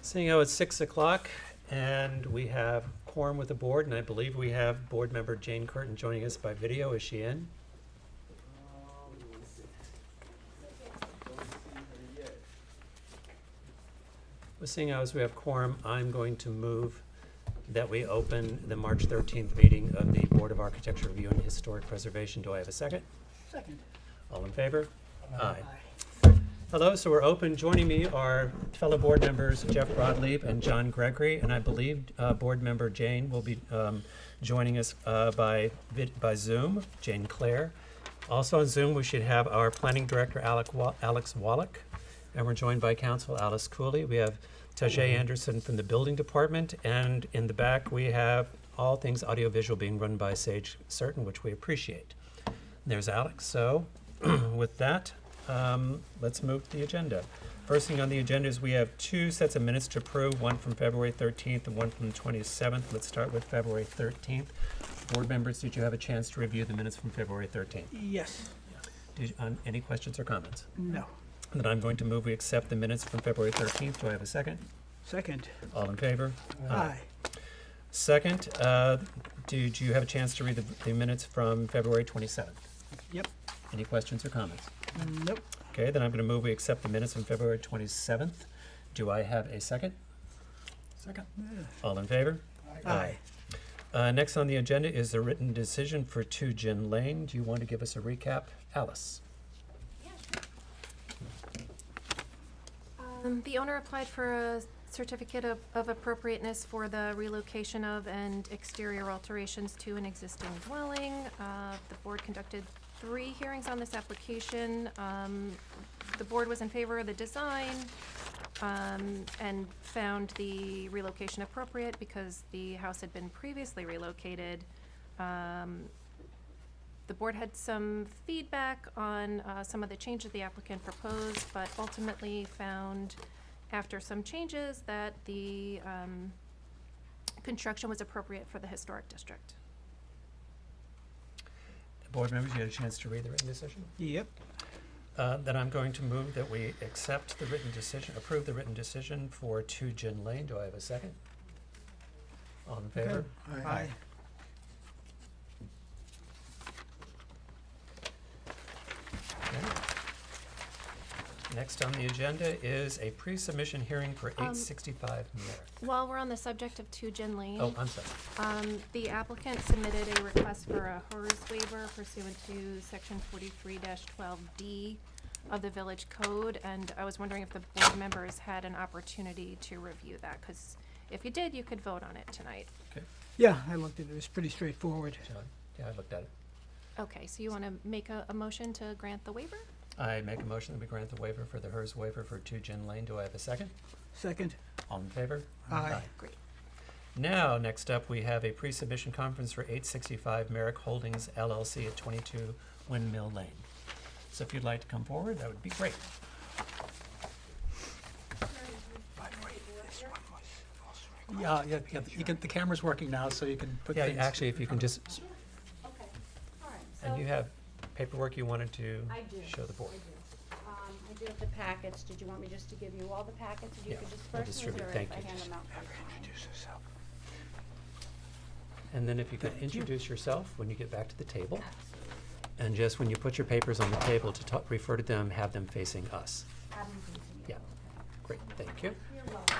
Seeing how it's 6 o'clock and we have quorum with the board, and I believe we have board member Jane Curtin joining us by video. Is she in? Well, seeing how as we have quorum, I'm going to move that we open the March 13th meeting of the Board of Architecture Review and Historic Preservation. Do I have a second? Second. All in favor? Aye. Hello, so we're open. Joining me are fellow board members Jeff Broadleaf and John Gregory, and I believe board member Jane will be joining us by Zoom, Jane Clare. Also on Zoom, we should have our planning director, Alex Wallach, and we're joined by counsel Alice Cooley. We have Tajay Anderson from the building department, and in the back we have all things audiovisual being run by Sage Certain, which we appreciate. There's Alex. So with that, let's move to the agenda. First thing on the agenda is we have two sets of minutes to approve, one from February 13th and one from the 27th. Let's start with February 13th. Board members, did you have a chance to review the minutes from February 13th? Yes. Any questions or comments? No. Then I'm going to move we accept the minutes from February 13th. Do I have a second? Second. All in favor? Aye. Second, did you have a chance to read the minutes from February 27th? Yep. Any questions or comments? Nope. Okay, then I'm going to move we accept the minutes from February 27th. Do I have a second? Second. All in favor? Aye. Next on the agenda is the written decision for 2 Gin Lane. Do you want to give us a recap? Alice? The owner applied for a certificate of appropriateness for the relocation of and exterior alterations to an existing dwelling. The board conducted 3 hearings on this application. The board was in favor of the design and found the relocation appropriate because the house had been previously relocated. The board had some feedback on some of the changes the applicant proposed, but ultimately found, after some changes, that the construction was appropriate for the historic district. Board members, you had a chance to read the written decision? Yep. Then I'm going to move that we accept the written decision, approve the written decision for 2 Gin Lane. Do I have a second? All in favor? Aye. Okay. Next on the agenda is a pre-submission hearing for 865 Merrick. While we're on the subject of 2 Gin Lane, Oh, I'm sorry. the applicant submitted a request for a HERS waiver pursuant to section 43-12D of the village code, and I was wondering if the board members had an opportunity to review that, because if you did, you could vote on it tonight. Okay, Yeah, I looked at it. It was pretty straightforward. John? Yeah, I looked at it. Okay, so you want to make a motion to grant the waiver? I make a motion that we grant the waiver for the HERS waiver for 2 Gin Lane. Do I have a second? Second. All in favor? Aye. Great. Now, next up, we have a pre-submission conference for 865 Merrick Holdings LLC at 22 Windmill Lane. So if you'd like to come forward, that would be great. By the way, this one was also Yeah, you can, the camera's working now, so you can put Yeah, things. actually, if you can just, Okay, all right. and you have paperwork you wanted to I do. show the board. I do. I do have the packets. Did you want me just to give you all the packets? If you Yeah, could I'll disperse them, distribute. or Thank if I you. hand them out? Introduce herself. And then if you could introduce yourself when you get back to the table, Absolutely. and just when you put your papers on the table to refer to them, have them facing us. Have them continue. Yeah. Great, thank you. You're welcome.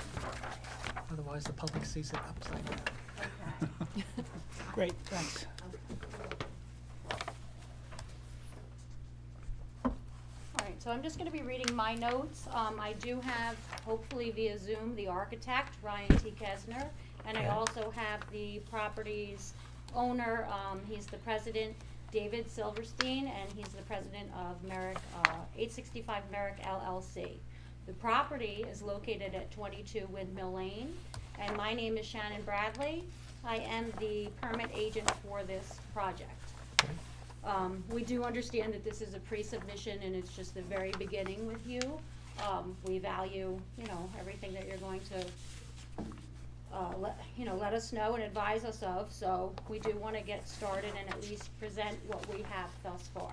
Otherwise, the public sees it upside down. Okay. Great, thanks. All right, so I'm just gonna be reading my notes. I do have, hopefully via Zoom, the architect, Ryan T. Kesner, and I Okay. also have the property's owner, he's the president, David Silverstein, and he's the president of Merrick, 865 Merrick LLC. The property is located at 22 Windmill Lane, and my name is Shannon Bradley. I am the permit agent for this project. Okay. We do understand that this is a pre-submission and it's just the very beginning with you. We value, everything that you're going to, let us know and advise us of, so we do wanna get started and at least present what we have thus far.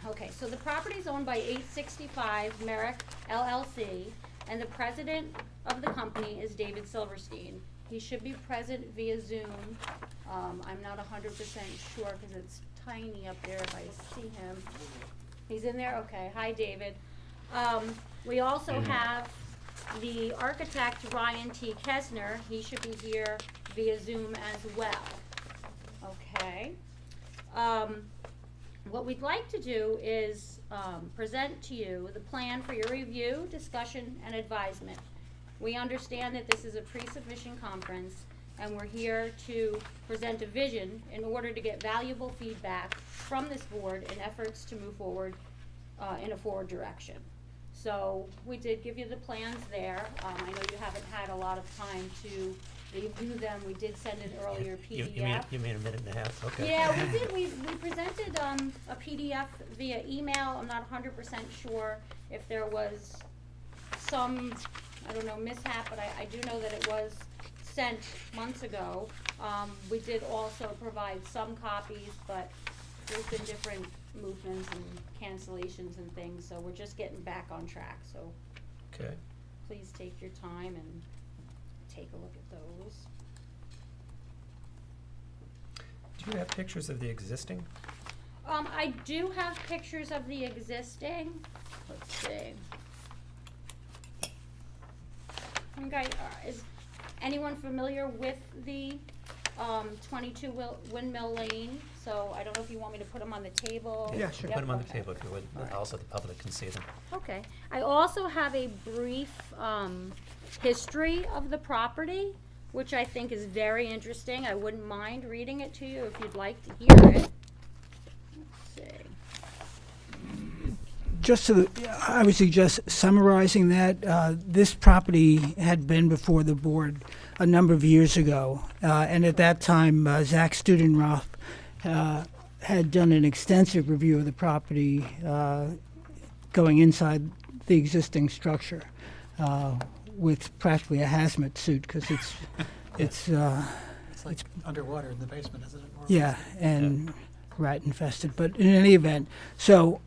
Okay, so the property is owned by 865 Merrick LLC, and the president of the company is David Silverstein. He should be present via Zoom. I'm not 100% sure because it's tiny up there if I see him. He's in there? Okay. Hi, David. We also have the architect, Ryan T. Kesner. He should be here via Zoom as well. Okay. What we'd like to do is present to you the plan for your review, discussion, and advisement. We understand that this is a pre-submission conference, and we're here to present a vision in order to get valuable feedback from this board in efforts to move forward in a forward direction. So we did give you the plans there. I know you haven't had a lot of time to review them. We did send an earlier PDF. You mean a minute and a half? Okay. Yeah, we did. We presented a PDF via email. I'm not 100% sure if there was some, I don't know, mishap, but I do know that it was sent months ago. We did also provide some copies, but there's been different movements and cancellations and things, so we're just getting back on track. So Okay. please take your time and take a look at those. Do you have pictures of the existing? I do have pictures of the existing. Let's see. Okay, is anyone familiar with the 22 Windmill Lane? So I don't know if you want me to put them on the table. Yeah, sure. Yep, Put them on the okay. table if you would. All right. Also, the public can see them. Okay. I also have a brief history of the property, which I think is very interesting. I wouldn't mind reading it to you if you'd like to hear it. Let's see. Just to, I would suggest summarizing that. This property had been before the board a number of years ago, and at that time, Zach Studenroth had done an extensive review of the property, going inside the existing structure, with practically a hazmat suit because it's It's like underwater in the basement, isn't it? Or- yeah, and rat infested. But in any event, so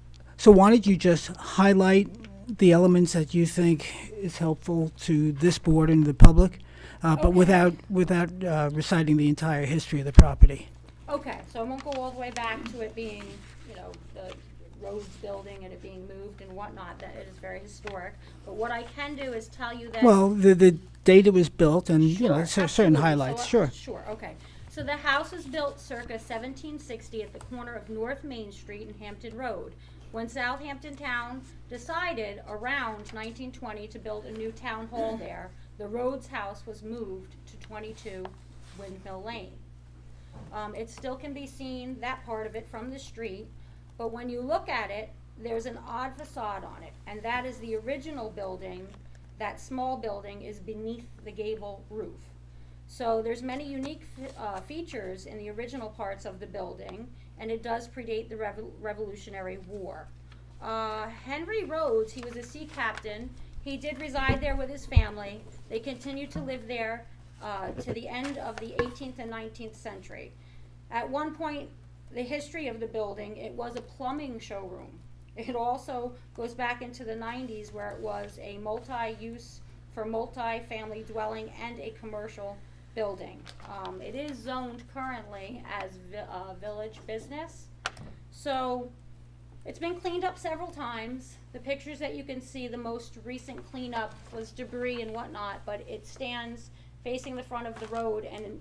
why don't you just highlight the elements that you think is helpful to this board and the public, but Okay. without reciting the entire history of the property. Okay, so I won't go all the way back to it being, you know, the Rhodes building and it being moved and whatnot, that it is very historic. But what I can do is tell you that. Well, the date it was built and Sure, certain absolutely. highlights. So, Sure. Sure, okay. So the house was built circa 1760 at the corner of North Main Street and Hampton Road. When Southampton Town decided around 1920 to build a new town hall there, the Rhodes house was moved to 22 Windmill Lane. It still can be seen, that part of it, from the street, but when you look at it, there's an odd facade on it, and that is the original building. That small building is beneath the gable roof. So there's many unique features in the original parts of the building, and it does predate the Revolutionary War. Henry Rhodes, he was a sea captain. He did reside there with his family. They continued to live there to the end of the 18th and 19th century. At one point, the history of the building, it was a plumbing showroom. It also goes back into the 90s where it was a multi-use for multi-family dwelling and a commercial building. It is zoned currently as village business. So it's been cleaned up several times. The pictures that you can see, the most recent cleanup was debris and whatnot, but it stands facing the front of the road and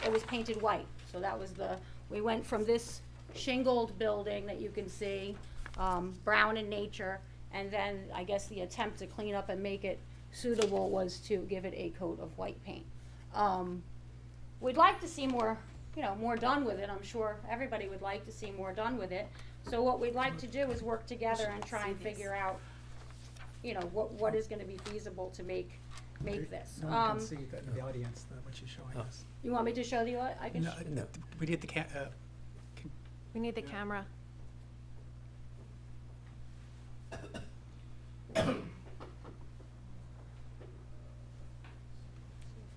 it was painted white. So that was we went from this shingled building that you can see, brown in nature, and then I guess the attempt to clean up and make it suitable was to give it a coat of white paint. We'd like to see more, more done with it. I'm sure everybody would like to see more done with it. So what we'd like to do is work together and try and figure out, what is gonna be feasible to make this. No one can see the audience, what you're showing us. You want me to show you? I can. No, we need the We need the camera.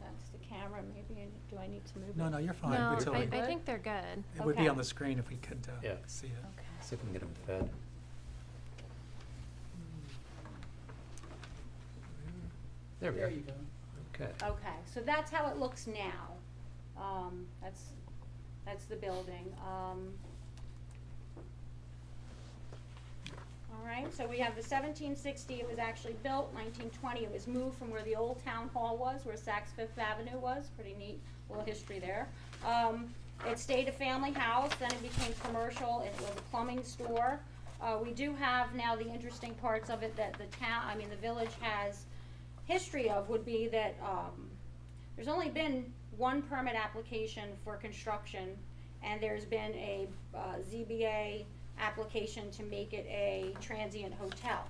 That's the camera. Maybe do I need to move it? No, you're fine. No, until I we- think they're good. It would be Okay. on the screen if we could Yeah. see it. Okay. See if we can get them fed. There we There are. you go. Okay. Okay, so that's how it looks now. That's the building. All right, so we have the 1760, it was actually built, 1920, it was moved from where the old town hall was, where Saks Fifth Avenue was, pretty neat little history there. It stayed a family house, then it became commercial, and it was a plumbing store. We do have now the interesting parts of it that the village has history of would be that, there's only been one permit application for construction, and there's been a ZBA application to make it a transient hotel.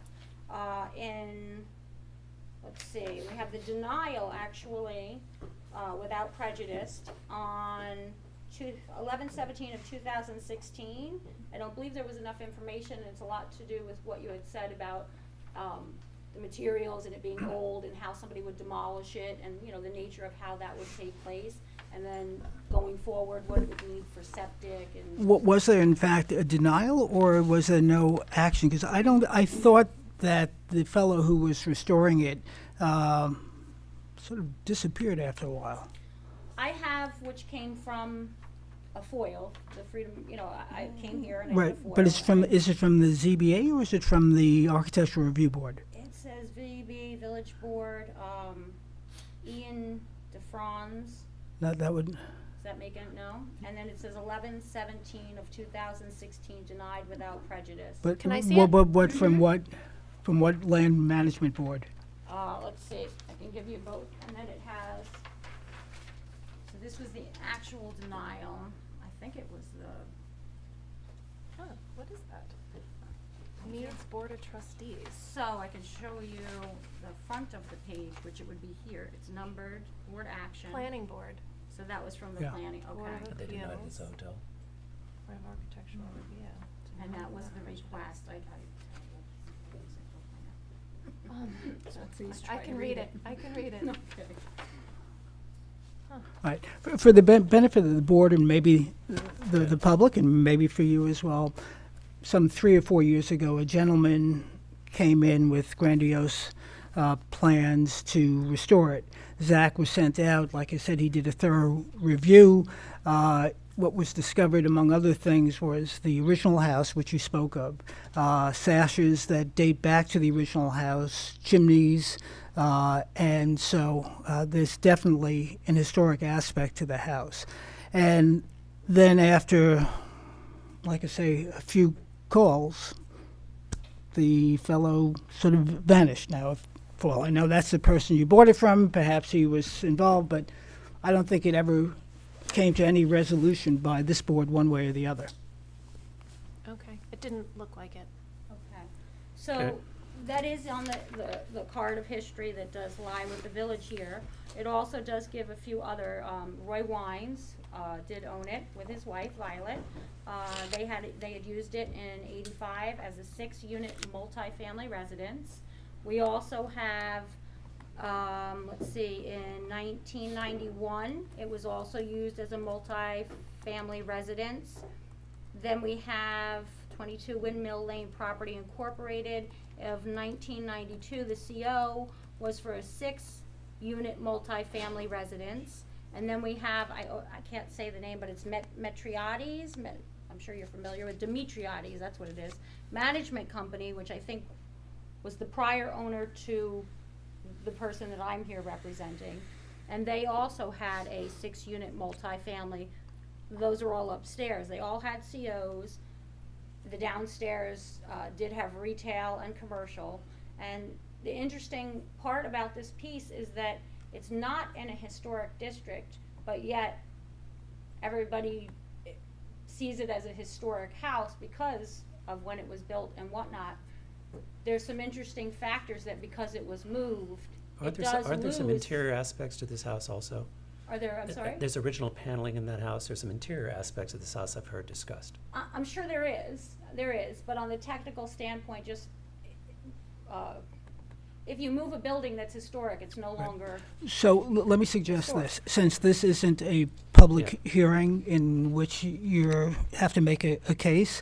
Let's see, we have the denial actually, without prejudice, on 11/17 of 2016. I don't believe there was enough information, and it's a lot to do with what you had said about the materials and it being old and how somebody would demolish it, and the nature of how that would take place, and then going forward what it would need for septic and. Was there in fact a denial, or was there no action? Because I thought that the fellow who was restoring it sort of disappeared after a while. I have, which came from a FOIL, the freedom, I came here and I Right, did a FOIL. but is it from the ZBA or is it from the Architectural Review Board? It says VB, Village Board, Ian DeFranz, That would, does that make it, no? And then it says 11/17 of 2016, denied without prejudice. but Can I see what from what land management board? Let's see, I can give you both, and then it has, so this was the actual denial, I think it was the, What is that? Needs Board of Trustees. so I can show you the front of the page, which it would be here, it's numbered, board action. Planning Board, So that was from the Yeah. planning, Board okay, of They denied Appeals, this hotel. Board of Architectural Review. and that was the request, I can read it, I can read it. Okay. All right, for the benefit of the board and maybe the public and maybe for you as well, some 3 or 4 years ago, a gentleman came in with grandiose plans to restore it. Zach was sent out. Like I said, he did a thorough review. What was discovered, among other things, was the original house, which you spoke of, sashes that date back to the original house, chimneys, and so there's definitely an historic aspect to the house. And then after, like I say, a few calls, the fellow sort of vanished. Now, for all I know, that's the person you bought it from. Perhaps he was involved, but I don't think it ever came to any resolution by this board one way or the other. Okay, it didn't look like it. Okay, so Okay. that is on the card of history that does lie with the village here. It also does give a few other, Roy Wines, did own it with his wife Violet. They had used it in '85 as a 6-unit multifamily residence. We also have, let's see, in 1991, it was also used as a multi-family residence. Then we have 22 Windmill Lane Property Incorporated of 1992. The CO was for a 6-unit multi-family residence. And then we have, I can't say the name, but it's Metriades, I'm sure you're familiar with Demetriades, that's what it is. Management company, which I think was the prior owner to the person that I'm here representing. And they also had a 6-unit multifamily. Those are all upstairs. They all had COs. The downstairs did have retail and commercial. And the interesting part about this piece is that it's not in a historic district, but yet everybody sees it as a historic house because of when it was built and whatnot. There's some interesting factors that because it was moved, Aren't it there, does aren't there some lose. interior aspects to this house also? Are there, I'm sorry? There's original paneling in that house. There's some interior aspects of this house I've heard discussed. I'm sure there is, but on the technical standpoint, just, if you move a building that's historic, it's no longer, So let me suggest Sure. this. Since this isn't a public hearing in which you have to make a case,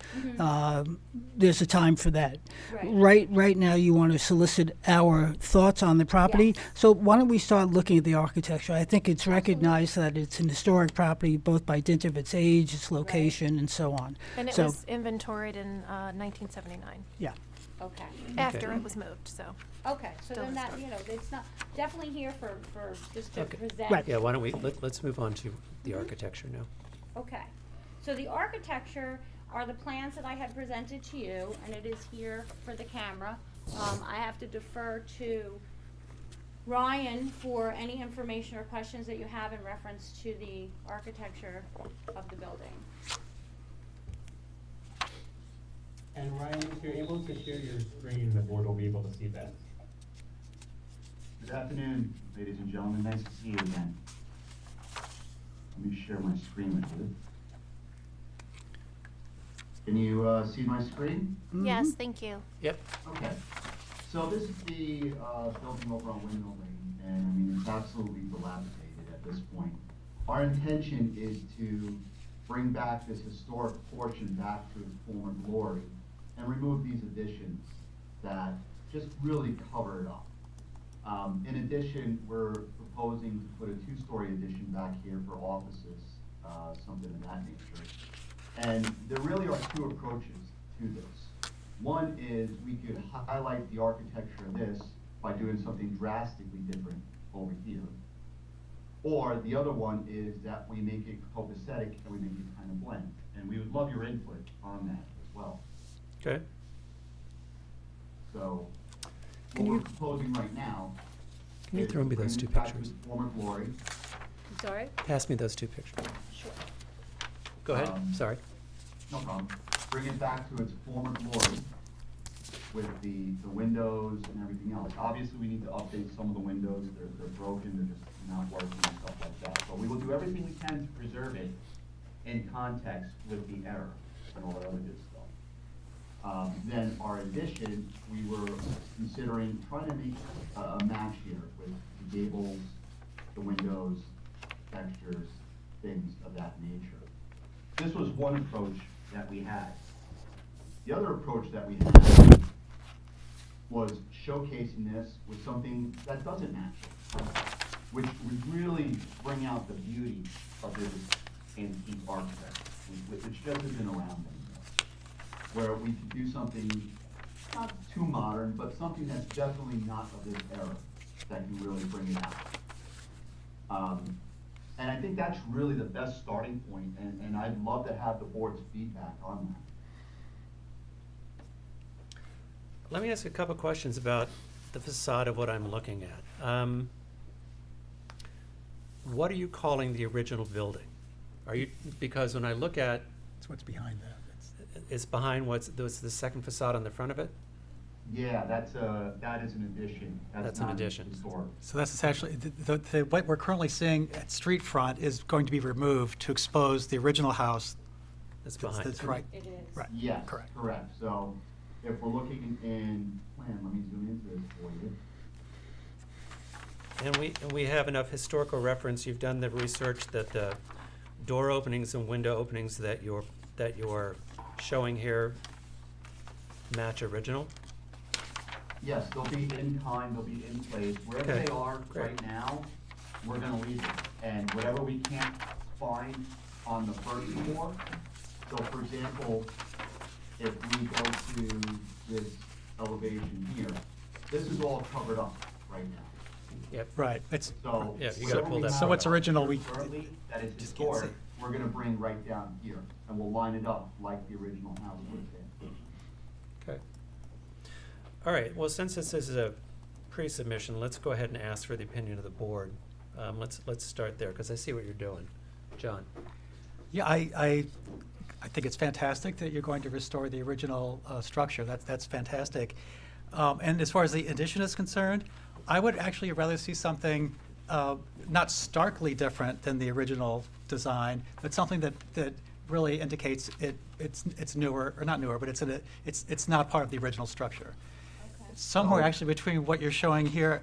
there's a time for that. Right now, you want to solicit our thoughts on the property. Yes. So why don't we start looking at the architecture? I think it's recognized that it's an historic property, both by dint of its age, its location, and so on. And it So- was inventoried in 1979, Yeah. Okay. after it was moved, so. Okay, so Still then that, historic. it's not, definitely here for just to Okay. present. Right. Yeah, why don't we, let's move on to the architecture now. Okay, so the architecture are the plans that I had presented to you, and it is here for the camera. I have to defer to Ryan for any information or questions that you have in reference to the architecture of the building. And Ryan, if you're able to share your screen, the board will be able to see that. Good afternoon, ladies and gentlemen. Nice to see you again. Let me share my screen with you. Can you see my screen? Yes, thank you. Yep. Okay. So this is the building over on Windmill Lane, and I mean, it's absolutely dilapidated at this point. Our intention is to bring back this historic portion back to its former glory and remove these additions that just really cover it up. In addition, we're proposing to put a two-story addition back here for offices, something of that nature. And there really are two approaches to this. One is we could highlight the architecture of this by doing something drastically different over here. Or the other one is that we make it copacetic and we make it kind of blend. And we would love your input on that as well. Okay. So, Can what you- we're proposing right now. Can you is throw me to those bring two it back to pictures? its former glory. I'm sorry? Pass me those two pictures. Sure. Go ahead, sorry. No problem. Bring it back to its former glory with the windows and everything else. Obviously, we need to update some of the windows. They're broken, they're just not working and stuff like that. But we will do everything we can to preserve it in context with the error and all that other good stuff. Then our addition, we were considering trying to make a match here with the gables, the windows, textures, things of that nature. This was one approach that we had. The other approach that we had was showcasing this with something that doesn't match it, which would really bring out the beauty of this antique architecture, which just isn't around anymore. Where we could do something not too modern, but something that's definitely not of this era that can really bring it out. And I think that's really the best starting point, and I'd love to have the board's feedback on that. Let me ask a couple questions about the facade of what I'm looking at. What are you calling the original building? Are you, because when I look at, That's what's behind that. it's behind the second facade on the front of it? Yeah, that is an addition. That's an not addition. historic. So that's essentially, what we're currently seeing at street front is going to be removed to expose the original house. That's behind. That's right. It is. Right. Yes, Correct. correct. So if we're looking in plan, let me zoom into this for you. And we have enough historical reference, you've done the research that the door openings and window openings that you're showing here match original? Yes, they'll be in kind, they'll be in place. Wherever Okay, they are great. right now, we're gonna leave it. And whatever we can't find on the first floor, so for example, if we go to this elevation here, this is all covered up right now. Yep. Right. It's, So. Yeah, you gotta pull that So what's photo. original, we Currently, that is just can't historic, see. we're gonna bring right down here, and we'll line it up like the original house was there. Okay. All right, well, since this is a pre-submission, let's go ahead and ask for the opinion of the board. Let's start there, because I see what you're doing. John? Yeah, I think it's fantastic that you're going to restore the original structure. That's fantastic. And as far as the addition is concerned, I would actually rather see something not starkly different than the original design, but something that really indicates it's newer, or not newer, but it's not part of the original structure. Okay. Somewhere actually between what you're showing here,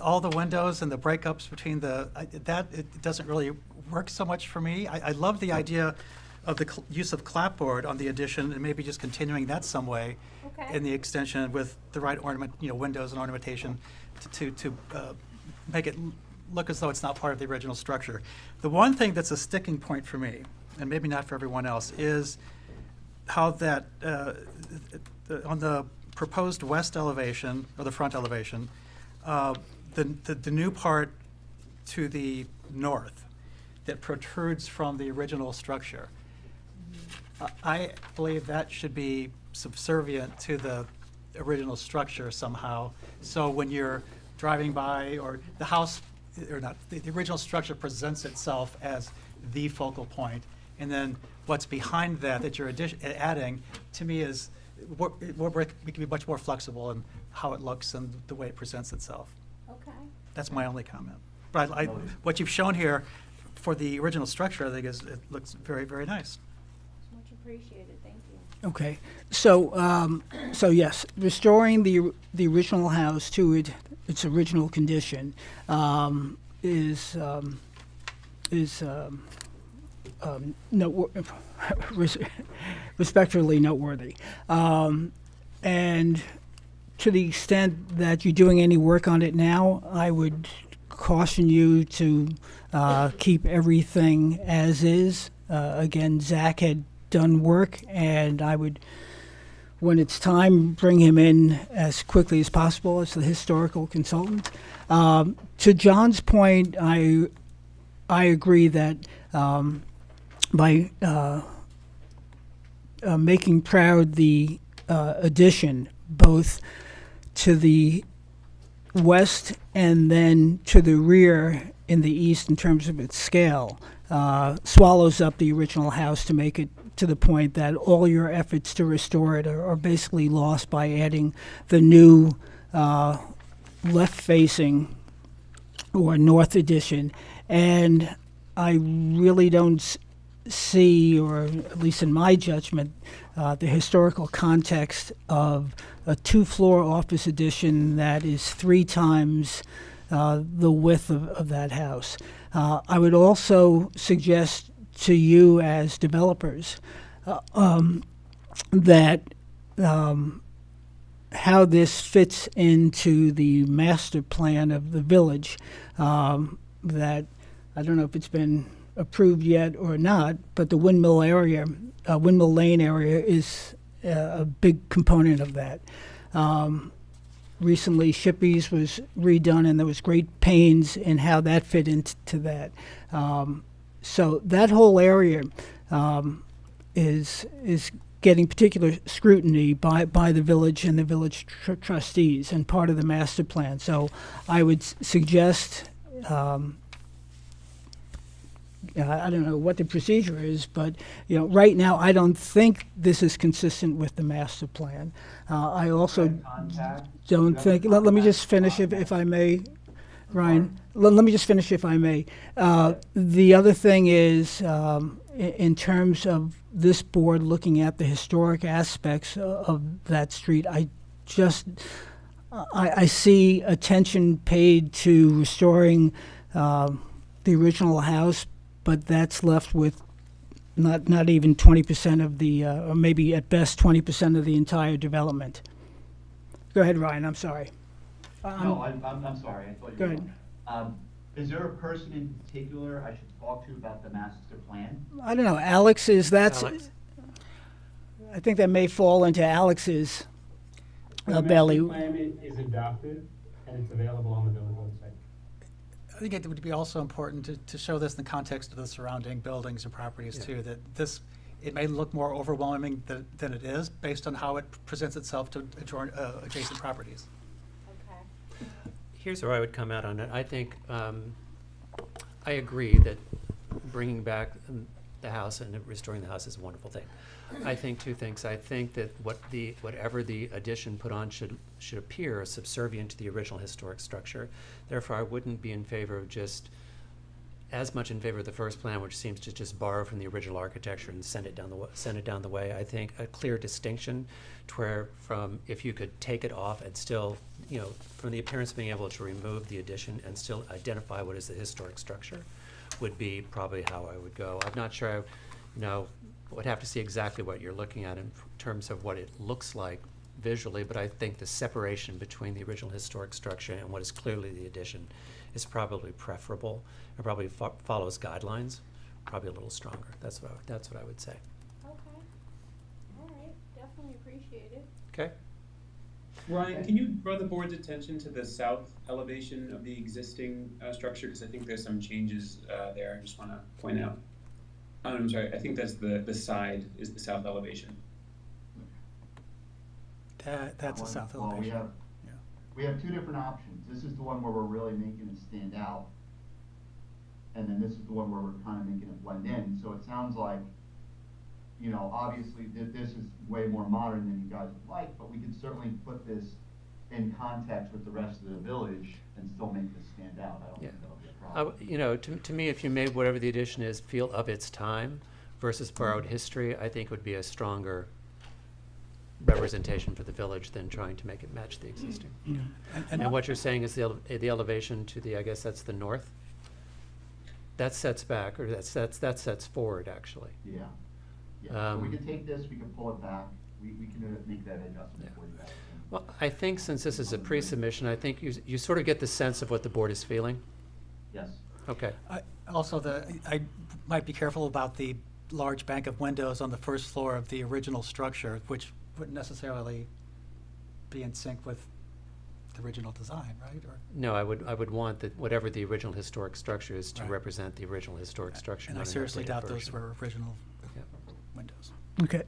all the windows and the breakups between it doesn't really work so much for me. I love the idea of the use of clapboard on the addition and maybe just continuing that some way Okay. in the extension with the right windows and ornamentation to make it look as though it's not part of the original structure. The one thing that's a sticking point for me, and maybe not for everyone else, is how that on the proposed west elevation, or the front elevation, the new part to the north that protrudes from the original structure. I believe that should be subservient to the original structure somehow. So when you're driving by, or the house, or not, the original structure presents itself as the focal point, and then what's behind that you're adding, to me is, we can be much more flexible in how it looks and the way it presents itself. Okay. That's my only comment. But what you've shown here for the original structure, I think it looks very, very nice. It's much appreciated, thank you. Okay, so, so yes, restoring the original house to its original condition is respectfully noteworthy. And to the extent that you're doing any work on it now, I would caution you to keep everything as is. Again, Zach had done work, and I would, when it's time, bring him in as quickly as possible as the historical consultant. To John's point, I agree that by making proud the addition, both to the west and then to the rear in the east in terms of its scale, swallows up the original house to make it to the point that all your efforts to restore it are basically lost by adding the new left-facing or north addition. And I really don't see, or at least in my judgment, the historical context of a two-floor office addition that is 3 times the width of that house. I would also suggest to you as developers that how this fits into the master plan of the village, that I don't know if it's been approved yet or not, but the Windmill Lane area is a big component of that. Recently, Shippey's was redone, and there was great pains in how that fit into that. So that whole area is getting particular scrutiny by the village and the village trustees, and part of the master plan. So I would suggest, I don't know what the procedure is, but right now I don't think this is consistent with the master plan. I also don't think. Let me just finish, if I may, Ryan. Let me just finish, if I may. The other thing is, in terms of this board looking at the historic aspects of that street, I see attention paid to restoring the original house, but that's left with not even 20% of the, or maybe at best 20% of the entire development. Go ahead, Ryan. I'm sorry. No, I'm sorry. I thought you Go were. ahead. Is there a person in particular I should talk to about the master plan? I don't know. Alex, that's. Alex? I think that may fall into Alex's belly. The master plan is adopted, and it's available on the village website. I think it would be also important to show this in the context of the surrounding buildings and properties too, that it may look more overwhelming than it is based on how it presents itself to adjacent properties. Okay. Here's where I would come out on it. I think, I agree that bringing back the house and restoring the house is a wonderful thing. I think 2 things. I think that whatever the addition put on should appear subservient to the original historic structure. Therefore, I wouldn't be in favor of as much in favor of the first plan, which seems to just borrow from the original architecture and send it down the way. I think a clear distinction to where if you could take it off and still, from the appearance of being able to remove the addition and still identify what is the historic structure, would be probably how I would go. I'm not sure, would have to see exactly what you're looking at in terms of what it looks like visually, but I think the separation between the original historic structure and what is clearly the addition is probably preferable, and probably follows guidelines, probably a little stronger. That's what I would say. Okay. All right, definitely appreciate it. Okay? Ryan, can you draw the board's attention to the south elevation of the existing structure? Because I think there's some changes there. I just want to point out. I'm sorry, I think that's the side is the south elevation. That's a south Well, elevation. we have two different options. This is the one where we're really making it stand out. And then this is the one where we're kind of making it blend in. So it sounds like, obviously this is way more modern than you guys would like, but we could certainly put this in context with the rest of the village and still make this stand out. I don't think that'll be a problem. To me, if you made whatever the addition is feel of its time versus borrowed history, I think would be a stronger representation for the village than trying to make it match the existing. And what you're saying is the elevation to the, I guess that's the north? That sets back, or that sets forward, actually. Yeah. So we could take this, we could pull it back. We can make that adjustment for you guys. Well, I think since this is a pre-submission, I think you sort of get the sense of what the board is feeling. Yes. Okay. Also, I might be careful about the large bank of windows on the first floor of the original structure, which wouldn't necessarily be in sync with the original design, right? Or, No, I would want that whatever the original historic structure is to Right. represent the original historic structure. and I not an seriously updated doubt those version. were original Yep. windows. Okay.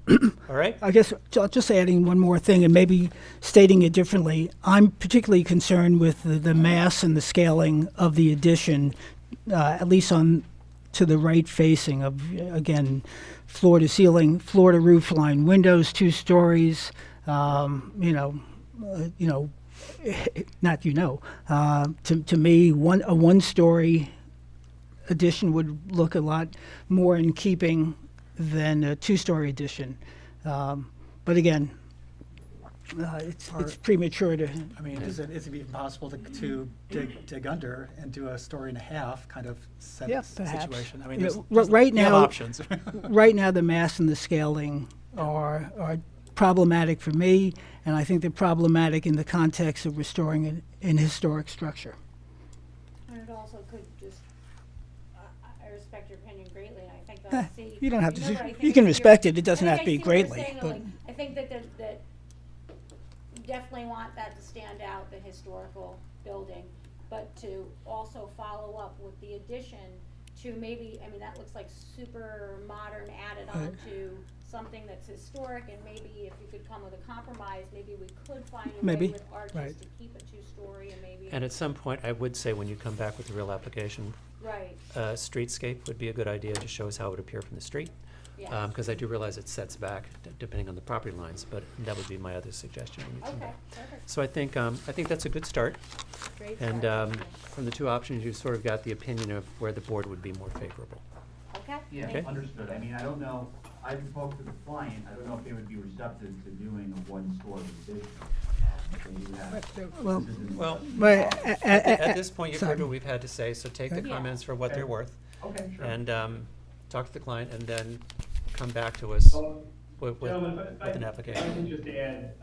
All right? I guess just adding one more thing and maybe stating it differently. I'm particularly concerned with the mass and the scaling of the addition, at least on to the right facing of, again, floor to ceiling, floor to roof line, windows 2 stories, to me, a 1-story addition would look a lot more in keeping than a 2-story addition. But again, it's premature to. I mean, is it even possible to dig under and do a story and a half kind of Perhaps. situation? I mean, Yeah, there's right you have now- options. Right now, the mass and the scaling are problematic for me, and I think they're problematic in the context of restoring an historic structure. And it also could just, I respect your opinion greatly, and I think that, see. You don't have to, but I think you can you're- respect it, it doesn't I have think to I be see what you're greatly, saying, but. like, I think that you definitely want that to stand out, the historical building, but to also follow up with the addition to maybe, I mean, that looks like super modern added on to something that's historic, and maybe if you could come with a compromise, maybe we could find a way Maybe, with arches right. to keep a 2-story and maybe. And at some point, I would say when you come back with the real application, Right, streetscape would be a good idea to show us how it would appear from the street. yes. Because I do realize it sets back depending on the property lines, but that would be my other suggestion when you come Okay, back. perfect. So I think that's a good start. Great And start. from the two options, you've sort of got the opinion of where the board would be more favorable. Okay. Yeah, Okay. understood. I mean, I don't know, I haven't talked to the client, I don't know if they would be receptive to doing a 1-story addition. They do have- Well, this isn't- Well, But at this point, you've heard sorry. what we've had to say, so take the Yeah. comments for what they're worth, Okay, sure. and talk to the client, and then come back to us with Gentlemen, an if I application. can just add,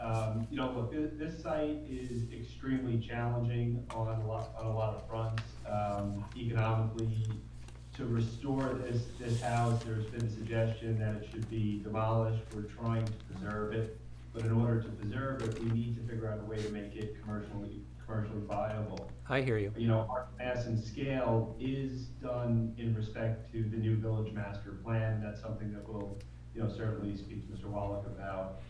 look, this site is extremely challenging on a lot of fronts. Economically, to restore this house, there's been a suggestion that it should be demolished. We're trying to preserve it, but in order to preserve it, we need to figure out a way to make it commercially viable. I hear you. Our mass and scale is done in respect to the new village master plan. That's something that we'll, certainly speak to Mr. Wallach about.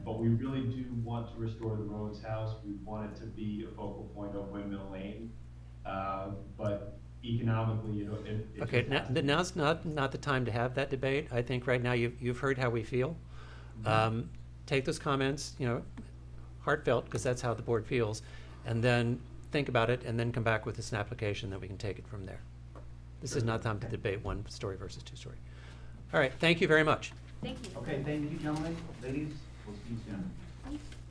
But we really do want to restore the Rhodes House. We want it to be a focal point of Windmill Lane. But economically, it Okay, just has to be- now's not the time to have that debate. I think right now you've heard how we feel. Take those comments, heartfelt, because that's how the board feels, and then think about it, and then come back with us an application that we can take it from there. This is not time to debate 1-story versus 2-story. All right, thank you very much. Thank you. Okay, thank you, gentlemen, ladies, we'll see you soon.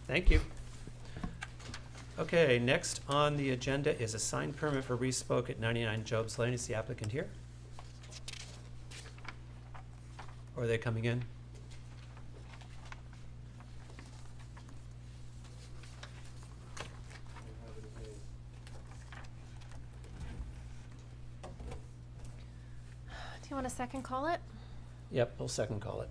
Thank you. Okay, next on the agenda is a sign permit for Respoke at 99 Jobs Lane. Is the applicant here? Or are they coming in? Do you want a second call it? Yep, we'll second call it.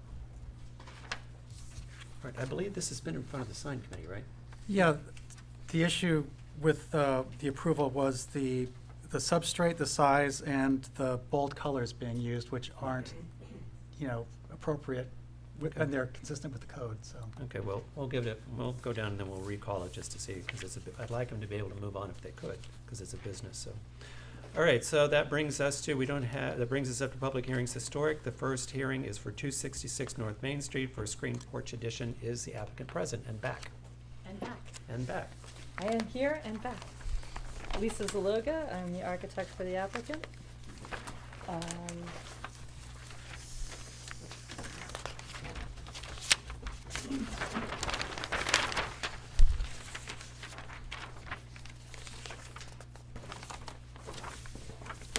All right, I believe this has been in front of the sign committee, right? Yeah, the issue with the approval was the substrate, the size, and the bold colors being used, which aren't, appropriate, and they're consistent with the code, so. Okay, well, we'll go down and then we'll recall it just to see, because I'd like them to be able to move on if they could, because it's a business, so. All right, so that brings us to, that brings us up to public hearings historic. The first hearing is for 266 North Main Street for a screen porch addition. Is the applicant present and back? And back. And back. I am here and back. Lisa Zaloga, I'm the architect for the applicant.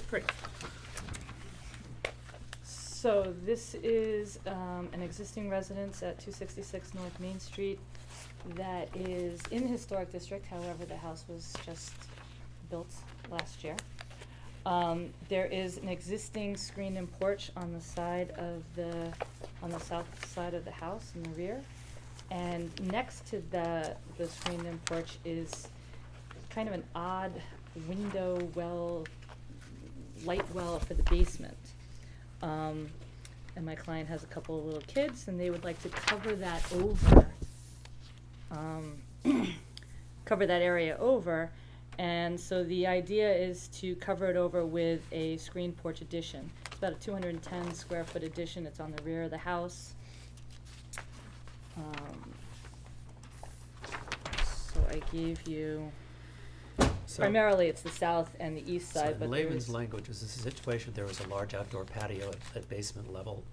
Great. So this is an existing residence at 266 North Main Street that is in the historic district. However, the house was just built last year. There is an existing screened-in porch on the side of on the south side of the house in the rear. And next to the screened-in porch is kind of an odd window light well for the basement. And my client has a couple of little kids, and they would like to cover that over, cover that area over. And so the idea is to cover it over with a screen porch addition. It's about a 210 square foot addition. It's on the rear of the house. So I gave you, So, primarily it's the south and the east so side, in but layman's there's, language, is this a situation, there was a large outdoor patio at basement level?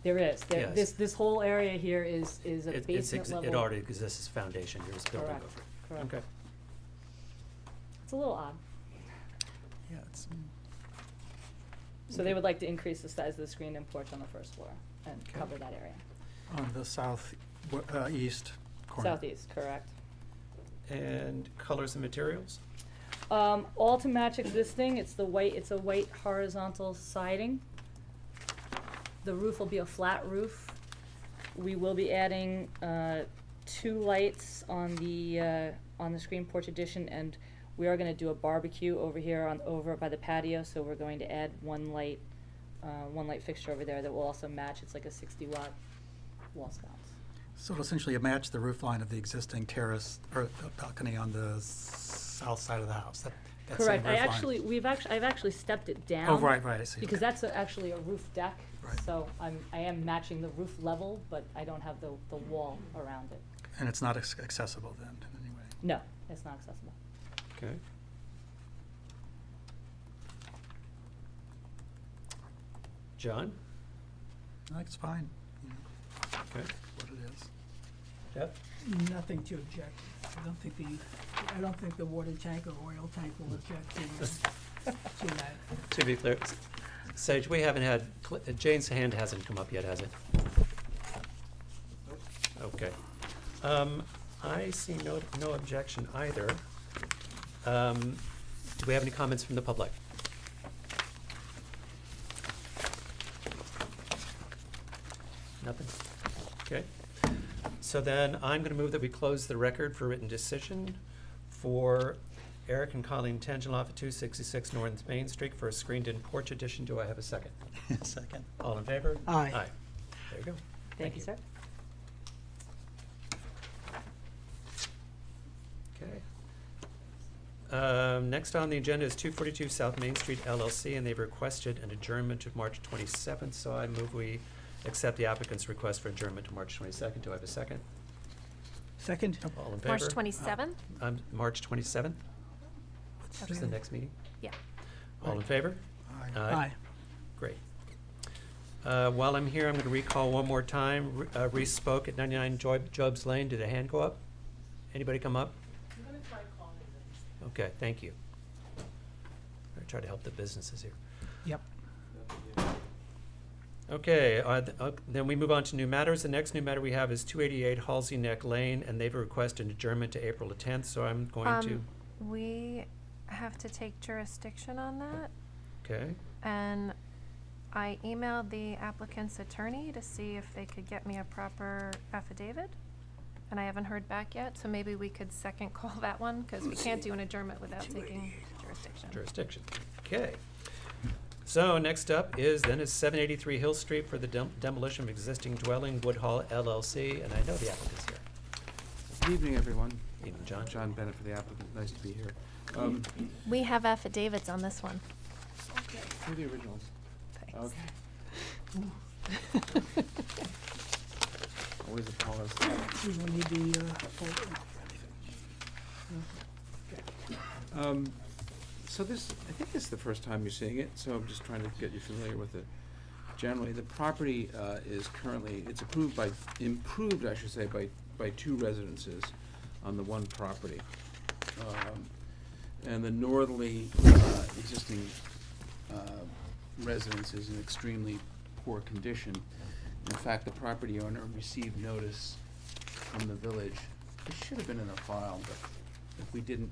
there is, Yes. this whole area here is a basement level. It already exists as foundation, you're just building Correct, over it. correct. Okay. It's a little odd. Yeah, it's, So they would like to increase the size of the screened-in porch on the first floor and Okay. cover that area. on the east corner. Southeast, correct. And colors and materials? All to match existing, it's a white horizontal siding. The roof will be a flat roof. We will be adding, 2 lights on the screen porch addition, and we are gonna do a barbecue over here over by the patio, so we're going to add one light fixture over there that will also match. It's like a 60-watt wall sconce. So it'll essentially match the roof line of the existing terrace or the balcony on the south side of the house. That same Correct, roof line. I've actually stepped it down. Oh, right, I see. Because Okay. that's actually a roof deck, Right. so I am matching the roof level, but I don't have the wall around it. And it's not accessible then in any way. No, it's not accessible. Okay. John? I think it's fine, you know, Okay. what it is. Jeff? Nothing to object. I don't think the water tank or oil tank will object to that. To be clear, Sage, we haven't had, Jane's hand hasn't come up yet, has it? Okay. I see no objection either. Do we have any comments from the public? Nothing? Okay. So then I'm gonna move that we close the record for written decision for Eric and Colleen Tangeloff at 266 North Main Street for a screened-in porch addition. Do I have a second? Second. All in favor? Aye. Aye. There you go. Thank you, sir. Okay. Next on the agenda is 242 South Main Street LLC, and they've requested an adjournment to March 27th, so I move we accept the applicant's request for adjournment to March 22nd. Do I have a second? Second? All in favor? March 27th? March 27th What's is the next meeting. Yeah. All in favor? Aye. Aye. Great. While I'm here, I'm going to recall one more time. Reese spoke at 99 Jobs Lane. Did a hand go up? Anybody come up? I'm gonna try calling Okay, thank you. I try to help the businesses here. Yep. Okay, then we move on to new matters. The next new matter we have is 288 Halsey Neck Lane, and they've requested an adjournment to April the 10th, so I'm going to, We have to take jurisdiction on that, okay? and I emailed the applicant's attorney to see if they could get me a proper affidavit, and I haven't heard back yet, so maybe we could second call that one, because we can't do an adjournment without taking jurisdiction. Okay. So next up is 783 Hill Street for the demolition of existing dwelling, Woodhall LLC, and I know the applicant's here. Good evening, everyone. Evening, John. John Bennett for the applicant. Nice to be here. We have affidavits on this one. Who are the originals? Thanks. Okay. Always a pause. We will need the folder. So this, I think this is the first time you're seeing it, so I'm just trying to get you familiar with it. Generally, the property is currently, it's improved, I should say, by two residences on the one property. And the northerly existing residence is in extremely poor condition. In fact, the property owner received notice from the village. It should have been in a file, but if we didn't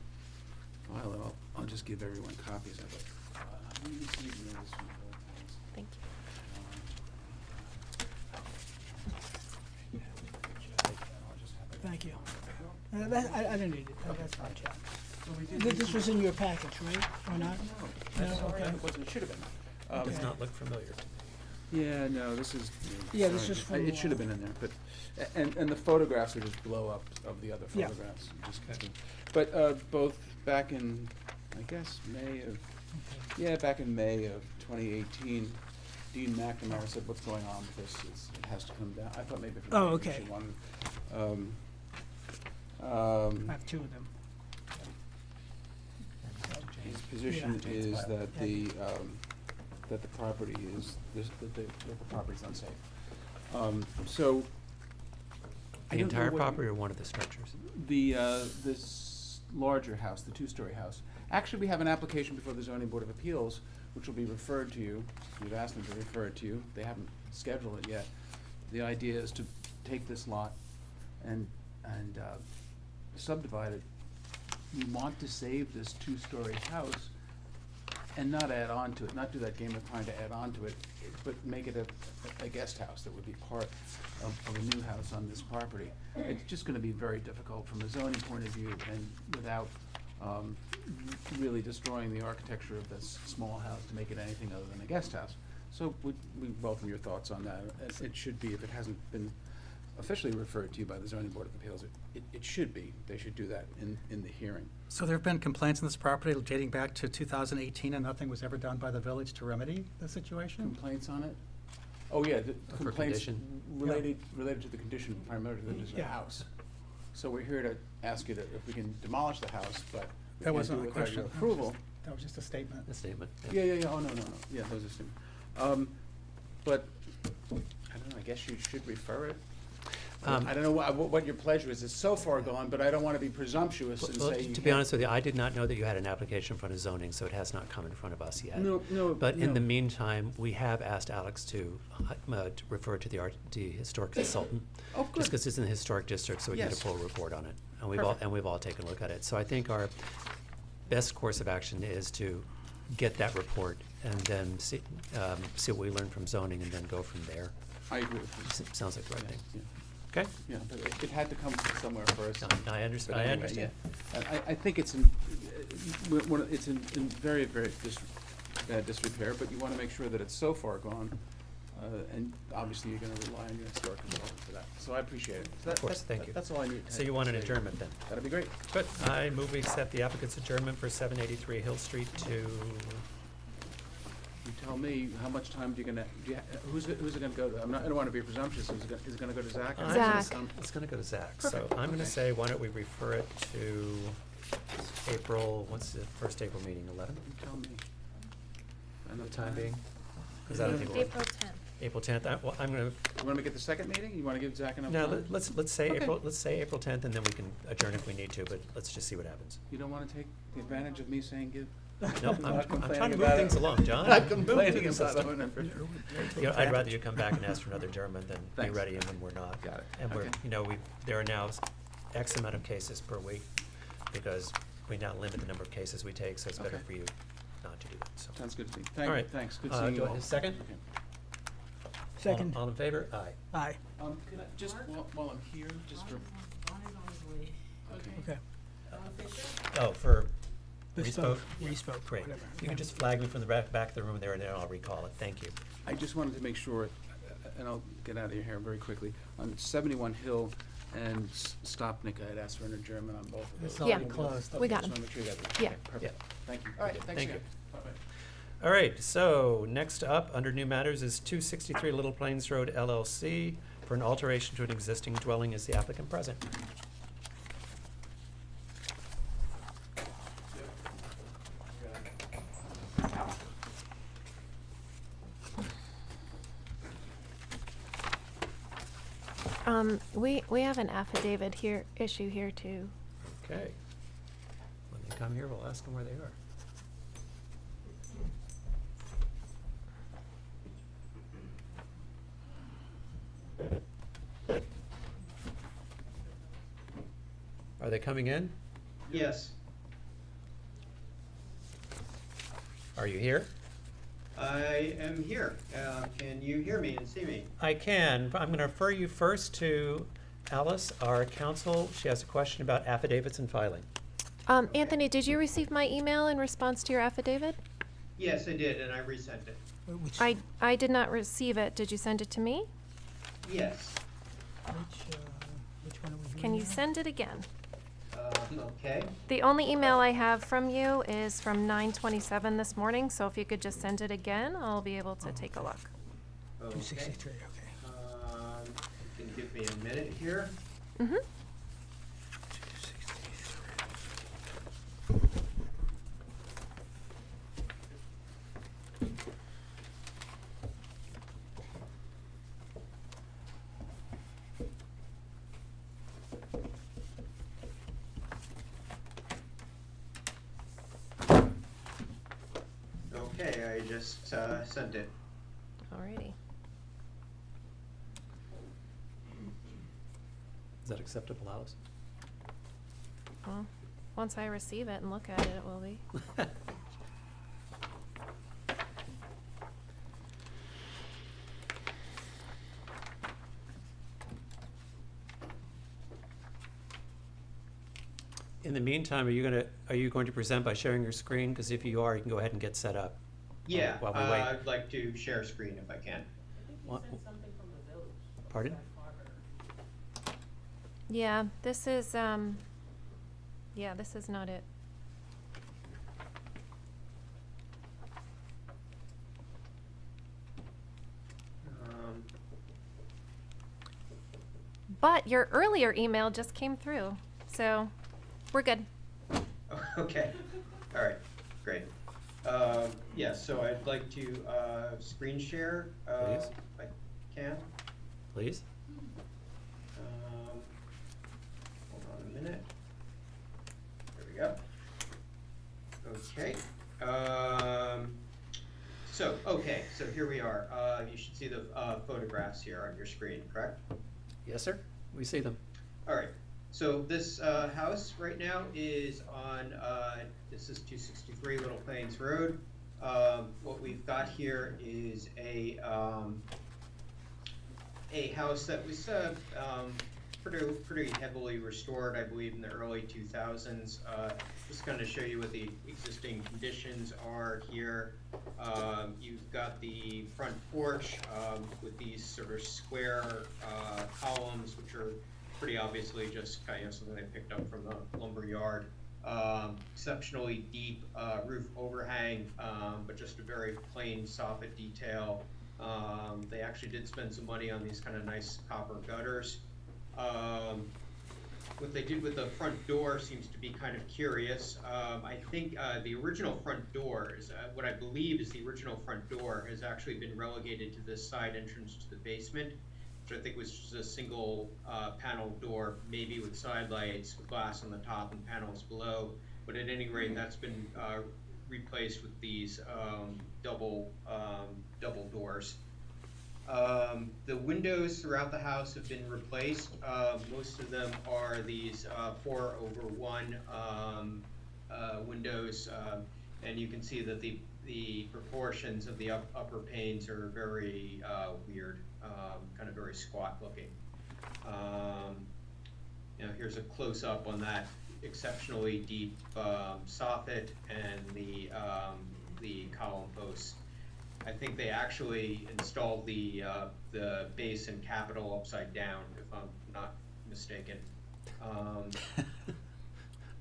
file it, I'll just give everyone copies of it. We received notice from the village. Thank you. Thank you. I didn't need it. That's fine, John. So we did This was in your package, right? Or not? No, No, okay. it wasn't, it should have been. Does Okay. not look familiar. Yeah, no, this is. Yeah, this sorry, is from, it should have been in there, but, and the photographs are just blow-ups of the other Yeah. photographs. But both back in, I guess, back in May of 2018, Dean McNamara said, "What's going on with this? It has to come down." I thought maybe from Oh, May, okay. she wanted. I have two of them. His position Yeah. is that that the property is, that the property's unsafe. So. I The don't know entire what- property or one of the structures? This larger house, the two-story house. Actually, we have an application before the zoning board of appeals, which will be referred to you. We've asked them to refer it to you. They haven't scheduled it yet. The idea is to take this lot and subdivide it. We want to save this two-story house and not add on to it, not do that game of trying to add on to it, but make it a guest house that would be part of a new house on this property. It's just gonna be very difficult from a zoning point of view and without really destroying the architecture of this small house to make it anything other than a guest house. So we welcome your thoughts on that. It should be, if it hasn't been officially referred to you by the zoning board of appeals, it should be. They should do that in the hearing. So there have been complaints on this property dating back to 2018, and nothing was ever done by the village to remedy the situation? Complaints on it? Oh, yeah, the For complaints condition? related to the condition, primarily to the Yeah. house. So we're here to ask you if we can demolish the house, but we That can't wasn't do a it without your question. approval. That was just a statement. A statement. Yeah, oh, no, yeah, those are but, I don't know, I guess you should refer it. I don't know what your pleasure is. It's so far gone, but I don't wanna be presumptuous and Well, say you to be can't- honest with you, I did not know that you had an application in front of zoning, so it has not come in front of us yet. No. But in no. the meantime, we have asked Alex to refer to the historic consultant. Oh, good. Just because it's in the historic district, so we get a Yes. full report on it. And Perfect. we've all taken a look at it. So I think our best course of action is to get that report and then see what we learn from zoning and then go from there. I agree with you. Sounds like the right thing. Yeah. Okay? Yeah, but it had to come from somewhere first. I understand. But I anyway, understand. yeah. I think it's it's in very, very bad disrepair, but you wanna make sure that it's so far gone. And obviously, you're gonna rely on your historic consultant for that. So I appreciate it. So Of course, thank you. That's all I need. So you want an to say. adjournment then? That'd be great. Good. I move we accept the applicant's adjournment for 783 Hill Street to, You tell me, how much time who's it gonna go to? I don't wanna be presumptuous. Is it gonna go to Zach? or Zach. is it gonna it's gonna go to Zach. So Perfect. I'm gonna Okay. say, why don't we refer it to April, what's the first April meeting, 11? You tell me. For the time being? Because I don't think we'll. April 10th. April 10th. Well, I'm gonna, You wanna make it the second meeting? You wanna give Zach enough no, time? let's say Okay. April 10th, and then we can adjourn if we need to, but let's just see what happens. You don't wanna take the advantage of me saying give? No, I'm not I'm trying complaining to move about things it. along, John. I'm Move to the complaining about system. owning. You know, I'd rather you come back and ask for another adjournment than be Thanks. ready and when we're not. Got it. And we're, Okay. you know, there are now X amount of cases per week, because we now limit the number of cases we take, so it's better Okay. for you not to do that, so. Sounds good to me. All right. Thanks, good seeing Do you I all. have a second? Okay. Second. All in favor? Aye. Aye. Could I, just while I'm here, just for, okay. Okay. Oh, for Bespoke. respoke? Respoke, Great. whatever. You can just flag me from the back of the room there, and then I'll recall it. Thank you. I just wanted to make sure, and I'll get out of your hair very quickly, on 71 Hill and Stopnik, I had asked for an adjournment on both of those. It's already Yeah. closed. We got Just 'em. wanna make sure you got that. Yeah. Okay, perfect. Thank you. All right, Thanks thank you. again. Bye-bye. All right, so next up, under new matters, is 263 Little Plains Road LLC for an alteration to an existing dwelling. Is the applicant present? We have an affidavit here, issue here too. Okay. When they come here, we'll ask them where they are. Are they coming in? Yes, Are you here? I am here. Can you hear me and see me? I can, but I'm going to refer you first to Alice, our counsel. She has a question about affidavits and filing. Anthony, did you receive my email in response to your affidavit? Yes, I did, and I resent it. Which, I did not receive it. Did you send it to me? Yes. which one are we doing Can you now? send it again? Okay. The only email I have from you is from 9:27 this morning, so if you could just send it again, I'll be able to take a look. Okay. 263, okay. You can give me a minute here. Mm-hmm. Okay, I just sent it. Alrighty. Is that acceptable, Alice? Well, once I receive it and look at it, it will be. In the meantime, are you going to present by sharing your screen? Because if you are, you can go ahead and get set up. Yeah, While we wait. I'd like to share screen if I can. What- Pardon? Yeah, this is not it. Um, But your earlier email just came through, so we're good. Okay, all right, great. Yeah, so I'd like to screen share, Please. if I can. Please? Hold on a minute. There we go. Okay. So here we are. You should see the photographs here on your screen, correct? Yes, sir? We see them. All right. So this house right now is on, this is 263 Little Plains Road. What we've got here is a house that was pretty heavily restored, I believe, in the early 2000s. Just going to show you what the existing conditions are here. You've got the front porch with these sort of square columns, which are pretty obviously just kind of something they picked up from the lumber yard. Exceptionally deep roof overhang, but just a very plain soffit detail. They actually did spend some money on these kind of nice copper gutters. what they did with the front door seems to be kind of curious. I think the original front door is, what I believe is the original front door has actually been relegated to this side entrance to the basement, which I think was just a single panel door, maybe with side lights, glass on the top and panels below. But at any rate, that's been replaced with these double doors. The windows throughout the house have been replaced. Most of them are these 4/1 windows, and you can see that the proportions of the upper panes are very weird, kind of very squat looking. Here's a close-up on that exceptionally deep soffit and the column posts. I think they actually installed the base and capital upside down, if I'm not mistaken.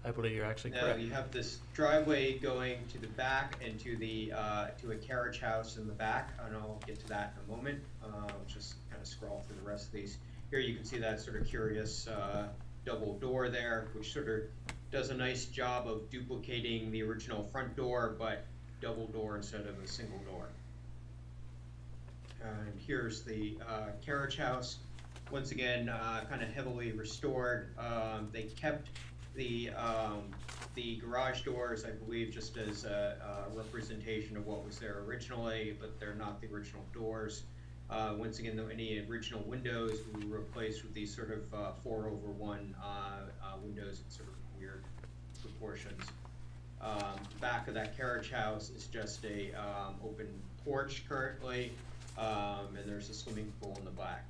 I believe you're actually Now correct. you have this driveway going to the back and to the to a carriage house in the back, and I'll get to that in a moment. Just kind of scroll through the rest of these. Here you can see that sort of curious double door there, which sort of does a nice job of duplicating the original front door, but double door instead of a single door. And here's the carriage house. Once again, kind of heavily restored. They kept the garage doors, I believe, just as a representation of what was there originally, but they're not the original doors. Once again, though, any original windows were replaced with these sort of 4/1 windows in sort of weird proportions. The back of that carriage house is just a open porch currently, and there's a swimming pool in the back.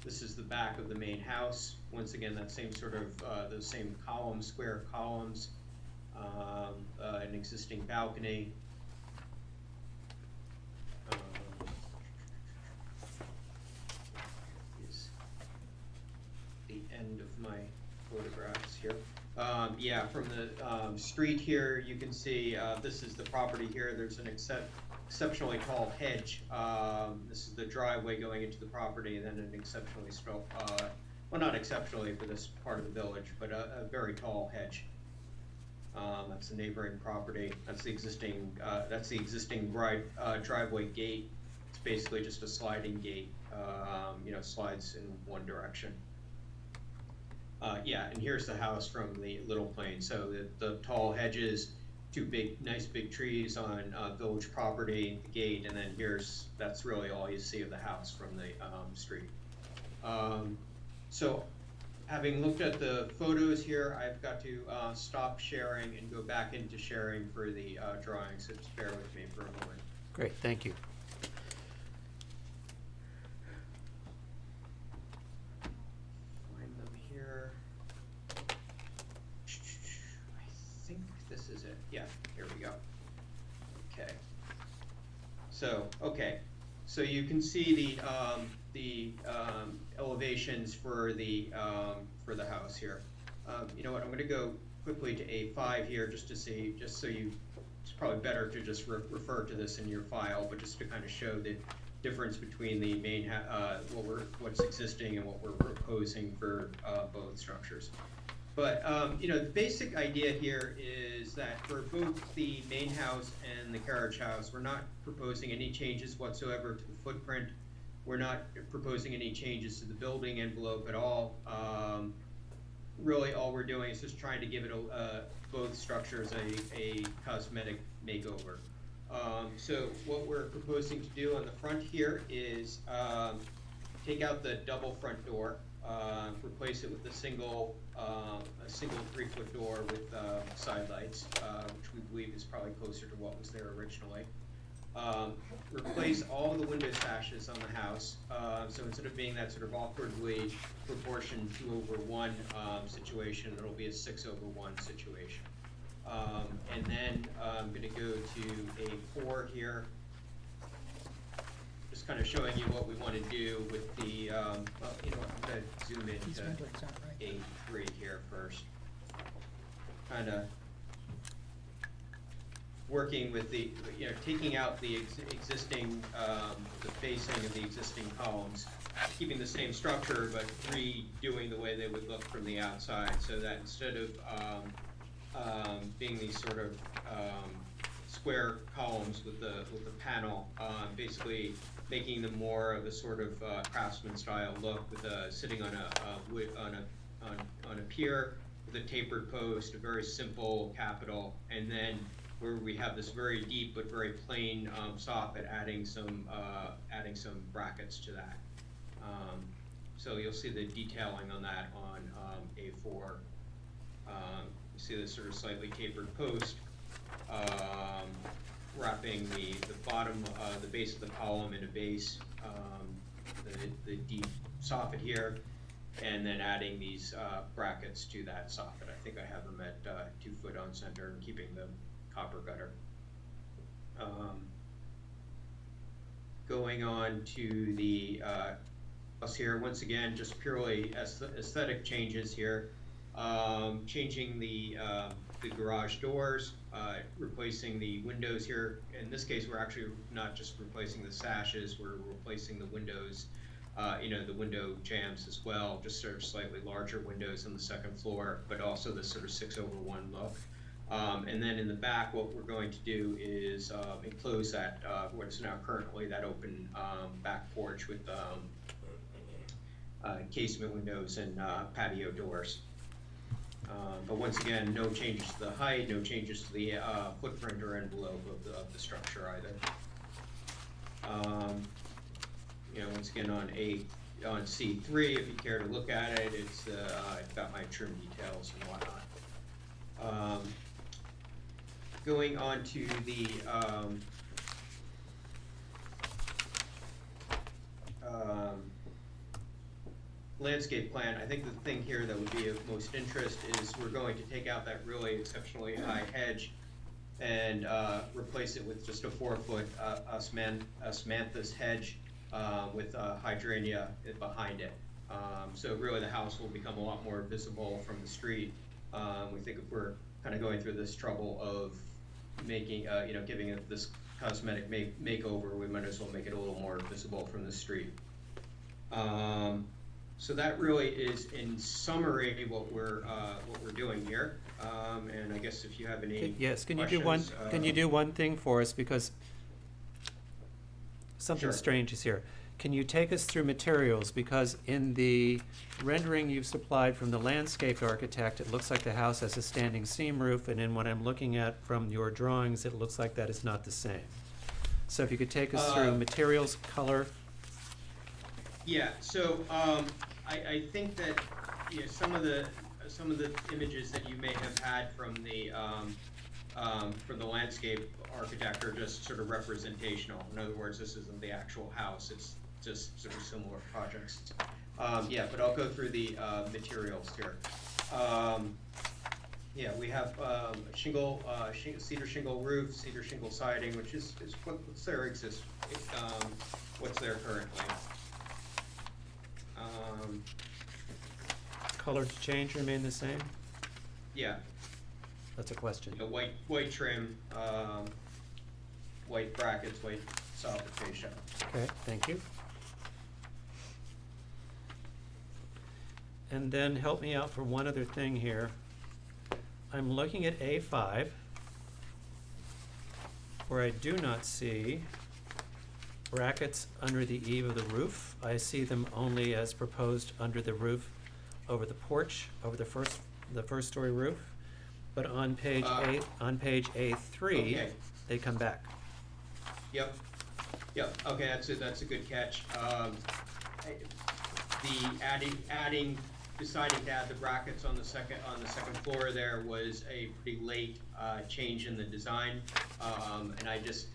This is the back of the main house. Once again, that same sort of those same columns, square columns, an existing balcony. Is the end of my photographs here. Yeah, from the street here, you can see this is the property here. There's an exceptionally tall hedge. This is the driveway going into the property, and then an exceptionally well, not exceptionally for this part of the village, but a very tall hedge. That's the neighboring property. That's the existing driveway gate. It's basically just a sliding gate. Slides in one direction. Yeah, and here's the house from the little plane. So the tall hedges, two nice big trees on village property, the gate, and then that's really all you see of the house from the street. So having looked at the photos here, I've got to stop sharing and go back into sharing for the drawings, so just bear with me for a moment. Great, thank you. Find them here. I think this is it. Yeah, here we go. Okay. So you can see the elevations for the house here. You know what? I'm going to go quickly to A5 here just so you. It's probably better to just refer to this in your file, but just to kind of show the difference between the main what's existing and what we're proposing for both structures. But the basic idea here is that for both the main house and the carriage house, we're not proposing any changes whatsoever to the footprint. We're not proposing any changes to the building envelope at all. Really, all we're doing is just trying to give it both structures a cosmetic makeover. So what we're proposing to do on the front here is take out the double front door, replace it with a single 3-foot door with side lights, which we believe is probably closer to what was there originally. Replace all the window sashes on the house, so instead of being that sort of awkwardly proportioned 2/1 situation, it'll be a 6/1 situation. And then I'm going to go to A4 here, just kind of showing you what we want to do with the, I'm going to zoom into A3 here first. Kind of working with the, taking out the existing, the facing of the existing columns, keeping the same structure, but redoing the way they would look from the outside, so that instead of being these sort of square columns with the panel, basically making them more of a sort of craftsman style look, with sitting on a pier with a tapered post, a very simple capital, and then where we have this very deep but very plain soffit, adding some brackets to that. So you'll see the detailing on that on A4. You see this sort of slightly tapered post, wrapping the bottom, the base of the column in a base, the deep soffit here, and then adding these brackets to that soffit. I think I have them at 2 foot on center and keeping the copper gutter. Going on to the house here, once again, just purely aesthetic changes here. Changing the garage doors, replacing the windows here. In this case, we're actually not just replacing the sashes, we're replacing the windows, the window jambs as well, just sort of slightly larger windows on the second floor, but also this sort of 6/1 look. And then in the back, what we're going to do is enclose that, what is now currently that open back porch with casement windows and patio doors. But once again, no changes to the height, no changes to the footprint or envelope of the structure either. Once again on C3, if you care to look at it, it's I've got my trim details and whatnot. Going on to the landscape plan, I think the thing here that would be of most interest is we're going to take out that really exceptionally high hedge and replace it with just a 4-foot osmanthus hedge with hydrangea behind it. So really the house will become a lot more visible from the street. We think if we're kind of going through this trouble of making, giving it this cosmetic makeover, we might as well make it a little more visible from the street. So that really is, in summary, what we're doing here. And I guess if you have any Yes, can questions, you do one thing for us, because something Sure. strange is here. Can you take us through materials, because in the rendering you've supplied from the landscape architect, it looks like the house has a standing seam roof, and in what I'm looking at from your drawings, it looks like that is not the same. So if you could take us through materials, color. Yeah, so I think that some of the images that you may have had from the landscape architect are just sort of representational. In other words, this isn't the actual house; it's just sort of similar projects. Yeah, but I'll go through the materials here. Yeah, we have cedar shingle roof, cedar shingle siding, which is what's there what's there currently. Color to change, remain the same? Yeah, That's a question. white trim, white brackets, white soffit fascia. Okay, thank you. And then help me out for one other thing here. I'm looking at A5, where I do not see brackets under the eave of the roof. I see them only as proposed under the roof, over the porch, over the first story roof. But on page A3, Okay. they come back. Yep. Okay, that's a good catch. Deciding to add the brackets on the second floor there was a pretty late change in the design, and I just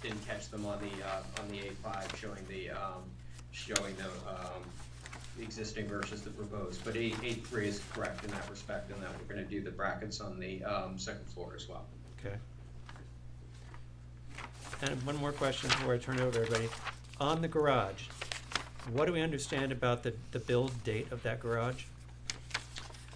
didn't catch them on the A5 showing the existing versus the proposed. But A3 is correct in that respect, in that we're going to do the brackets on the second floor as well. Okay. And one more question before I turn it over to everybody. On the garage, what do we understand about the build date of that garage?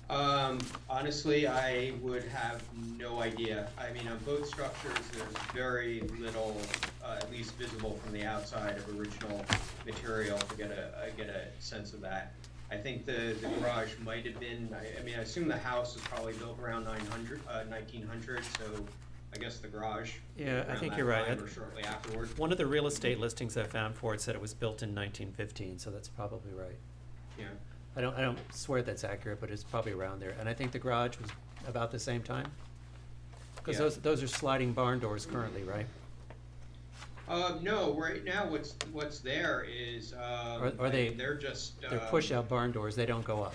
Honestly, I would have no idea. I mean, on both structures, there's very little, at least visible from the outside of original material to get a sense of that. I think the garage might have been, I mean, I assume the house was probably built around 1900, so I guess the garage. Yeah, I around think that you're right. time Or shortly afterward. One of the real estate listings I found for it said it was built in 1915, so that's probably right. Yeah. I don't swear that's accurate, but it's probably around there. And I think the garage was about the same time? Because Yeah. those are sliding barn doors currently, right? No, right now what's there is, Are they- they're just. They're push-out barn doors, they don't go up.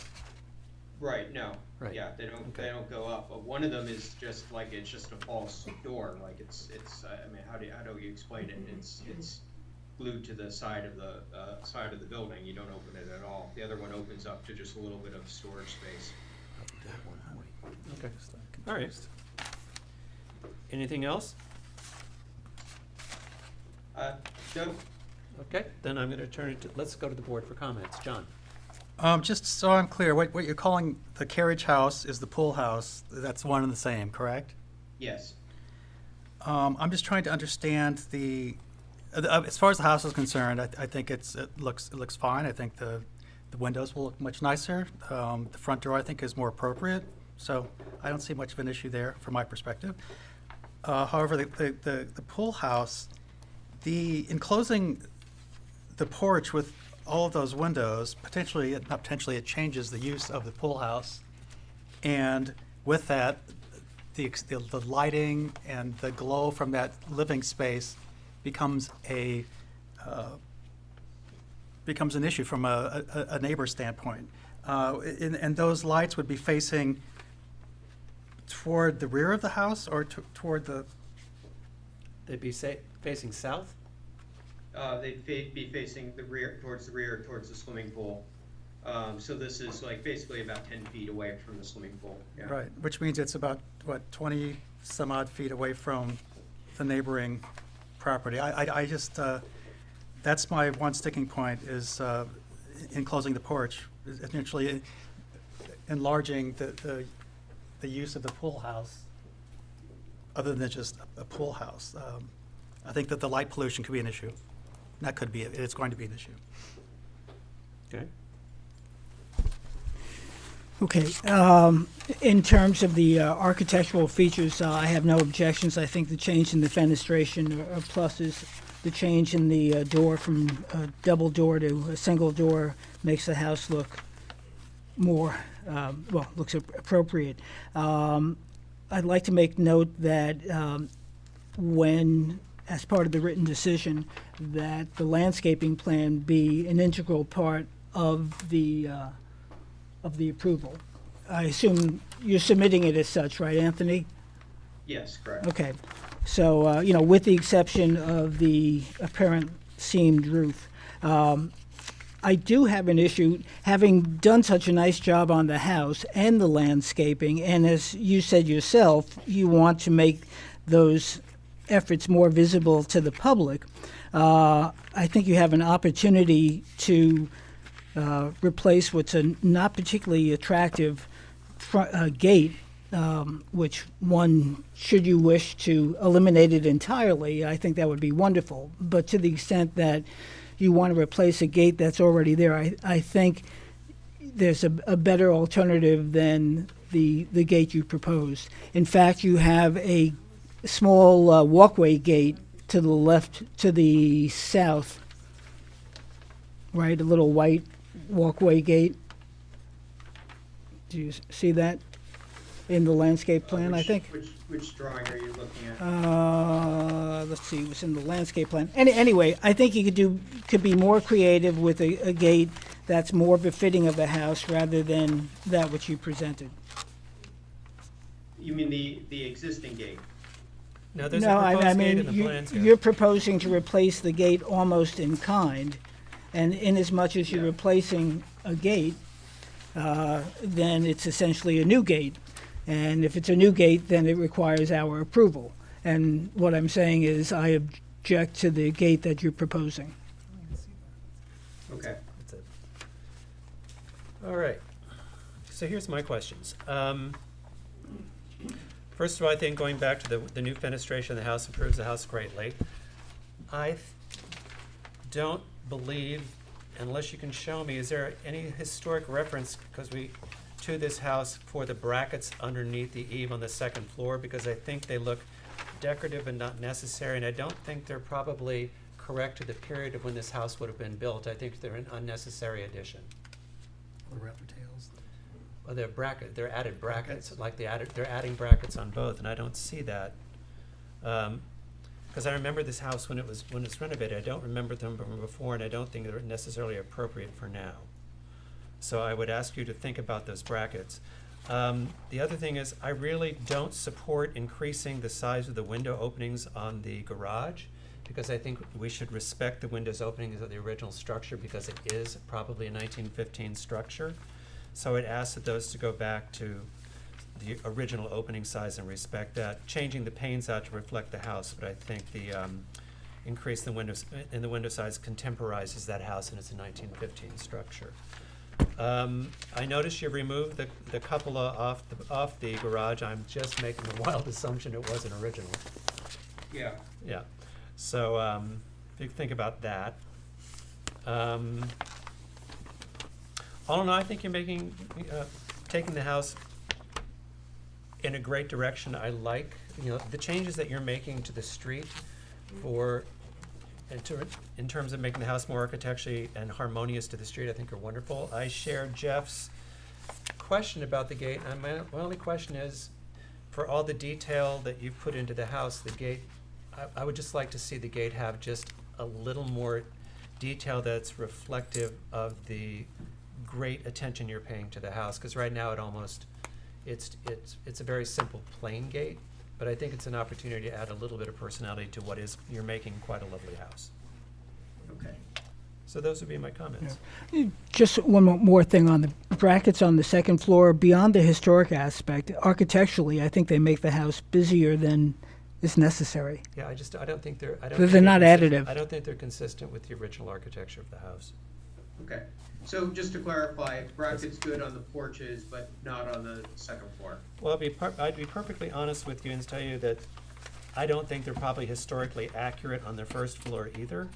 Right, no. Right. Yeah, they don't Okay. go up, but one of them is just like, it's just a false door, like it's, I mean, how do you explain it? It's glued to the side of the building, you don't open it at all. The other one opens up to just a little bit of storage space. Okay, all right. Anything else? No, Okay, then I'm gonna turn it to, let's go to the board for comments. John? Just so I'm clear, what you're calling the carriage house is the pool house. That's one and the same, correct? yes. I'm just trying to understand as far as the house is concerned, I think it looks fine. I think the windows will look much nicer. The front door, I think, is more appropriate. So I don't see much of an issue there from my perspective. However, the pool house, the enclosing the porch with all of those windows, not potentially, it changes the use of the pool house. And with that, the lighting and the glow from that living space becomes an issue from a neighbor standpoint. And those lights would be facing toward the rear of the house or toward the? They'd be facing south? They'd be facing the rear, towards the swimming pool. So this is like basically about 10 feet away from the swimming pool. Yeah. Right, which means it's about, 20 some odd feet away from the neighboring property. I just, that's my one sticking point is enclosing the porch, essentially enlarging the use of the pool house, other than just a pool house. I think that the light pollution could be an issue. Not could be, it's going to be an issue. Okay. Okay, in terms of the architectural features, I have no objections. I think the change in the fenestration are pluses. The change in the door from a double door to a single door makes the house look more, looks appropriate. I'd like to make note that when, as part of the written decision, that the landscaping plan be an integral part of the approval. I assume you're submitting it as such, right, Anthony? Yes, correct. Okay. So, with the exception of the apparent seamed roof, I do have an issue, having done such a nice job on the house and the landscaping, and as you said yourself, you want to make those efforts more visible to the public. I think you have an opportunity to replace what's a not particularly attractive gate, which one, should you wish to eliminate it entirely, I think that would be wonderful. But to the extent that you want to replace a gate that's already there, I think there's a better alternative than the gate you proposed. In fact, you have a small walkway gate to the left, to the south, right? A little white walkway gate. Do you see that in the landscape plan, I think? Which drawing are you looking at? Let's see, it was in the landscape plan. Anyway, I think you could be more creative with a gate that's more befitting of the house rather than that which you presented. You mean the existing gate? No, there's No, a I proposed gate in mean, the plans here. you're proposing to replace the gate almost in kind, and inasmuch as you're Yeah. replacing a gate, then it's essentially a new gate. And if it's a new gate, then it requires our approval. And what I'm saying is I object to the gate that you're proposing. Okay. That's it. All right. So here's my questions. First of all, I think going back to the new fenestration of the house improves the house greatly. I don't believe, unless you can show me, is there any historic reference to this house for the brackets underneath the eave on the second floor? Because I think they look decorative and not necessary, and I don't think they're probably correct to the period of when this house would have been built. I think they're an unnecessary addition. The raptor tails. Well, they're added brackets, like they're adding brackets on both, and I don't see that. Because I remember this house when it's renovated. I don't remember them from before, and I don't think they're necessarily appropriate for now. So I would ask you to think about those brackets. The other thing is, I really don't support increasing the size of the window openings on the garage, because I think we should respect the windows openings of the original structure, because it is probably a 1915 structure. So I'd ask that those to go back to the original opening size and respect that. Changing the panes out to reflect the house, but I think the increase in the window size contemporizes that house, and it's a 1915 structure. I noticed you removed the cupola off the garage. I'm just making the wild assumption it wasn't original. Yeah. Yeah. So if you think about that. All in all, I think you're taking the house in a great direction. I like, the changes that you're making to the street in terms of making the house more architecturally and harmonious to the street, I think are wonderful. I share Jeff's question about the gate, and my only question is, for all the detail that you've put into the house, the gate, I would just like to see the gate have just a little more detail that's reflective of the great attention you're paying to the house, because right now it's a very simple plain gate, but I think it's an opportunity to add a little bit of personality to what is, you're making quite a lovely house. Okay. So those would be my comments. Just one more thing on the brackets on the second floor. Beyond the historic aspect, architecturally, I think they make the house busier than is necessary. Yeah, I don't think they're. They're not additive. I don't think they're consistent with the original architecture of the house. Okay. So just to clarify, brackets good on the porches, but not on the second floor. Well, I'd be perfectly honest with you and tell you that I don't think they're probably historically accurate on the first floor either,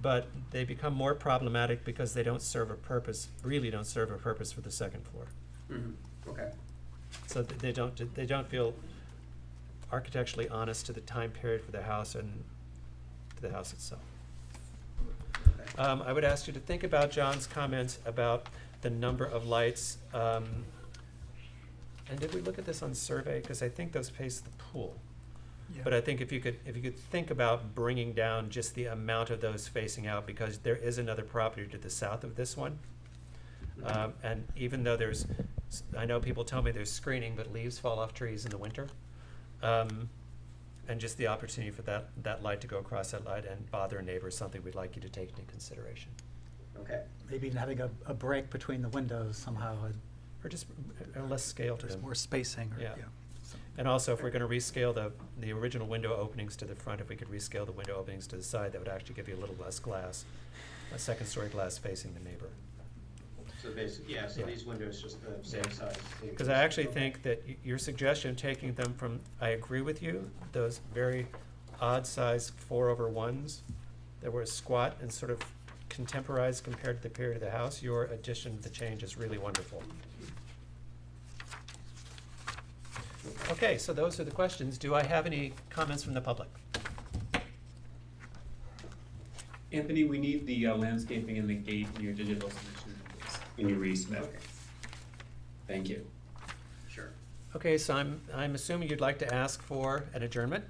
but they become more problematic because they don't serve a purpose, really don't serve a purpose for the second floor. Mm-hmm. Okay. So they don't feel architecturally honest to the time period for the house and to the house itself. I would ask you to think about John's comments about the number of lights. And did we look at this on survey? Because I think those face the pool. Yeah. But I think if you could think about bringing down just the amount of those facing out, because there is another property to the south of this one. And even though I know people tell me there's screening, but leaves fall off trees in the winter. And just the opportunity for that light to go across that light and bother a neighbor is something we'd like you to take into consideration. Okay. Maybe even having a break between the windows somehow. Or just less scale to There's them. more spacing. Yeah. And also, if we're going to rescale the original window openings to the front, if we could rescale the window openings to the side, that would actually give you a little less glass, a second-story glass facing the neighbor. So basically, yeah, so these windows just the same size. Because I actually think that your suggestion, taking them from, I agree with you, those very odd-sized 4/1s that were squat and sort of contemporized compared to the period of the house, your addition to the change is really wonderful. Okay, so those are the questions. Do I have any comments from the public? Anthony, we need the landscaping and the gate in your digital submission, please, when you resubmit. Okay. Thank you. Sure. Okay, so I'm assuming you'd like to ask for an adjournment?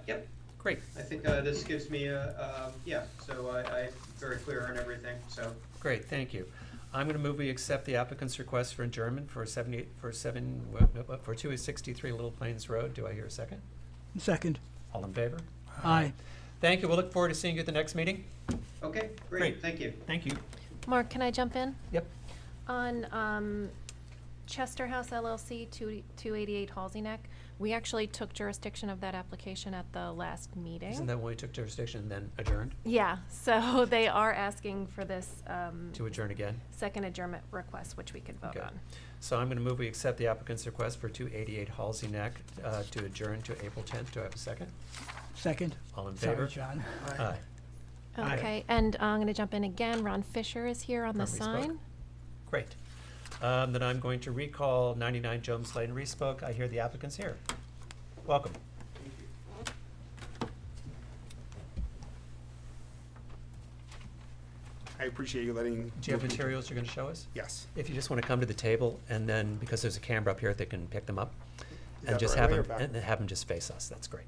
Yep. Great, I think this gives me so I'm very clear on everything, so. great, thank you. I'm going to move we accept the applicant's request for adjournment for 263 Little Plains Road. Do I hear a second? Second. All in favor? Aye. Thank you. We'll look forward to seeing you at the next meeting. Okay, Great. great, thank you. Thank you. Mark, can I jump in? Yep. On Chester House LLC, 288 Halsey Neck, We actually took jurisdiction of that application at the last meeting. Isn't that when we took jurisdiction and then adjourned Yeah, so they are asking for this to adjourn again? second adjournment request, which we could vote Okay. on. So I'm going to move we accept the applicant's request for 288 Halsey Neck to adjourn to April 10th. Do I have a second? Second. All in Sorry, favor? John. Aye. Aye. Okay, and I'm going to jump in again. Ron Fisher is here on the Ron re-spoke. sign. Great. Then I'm going to recall 99 Jones Lane re-spoke. I hear the applicant's here. Welcome. I appreciate you letting. Do you have materials you're going to show us? Yes. If you just want to come to the table, and then, because there's a camera up here, they can pick them up. Is And that just the have right way them, or back? and have them just face us. That's great.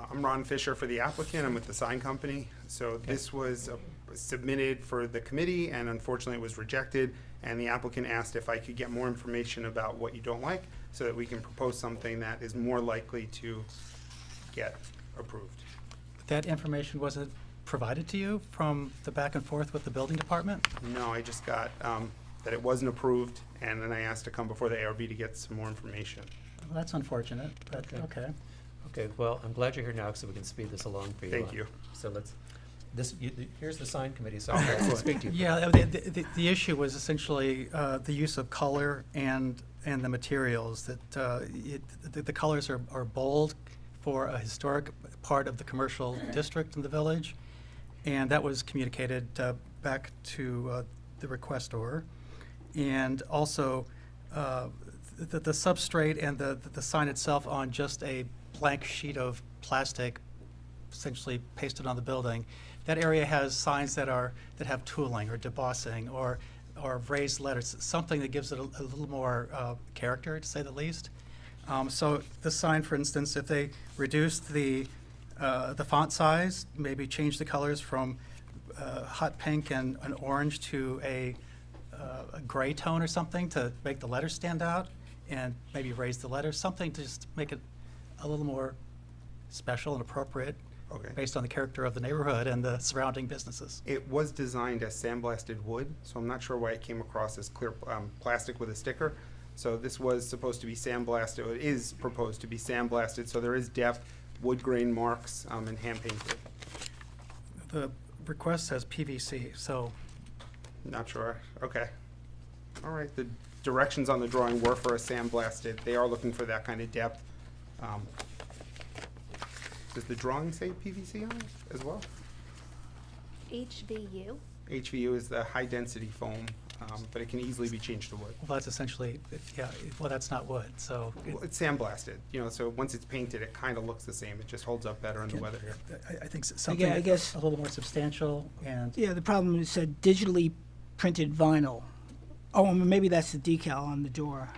I'm Ron Fisher for the applicant. I'm with the sign company. So this was submitted for the committee, and unfortunately it was rejected. And the applicant asked if I could get more information about what you don't like, so that we can propose something that is more likely to get approved. That information wasn't provided to you from the back and forth with the building department? No, I just got that it wasn't approved, and then I asked to come before the ARB to get some more information. Well, that's unfortunate, but okay. Okay, well, I'm glad you're here now, so we can speed this along for you. Thank you. So here's the sign committee, so I'll speak to you. Yeah, the issue was essentially the use of color and the materials. That the colors are bold for a historic part of the commercial district in the village, and that was communicated back to the requestor. And also, the substrate and the sign itself on just a blank sheet of plastic, essentially pasted on the building. That area has signs that have tooling or debossing or raised letters, something that gives it a little more character, to say the least. So the sign, for instance, if they reduced the font size, maybe change the colors from hot pink and an orange to a gray tone or something to make the letters stand out, and maybe raise the letters, something to just make it a little more special and appropriate. Okay. Based on the character of the neighborhood and the surrounding businesses. It was designed as sandblasted wood, so I'm not sure why it came across as clear plastic with a sticker. So this was supposed to be sandblasted, or it is proposed to be sandblasted, so there is depth, wood grain marks, and hand painted. The request says PVC, so Not sure. Okay. All right. The directions on the drawing were for a sandblasted. They are looking for that kind of depth. Does the drawing say PVC on it as well? HVU. HVU is the high-density foam, but it can easily be changed to wood. well, that's essentially, yeah, well, that's not wood, so. Well, it's sandblasted, so once it's painted, it kind of looks the same. It just holds up better in the weather here. I think something I guess- a little more substantial and. Yeah, the problem is said digitally printed vinyl. Oh, maybe that's the decal on the door.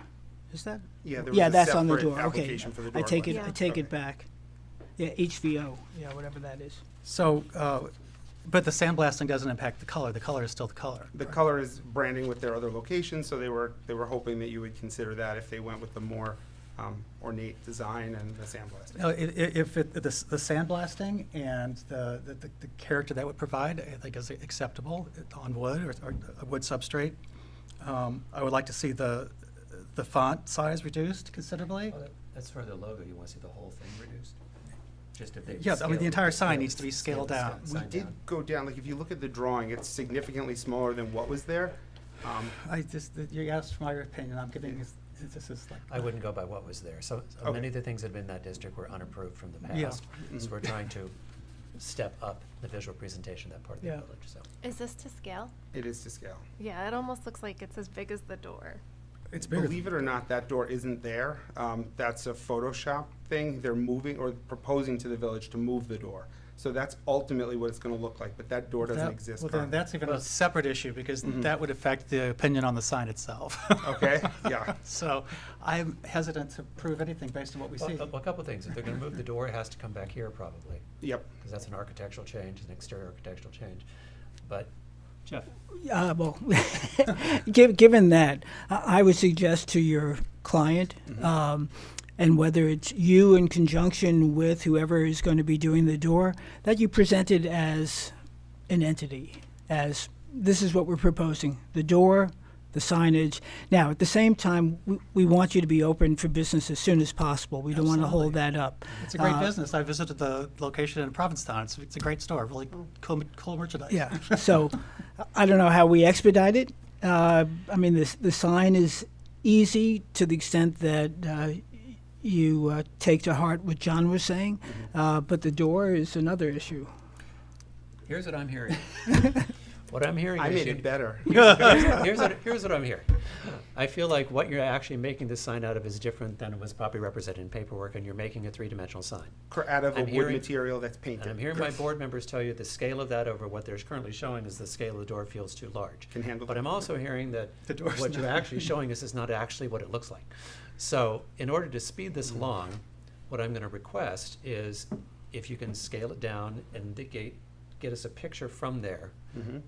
Is that? Yeah, there was Yeah, a that's on the separate door. Okay. application for the I door take it. glass. I take Okay. it back. Yeah, HVO. Yeah, whatever that is. So, but the sandblasting doesn't impact the color. The color is still the color. The color is branding with their other locations, so they were hoping that you would consider that if they went with the more ornate design and the sandblasting. If the sandblasting and the character that would provide, I think is acceptable on wood or a wood substrate. I would like to see the font size reduced considerably. Oh, that's for the logo. You want to see the whole thing reduced? Just if they. Yeah, I mean, the scale- entire sign scale- needs to be scale scaled the down. sign We did down. go down, like if you look at the drawing, it's significantly smaller than what was there. You asked for my opinion. I'm giving you, this is like. I wouldn't go by what was there. So Okay. many of the things that have been in that district were unapproved from the Yeah. past. So we're trying to step up the visual presentation of that part of the Yeah. village, so. Is this to scale? It is to scale. Yeah, it almost looks like it's as big as the door. It's bigger. Believe it or not, that door isn't there. That's a Photoshop thing. They're moving or proposing to the village to move the door. So that's ultimately what it's going to look like, but that door doesn't exist Well, then currently. that's even a separate issue because Mhm. that would affect the opinion on the sign itself. Okay, yeah. So I'm hesitant to prove anything based on what we see. Well, a couple things. If they're gonna move the door, it has to come back here probably, Yep. because that's an architectural change, an exterior architectural change. But, Jeff? Well, given that, I would suggest to your client, and whether it's you in conjunction with whoever is going to be doing the door, that you present it as an entity, as this is what we're proposing. The door, the signage. Now, at the same time, we want you to be open for business as soon as possible. We don't want to hold that up. It's a great business. I visited the location in Provincetown. It's a great store, really cool merchandise. Yeah, so I don't know how we expedite it. I mean, the sign is easy to the extent that you take to heart what John was saying, but the door is another issue. Here's what I'm hearing. What I'm hearing I is made you- it better. Here's what I'm hearing. I feel like what you're actually making this sign out of is different than it was probably represented in paperwork, and you're making a three-dimensional sign. Out of a I'm wood hearing- material that's painted. And I'm hearing my board members tell you the scale of that over what they're currently showing is the scale of the door feels too large. Can handle But that. I'm also hearing that The door's what you're not- actually showing us is not actually what it looks like. So in order to speed this along, what I'm gonna request is if you can scale it down and get us a picture from there, Mhm.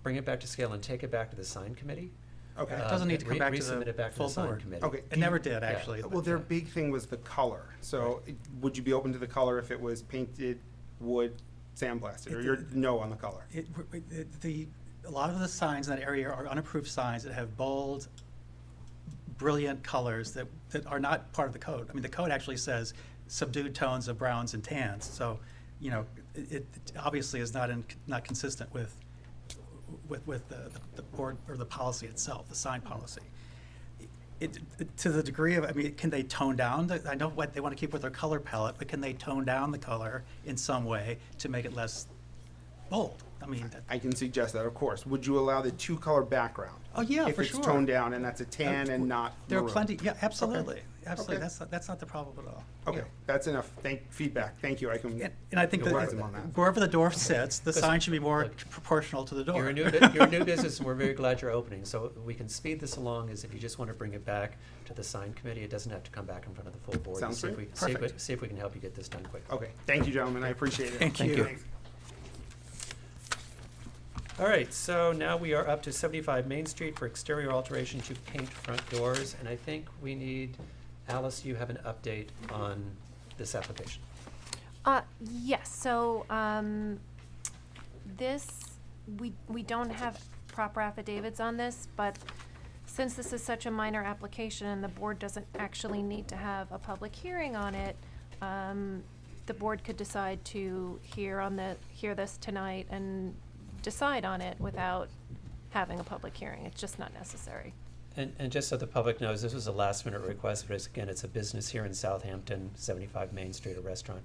bring it back to scale and take it back to the sign committee. Okay. It doesn't need to come back to Resubmit the it back to full the sign board. committee. Okay. It never did, actually. Well, their big thing was the color. So would you be open to the color if it was painted wood, sandblasted, or you're no on the color? A lot of the signs in that area are unapproved signs that have bold, brilliant colors that are not part of the code. I mean, the code actually says subdued tones of browns and tans. So, it obviously is not consistent with the board or the policy itself, the sign policy. To the degree of, I mean, can they tone down? I know what they want to keep with their color palette, but can they tone down the color in some way to make it less bold? I mean, I can suggest that, of course. Would you allow the two-color background? oh yeah, if for it's sure. toned down and that's a tan and not There are maroon? plenty. Yeah, absolutely, absolutely. Okay. That's not the problem at all. Okay, Yeah. that's enough. Feedback. Thank you. I can. And I think You'll that raise them on that. wherever the door sits, the sign should be more look, proportional to the door. You're a new business, and we're very glad you're opening. So we can speed this along is if you just want to bring it back to the sign committee. It doesn't have to come back in front of the full board. Sounds See if great. we- see if we- Perfect. See if we can help you get this done quickly. Okay, thank you, gentlemen. I appreciate it. Thank you. Thanks. All right, so now we are up to 75 Main Street for exterior alteration to paint front doors. And I think we need, Alice, you have an update on this application. Yes, so, we don't have proper affidavits on this, but since this is such a minor application and the board doesn't actually need to have a public hearing on it, the board could decide to hear this tonight and decide on it without having a public hearing. It's just not necessary. And just so the public knows, this was a last-minute request, but again, it's a business here in Southampton, 75 Main Street, a restaurant.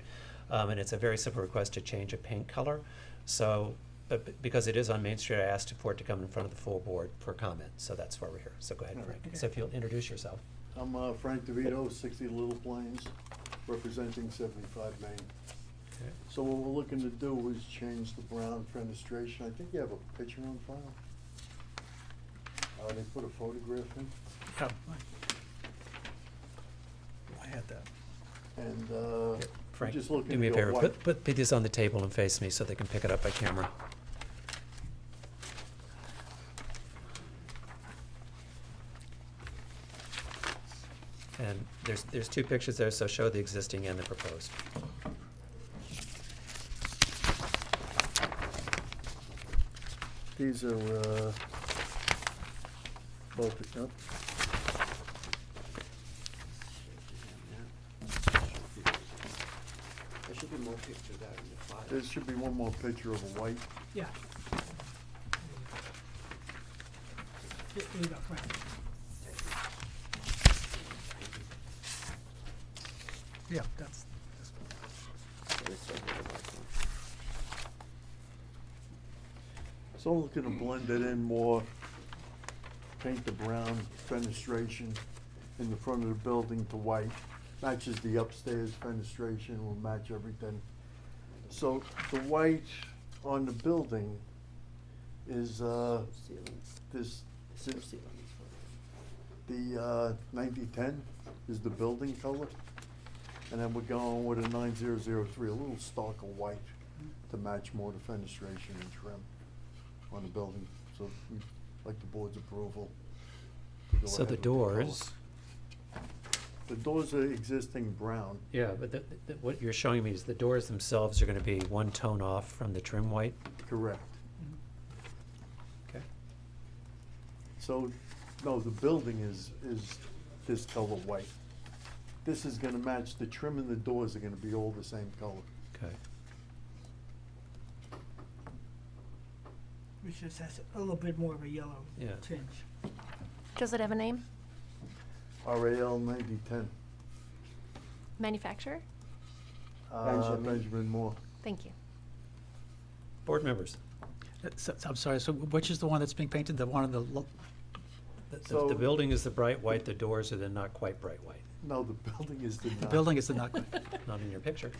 And it's a very simple request to change a paint color. So, but because it is on Main Street, I asked for it to come in front of the full board for comment. So that's why we're here. So go ahead, Frank. So if you'll introduce yourself. I'm Frank DeVito, 60 Little Plains, representing 75 Main. Okay. So what we're looking to do is change the brown fenestration. I think you have a picture on file. They put a photograph in, Yeah. I had that. and we're Frank, just looking do me a to go favor. white. Put this on the table and face me so they can pick it up by camera. And there's two pictures there, so show the existing and the proposed. These are both, yep. There should be more pictures out in the file. There should be one more picture of a white. Yeah. Here you go, Frank. Yeah, that's. So I'm looking to blend it in more, paint the brown fenestration in the front of the building to white. Matches the upstairs fenestration, will match everything. So the white on the building is, this, the 9010 is the building color. And then we're going with a 9003, a little starker white to match more the fenestration and trim on the building. So we'd like the board's approval to go So ahead the with color. doors, The doors are existing brown. yeah, but what you're showing me is the doors themselves are gonna be one tone off from the trim white? Correct. Okay. So, no, the building is this color white. This is gonna match, the trim and the doors are gonna be all the same color. Okay. Which just has a little bit more of a yellow Yeah. tinge. Does it have a name? RAL 9010, Manufacturer? Benjamin Moore. Thank you. Board members, I'm sorry, so which is the one that's being painted, the one on the, the building is the bright white, the doors are the not quite bright white, No, the building is the. the building is the not, not in your picture.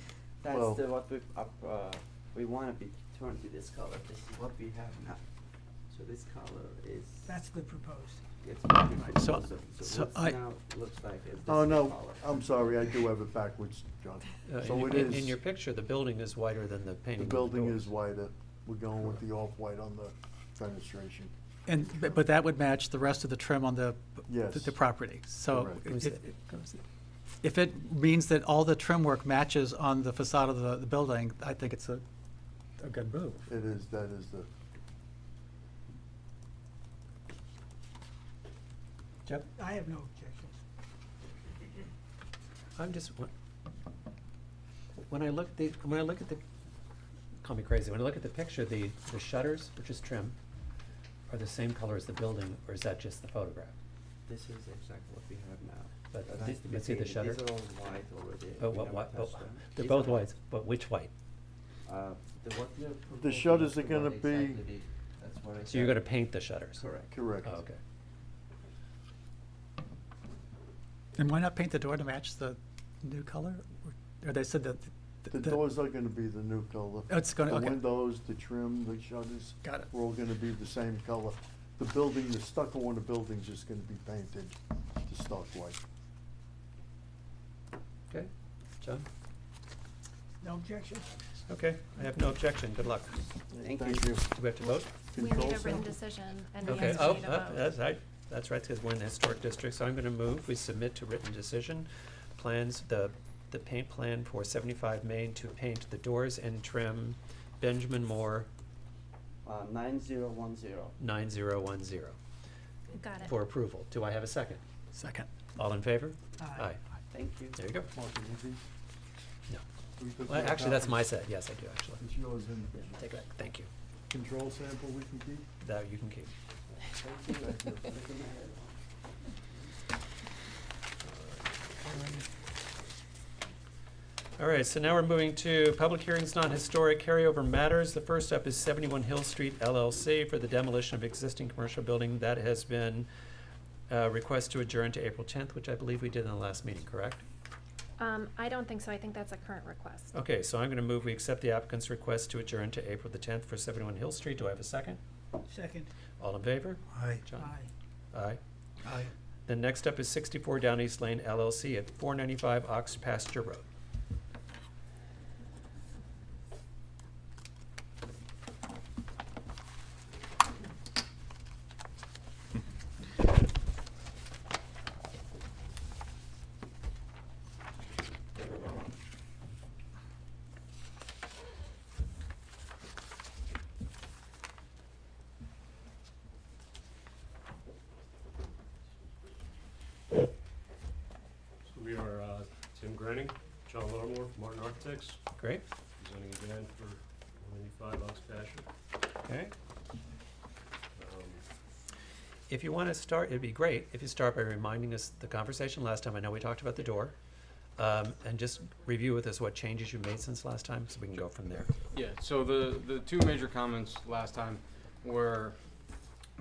That's Well- what we want to be turned to this color. This is what we have now. So this color is. That's the proposed. It's what we Right, so- propose. so what's I- now looks like is this Oh, no, color. I'm sorry, I do have it backwards, John. So it In is, your picture, the building is whiter than the the painting. of building doors. is whiter. We're going with the off-white on the fenestration. and, but that would match the rest of the trim on the, Yes. the property. So Correct. if it means that all the trim work matches on the facade of the building, I think it's a good move. It is, that is the, Jeff? I have no objections. I'm just, when I look at the, call me crazy, when I look at the picture, the shutters, which is trim, are the same color as the building, or is that just the photograph? This is exactly what we have now. But That the- has to be let's see the painted. shutter. These are all white already. But We what, never what, touched but, them. they're These both are- whites, but which white? What we are proposing shutters is are the gonna one be- exactly the- That's what I said. So you're gonna paint the shutters? Correct. correct. Oh, okay. And why not paint the door to match the new color? Or they said that. The doors are gonna be the new color. Oh, it's gonna- The okay. windows, the trim, the shutters. Got it. We're all gonna be the same color. The building, the stucco on the building's just gonna be painted to stark white. Okay, John? No objections? Okay, I have no objection, good luck. Thank you. Do we have to vote? We need Control a written sample? decision, and we Okay, also oh, need a vote. that's right, because we're in the historic district, so I'm gonna move, we submit to written decision plans, the paint plan for 75 Main to paint the doors and trim Benjamin Moore 9010. 9010 Got it. for approval. Do I have a second? Second. All in favor? Aye. Thank you. There you go. Mark, you need these? No. We took Well, your actually, that's copy. my set, yes, I do, actually. It's yours and Take that, thank you. control sample we can keep? That you can keep. Thank you. Thank you. Looking ahead. All right, so now we're moving to public hearings, non-historic carryover matters. The first up is 71 Hill Street LLC for the demolition of existing commercial building. That has been request to adjourn to April 10th, which I believe we did in the last meeting, correct? I don't think so. I think that's a current request. Okay, so I'm going to move we accept the applicant's request to adjourn to April the 10th for 71 Hill Street. Do I have a second? Second. All in favor? Aye. John? Aye. Aye. Aye. Then next up is 64 Down East Lane LLC at 495 Ox Pasture Road. So we are Tim Grenning, John Larmore, Martin Architects, Great, presenting again for 185 Ox Pasture. okay. Um, If you want to start, it'd be great if you start by reminding us the conversation last time. I know we talked about the door. And just review with us what changes you made since last time, so we can go from there. Yeah, so the two major comments last time were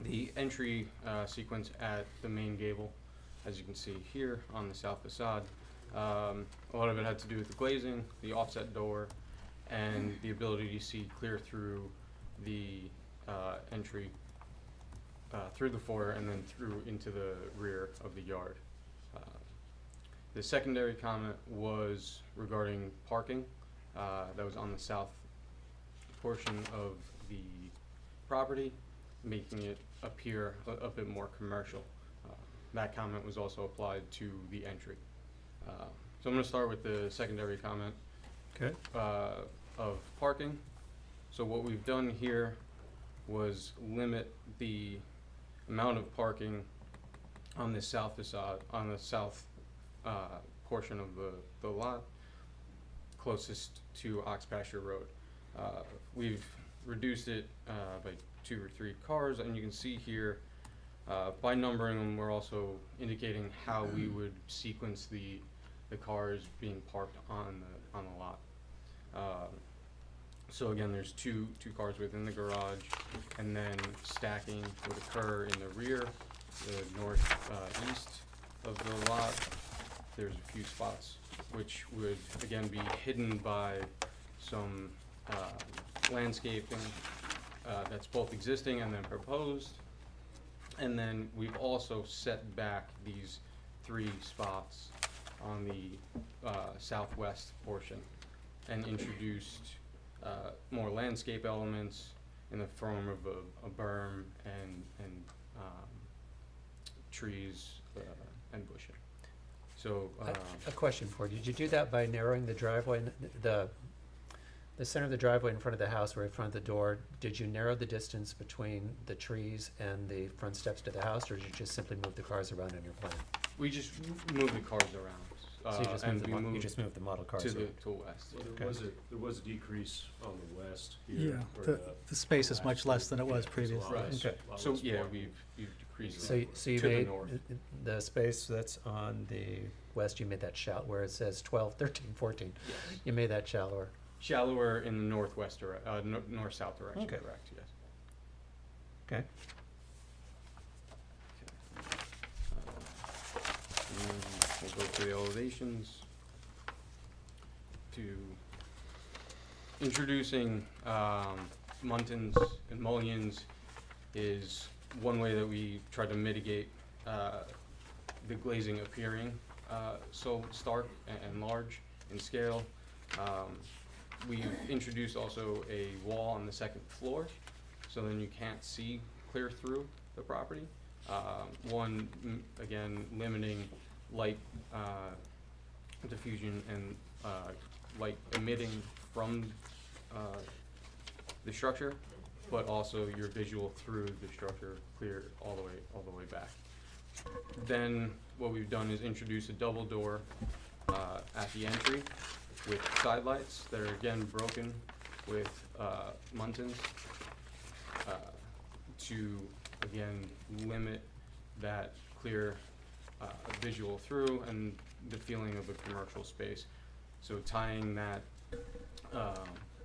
the entry sequence at the main gable, as you can see here on the south facade. A lot of it had to do with the glazing, the offset door, and the ability to see clear through the entry through the foyer and then through into the rear of the yard. The secondary comment was regarding parking. That was on the south portion of the property, making it appear a bit more commercial. That comment was also applied to the entry. So I'm going to start with the secondary comment Okay. of parking. So what we've done here was limit the amount of parking on this south facade, on the south portion of the lot closest to Ox Pasture Road. We've reduced it by 2 or 3 cars, and you can see here by numbering them, we're also indicating how we would sequence the cars being parked on the lot. So again, there's two cars within the garage, and then stacking would occur in the rear, the north east of the lot. There's a few spots which would again be hidden by some landscaping that's both existing and then proposed. And then we've also set back these 3 spots on the southwest portion and introduced more landscape elements in the form of a berm and trees and bushing. So A question for you. Did you do that by narrowing the driveway, the center of the driveway in front of the house, right in front of the door? Did you narrow the distance between the trees and the front steps to the house, or did you just simply move the cars around on your plan? we just moved the cars around. So you just and moved the we you moved just moved the model cars to around. the west. Well, Okay. there was a decrease on the west here. Yeah, where the space is much less than it was yeah, previously. it's a lot Right. less- Okay. lot So less yeah, parking. we've decreased So, it so you to the made north. the space that's on the west, you made that shallow, where it says 12, 13, 14. Yes. You made that shallower. Shallower in the northwest north-south direction, Okay. correct, yes. Okay. And then we'll go to the elevations. To introducing muntins and mullions is one way that we try to mitigate the glazing appearing so stark and large in scale. We've introduced also a wall on the second floor, so then you can't see clear through the property. Again, limiting light diffusion and light emitting from the structure, but also your visual through the structure clear all the way back. Then what we've done is introduce a double door at the entry with side lights that are again broken with muntins to again limit that clear visual through and the feeling of a commercial space. So tying that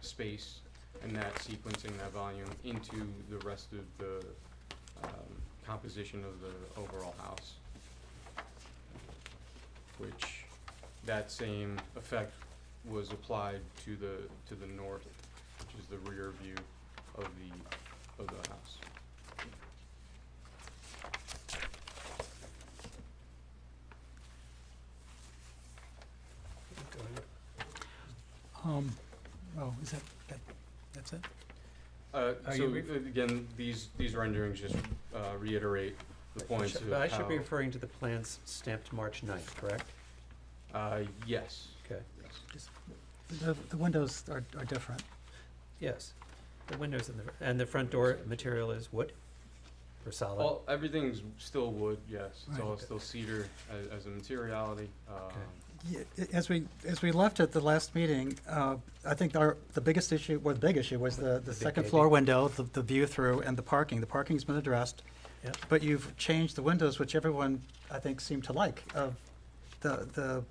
space and that sequencing, that volume into the rest of the composition of the overall house, which that same effect was applied to the north, which is the rear view of the house. Is that's it? Are So you again, these renderings just reiterate the points of But I should be how- referring to the plans stamped March 9th, correct? Yes. Okay. The windows are different. Yes. The windows and the front door material is wood or solid? Well, everything's still wood, yes. It's all Right. still cedar as a materiality. Yeah, as we left at the last meeting, I think the biggest issue, or the big issue, was the big second baby. floor window, the view through, and the parking. The parking's been addressed. Yep. But you've changed the windows, which everyone, I think, seemed to like. The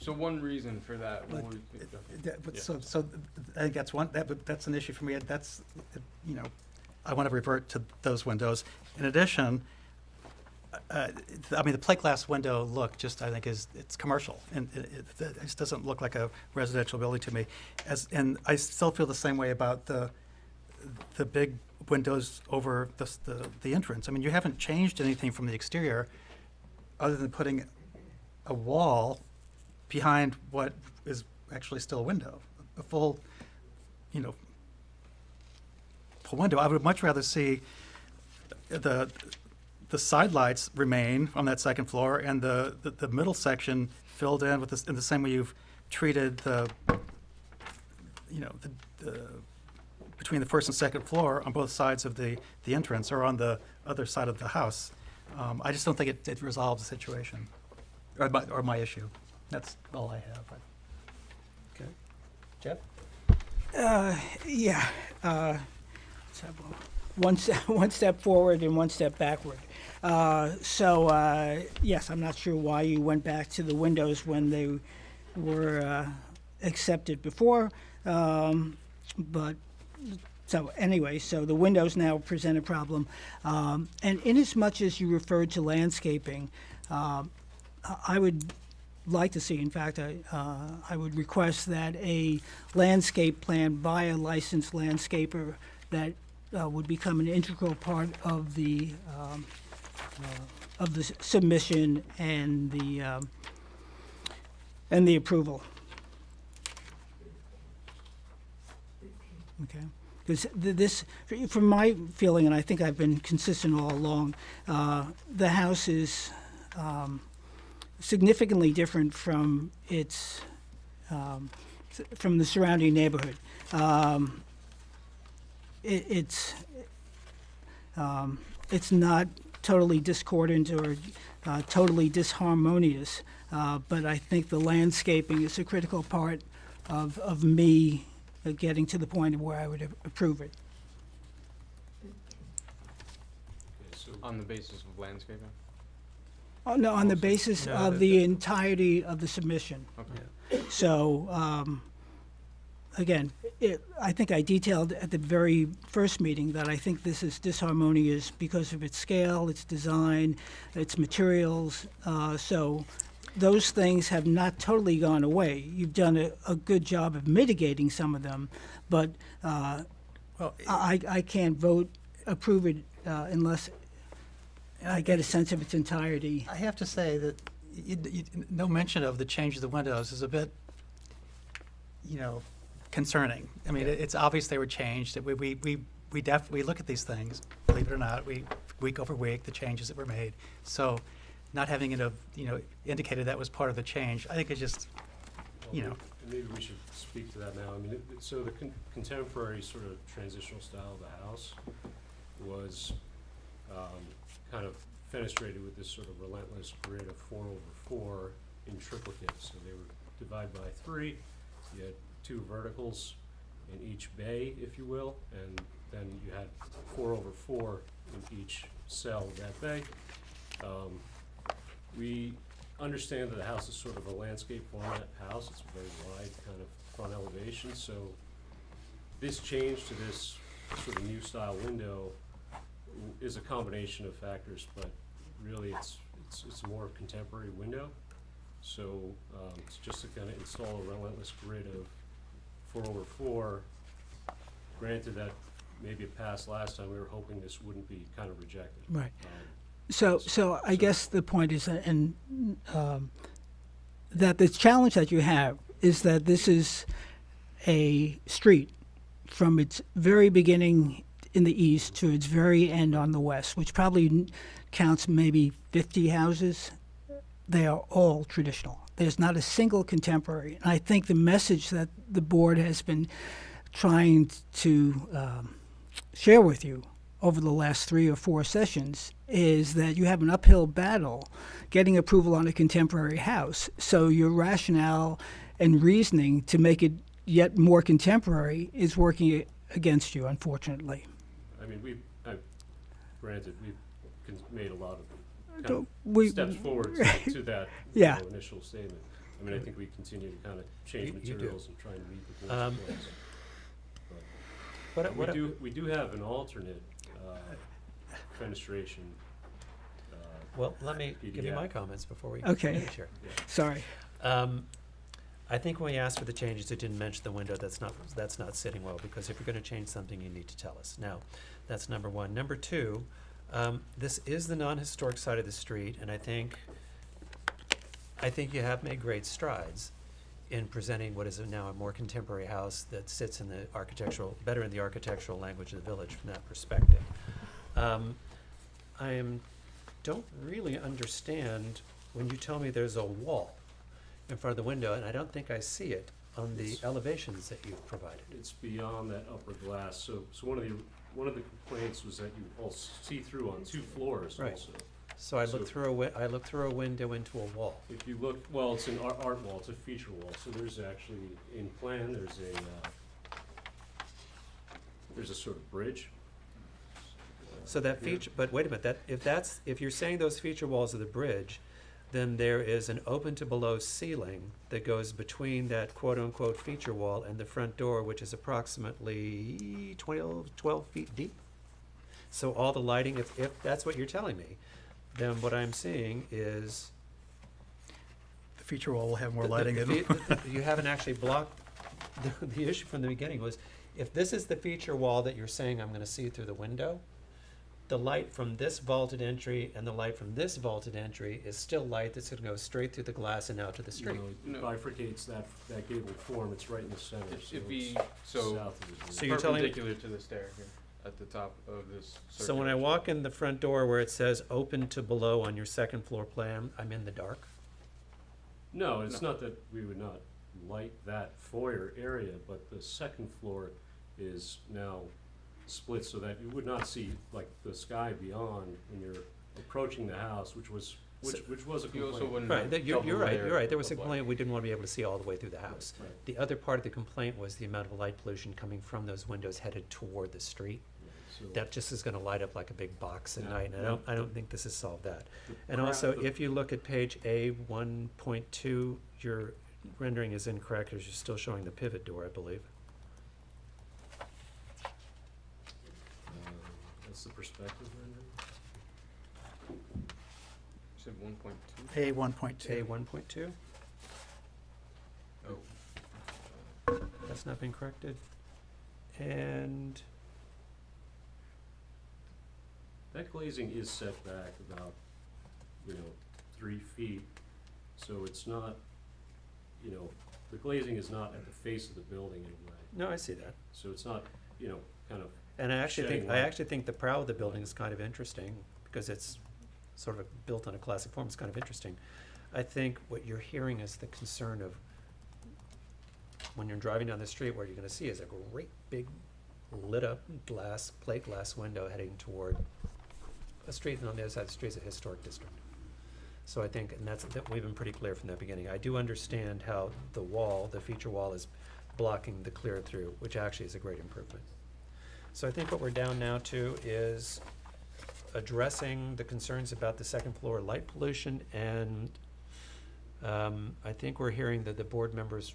So one reason for that But would, yeah. So I think that's an issue for me. That's, I want to revert to those windows. In addition, the plate glass window look just, I think, it's commercial, and it just doesn't look like a residential building to me. And I still feel the same way about the big windows over the entrance. I mean, you haven't changed anything from the exterior, other than putting a wall behind what is actually still a window, a full window. I would much rather see the side lights remain on that second floor, and the middle section filled in with in the same way you've treated the between the first and second floor on both sides of the entrance or on the other side of the house. I just don't think it resolves the situation or my issue. That's all I have. Okay. Jeff? Yeah. Let's have one step forward and one step backward. Yes, I'm not sure why you went back to the windows when they were accepted before. But so anyway, so the windows now present a problem. And inasmuch as you referred to landscaping, I would like to see, in fact, I would request that a landscape plan by a licensed landscaper that would become an integral part of the submission and the approval. Okay, because this, from my feeling, and I think I've been consistent all along, the house is significantly different from its from the surrounding neighborhood. It's not totally discordant or totally disharmonious, but I think the landscaping is a critical part of me getting to the point of where I would approve it. On the basis of landscaping? Oh, no, on the basis No, of the entirety of the submission. Okay. So, again, I think I detailed at the very first meeting that I think this is disharmonious because of its scale, its design, its materials. So those things have not totally gone away. You've done a good job of mitigating some of them, but I can't approve it unless I get a sense of its entirety. I have to say that no mention of the change of the windows is a bit, concerning. I mean, it's obvious they were changed. We definitely look at these things, believe it or not, week over week, the changes that were made. So not having it, indicated that was part of the change, I think it's just, Maybe we should speak to that now. I mean, so the contemporary sort of transitional style of the house was kind of fenestrated with this sort of relentless grid of 4/4 in triplicate. So they were divided by 3. You had 2 verticals in each bay, if you will, and then you had 4/4 in each cell of that bay. We understand that the house is sort of a landscape format house. It's a very wide kind of front elevation. So this change to this sort of new style window is a combination of factors, but really it's a more contemporary window. So it's just to kind of install a relentless grid of 4/4. Granted that maybe it passed last time, we were hoping this wouldn't be kind of rejected. Right. So I guess the point is, that the challenge that you have is that this is a street from its very beginning in the east to its very end on the west, which probably counts maybe 50 houses. They are all traditional. There's not a single contemporary. And I think the message that the board has been trying to share with you over the last 3 or 4 sessions is that you have an uphill battle getting approval on a contemporary house. So your rationale and reasoning to make it yet more contemporary is working against you, unfortunately. I mean, granted, we've made a lot of Don't- steps forward to that Yeah. initial statement. I mean, I think we continue to kind of change You do. materials and try and meet the board's plans. But we do have an alternate fenestration. Well, let me give you PDF. my comments before we Okay. finish here. Sorry. I think when we asked for the changes, it didn't mention the window. That's not sitting well, because if you're going to change something, you need to tell us. Now, that's number one. Number two, this is the non-historic side of the street, and I think you have made great strides in presenting what is now a more contemporary house that sits in the better in the architectural language of the village from that perspective. Don't really understand when you tell me there's a wall in front of the window, and I don't think I see it on the It's- elevations that you've provided. It's beyond that upper glass, so one of the complaints was that you all see through on 2 floors Right. also. So I So- look through a window into a wall. If you look, well, it's an art wall, it's a feature wall, so there's actually, in plan, there's a sort of bridge. So that Here. feature, but wait a minute, if you're saying those feature walls are the bridge, then there is an open to below ceiling that goes between that quote-unquote feature wall and the front door, which is approximately 12 feet deep. So all the lighting, if that's what you're telling me, then what I'm seeing is. The feature wall will have more the- lighting the in it. You haven't actually blocked, the issue from the beginning was, if this is the feature wall that you're saying I'm gonna see through the window, the light from this vaulted entry and the light from this vaulted entry is still light that's gonna go straight through the glass and out to the street. It bifurcates that gable form, it's right in the center, so It'd be, it's so, south of the bridge. So you're telling me- perpendicular to the stair here, at the top of this So when I circulation. walk in the front door where it says open to below on your second floor plan, I'm in the dark? No, it's not that we would not light that foyer area, but the second floor is now split so that you would not see like the sky beyond when you're approaching the house, which was a You also complaint. wouldn't Right, have you're double right, layer you're right, there was a of light. complaint, we didn't wanna be able to see all the way through the house. Right. The other part of the complaint was the amount of light pollution coming from those windows headed toward the street. So That just is gonna light up like a big box at Yeah, night, and yeah. I don't think this has solved that. the And crowd- also, the- if you look at page A 1.2, your rendering is incorrect, because you're still showing the pivot door, I believe. That's the perspective rendering. You said 1.2? A 1.2. A 1.2, Oh. that's not been corrected. And, That glazing is set back about, 3 feet, so it's not, the glazing is not at the face of the building in a way. no, I see that. So it's not, kind of, And I Shedding light. actually think the prow of the building is kind of interesting, because it's sort of built on a classic form, it's kind of interesting. I think what you're hearing is the concern of, when you're driving down the street, what you're gonna see is a great big lit up plate glass window heading toward a street, and on the other side of the street is a historic district. So I think, and that we've been pretty clear from the beginning. I do understand how the feature wall is blocking the clear through, which actually is a great improvement. So I think what we're down now to is addressing the concerns about the second floor light pollution, and I think we're hearing that the board members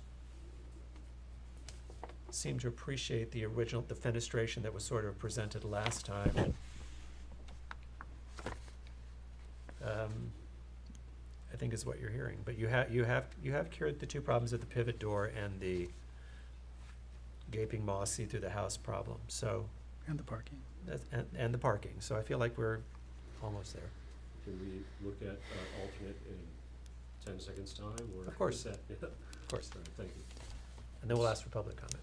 seem to appreciate the fenestration that was sort of presented last time. I think is what you're hearing, but you have cured the two problems of the pivot door and the gaping moss see through the house problem, so. And the parking. And the parking, so I feel like we're almost there. can we look at alternate in 10 seconds' time, or? Of course. is that- yeah. Of course, All right, thank you. and then we'll ask for public comment.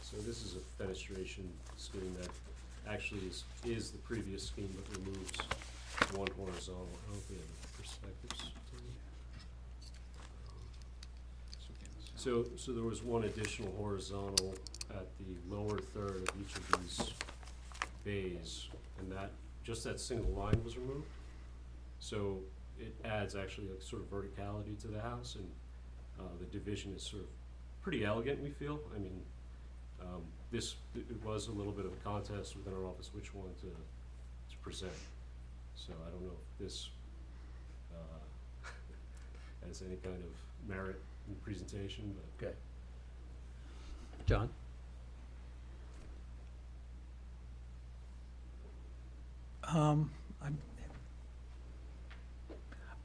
So this is a fenestration scheme that actually is the previous scheme, but removes one horizontal. I don't know if we have the perspectives. So there was one additional horizontal at the lower third of each of these bays, and just that single line was removed. So it adds actually a sort of verticality to the house, and the division is sort of pretty elegant, we feel. I mean, it was a little bit of a contest within our office which one to present. So I don't know if this has any kind of merit in the presentation, but. Okay. John?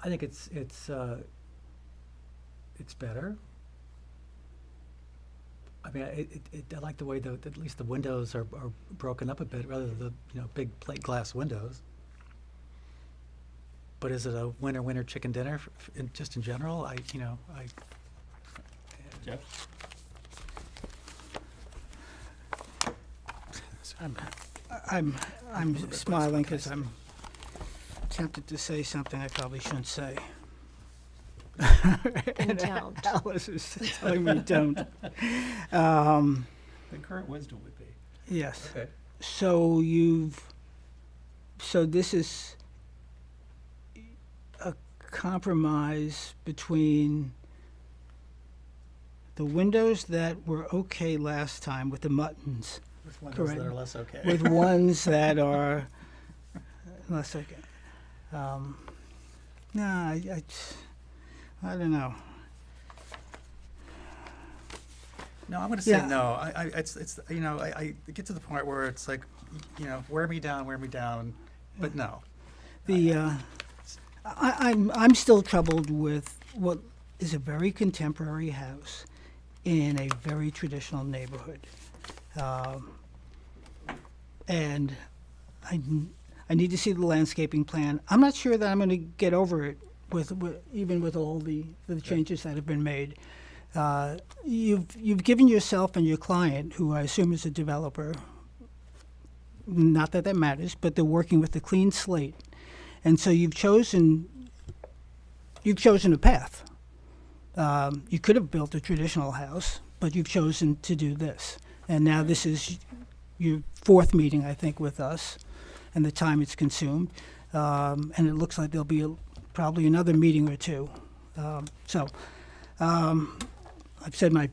I think it's better. I mean, I like the way at least the windows are broken up a bit rather than the, big plate glass windows. But is it a winner chicken dinner just in general? Jeff? I'm smiling because I'm tempted to say something I probably shouldn't say. And don't. Alice is telling me don't. The current wisdom would be. Yes. Okay. So so this is a compromise between the windows that were okay last time with the muttons. With windows that Correct. are less okay. With ones that are less okay. No, I don't know. No, I'm gonna say Yeah. no. It's you know, I get to the point where it's like, you know, wear me down, but no. I'm still troubled with what is a very contemporary house in a very traditional neighborhood, and I need to see the landscaping plan. I'm not sure that I'm going to get over it with even with all the changes that have been made. You've given yourself and your client, who I assume is a developer, not that that matters, but they're working with a clean slate, and so you've chosen a path. You could have built a traditional house, but you've chosen to do this, and now this is your fourth meeting, I think, with us, and the time it's consumed, and it looks like there'll be probably another meeting or two. I've said my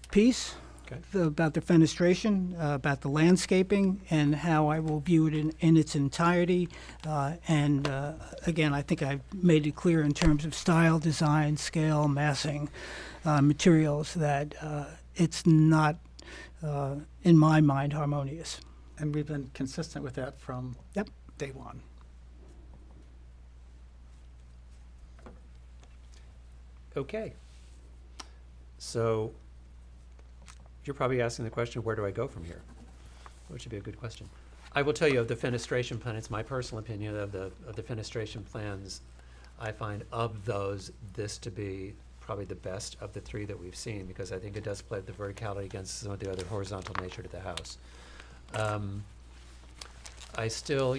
piece. Okay. About the fenestration, about the landscaping, and how I will view it in its entirety. And again, I think I've made it clear in terms of style, design, scale, massing, materials, that it's not, in my mind, harmonious. And we've been consistent with that from day one. Okay. So you're probably asking the question, where do I go from here? Which would be a good question. I will tell you of the fenestration plan, it's my personal opinion of the fenestration plans. I find of those, this to be probably the best of the three that we've seen, because I think it does play the verticality against some of the other horizontal nature to the house.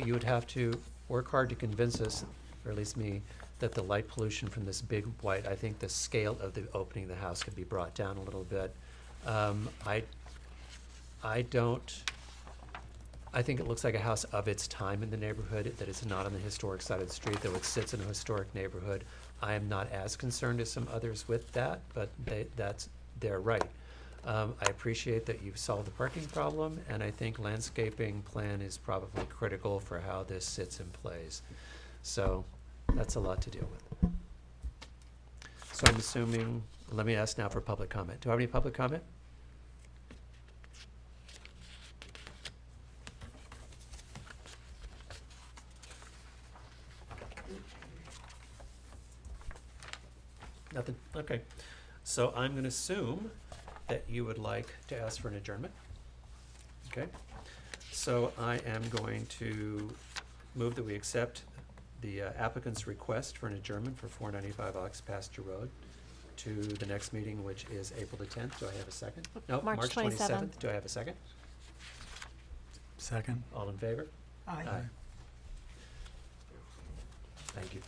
You would have to work hard to convince us, or at least me, that the light pollution from this big white, I think the scale of the opening of the house could be brought down a little bit. I think it looks like a house of its time in the neighborhood, that it's not on the historic side of the street, though it sits in a historic neighborhood. I am not as concerned as some others with that, but they're right. I appreciate that you've solved the parking problem, and I think landscaping plan is probably critical for how this sits and plays. So that's a lot to deal with. So I'm assuming, let me ask now for public comment. Do I have any public comment? Nothing? Okay. So I'm going to assume that you would like to ask for an adjournment. Okay. So I am going to move that we accept the applicant's request for an adjournment for 495 Ox Pasture Road to the next meeting, which is April the 10th. Do I have a second? No, March 27th. Do I have a second? Second. All in favor? Aye. Thank you.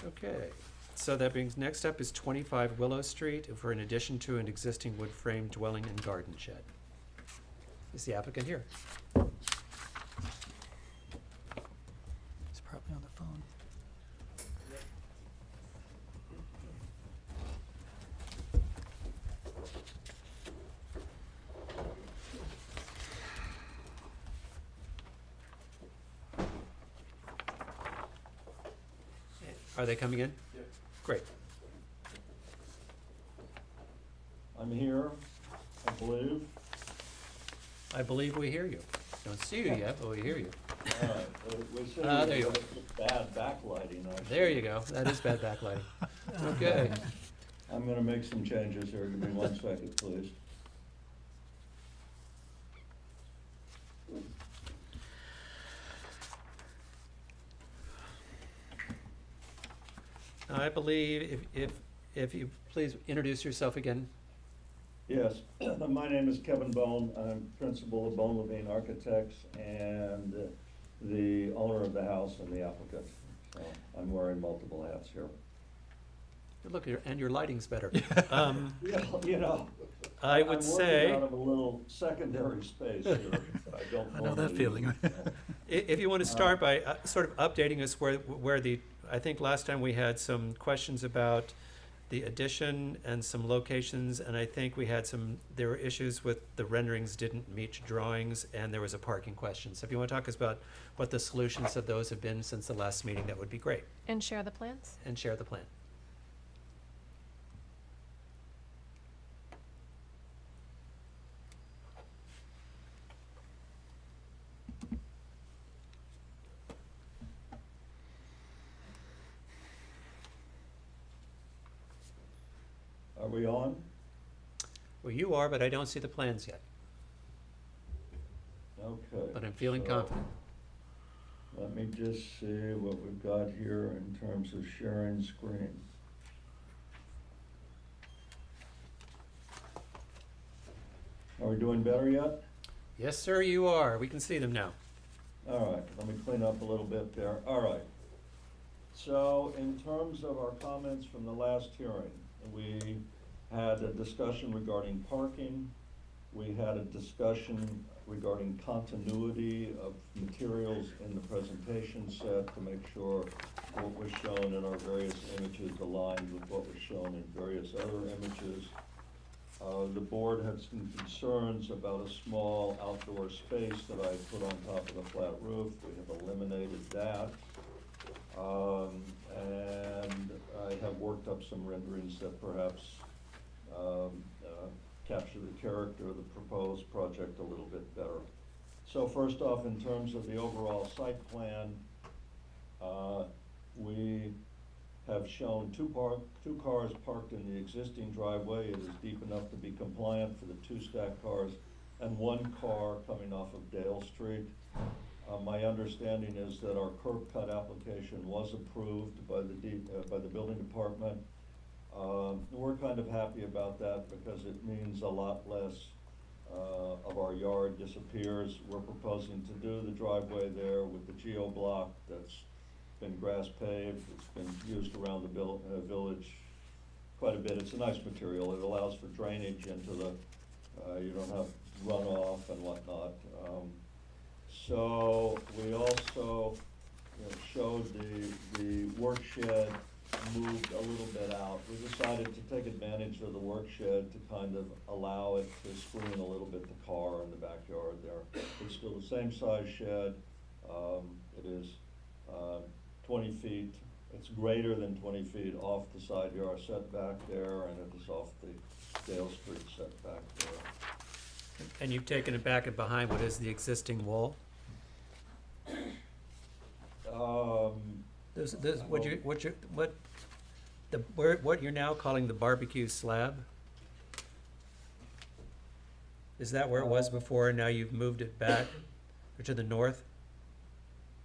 Okay, so that brings, next up is 25 Willow Street for an addition to an existing wood frame dwelling and garden shed. Is the applicant here? It's probably on the phone. Are they coming in? Yep. Great. I'm here, I believe. I believe we hear you. Don't see you yet, but we hear you. We said There you go. bad backlighting. There you go. That is bad backlighting. Okay. I'm gonna make some changes here. Give me 1 second, please. I believe if you please introduce yourself again. Yes, my name is Kevin Bone. I'm principal of Bone Levine Architects and the owner of the house and the applicant. I'm wearing multiple hats here. Look, and your lighting's better. Yeah, you know. I would I'm say. working out of a little secondary space here. I don't I know that normally feeling. use. If you want to start by sort of updating us where the, I think last time we had some questions about the addition and some locations, and I think we had there were issues with the renderings didn't meet drawings, and there was a parking question. So if you want to talk us about what the solutions of those have been since the last meeting, that would be great. And share the plans? And share the plan. Are we on? Well, you are, but I don't see the plans yet. Okay. But I'm feeling so confident. Let me just see what we've got here in terms of sharing screen. Are we doing better yet? Yes, sir, you are. We can see them now. All right, let me clean up a little bit there. All right. So in terms of our comments from the last hearing, we had a discussion regarding parking. We had a discussion regarding continuity of materials in the presentation set to make sure what was shown in our various images aligned with what was shown in various other images. The board had some concerns about a small outdoor space that I put on top of the flat roof. We have eliminated that. And I have worked up some renderings that perhaps capture the character of the proposed project a little bit better. So first off, in terms of the overall site plan, we have shown two cars parked in the existing driveway. It is deep enough to be compliant for the two stacked cars, and one car coming off of Dale Street. My understanding is that our curb cut application was approved by the building department. We're kind of happy about that because it means a lot less of our yard disappears. We're proposing to do the driveway there with the geo-block that's been grass paved. It's been used around the village quite a bit. It's a nice material. It allows for drainage into the, you don't have runoff and whatnot. So we also showed the work shed moved a little bit out. We decided to take advantage of the work shed to kind of allow it to screen a little bit the car in the backyard there. It's still the same size shed. It is 20 feet. It's greater than 20 feet off the side yard setback there, and it is off the Dale Street setback there. And you've taken it back and behind what is the existing wall? What you're now calling the barbecue slab? Is that where it was before, and now you've moved it back or to the north?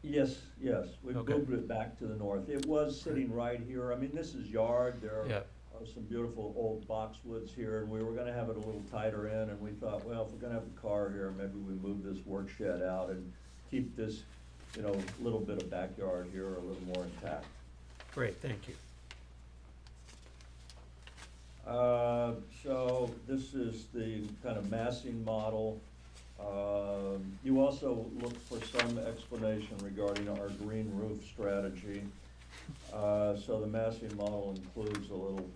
Yes, yes, we've Okay. moved it back to the north. It was sitting right here. I mean, this is yard. There Yeah. are some beautiful old boxwoods here, and we were gonna have it a little tighter in, and we thought, well, if we're gonna have the car here, maybe we move this work shed out and keep this, little bit of backyard here a little more intact. Great, thank you. So this is the kind of massing model. You also look for some explanation regarding our green roof strategy. So the massing model includes a little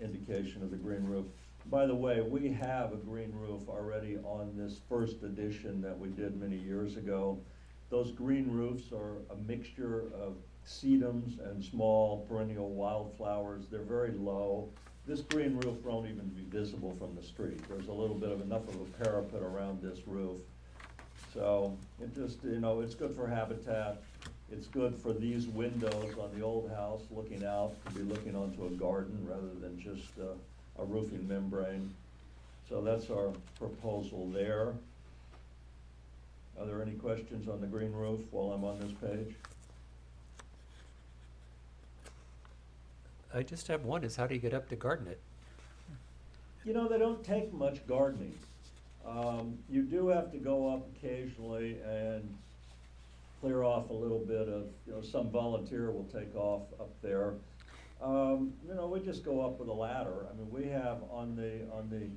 indication of the green roof. By the way, we have a green roof already on this first edition that we did many years ago. Those green roofs are a mixture of sedums and small perennial wildflowers. They're very low. This green roof won't even be visible from the street. There's a little bit of enough of a parapet around this roof. So it just, it's good for habitat. It's good for these windows on the old house looking out, to be looking onto a garden rather than just a roofing membrane. So that's our proposal there. Are there any questions on the green roof while I'm on this page? I just have one, is how do you get up to garden it? They don't take much gardening. You do have to go up occasionally and clear off a little bit of, some volunteer will take off up there. We just go up with a ladder. I mean, we have on the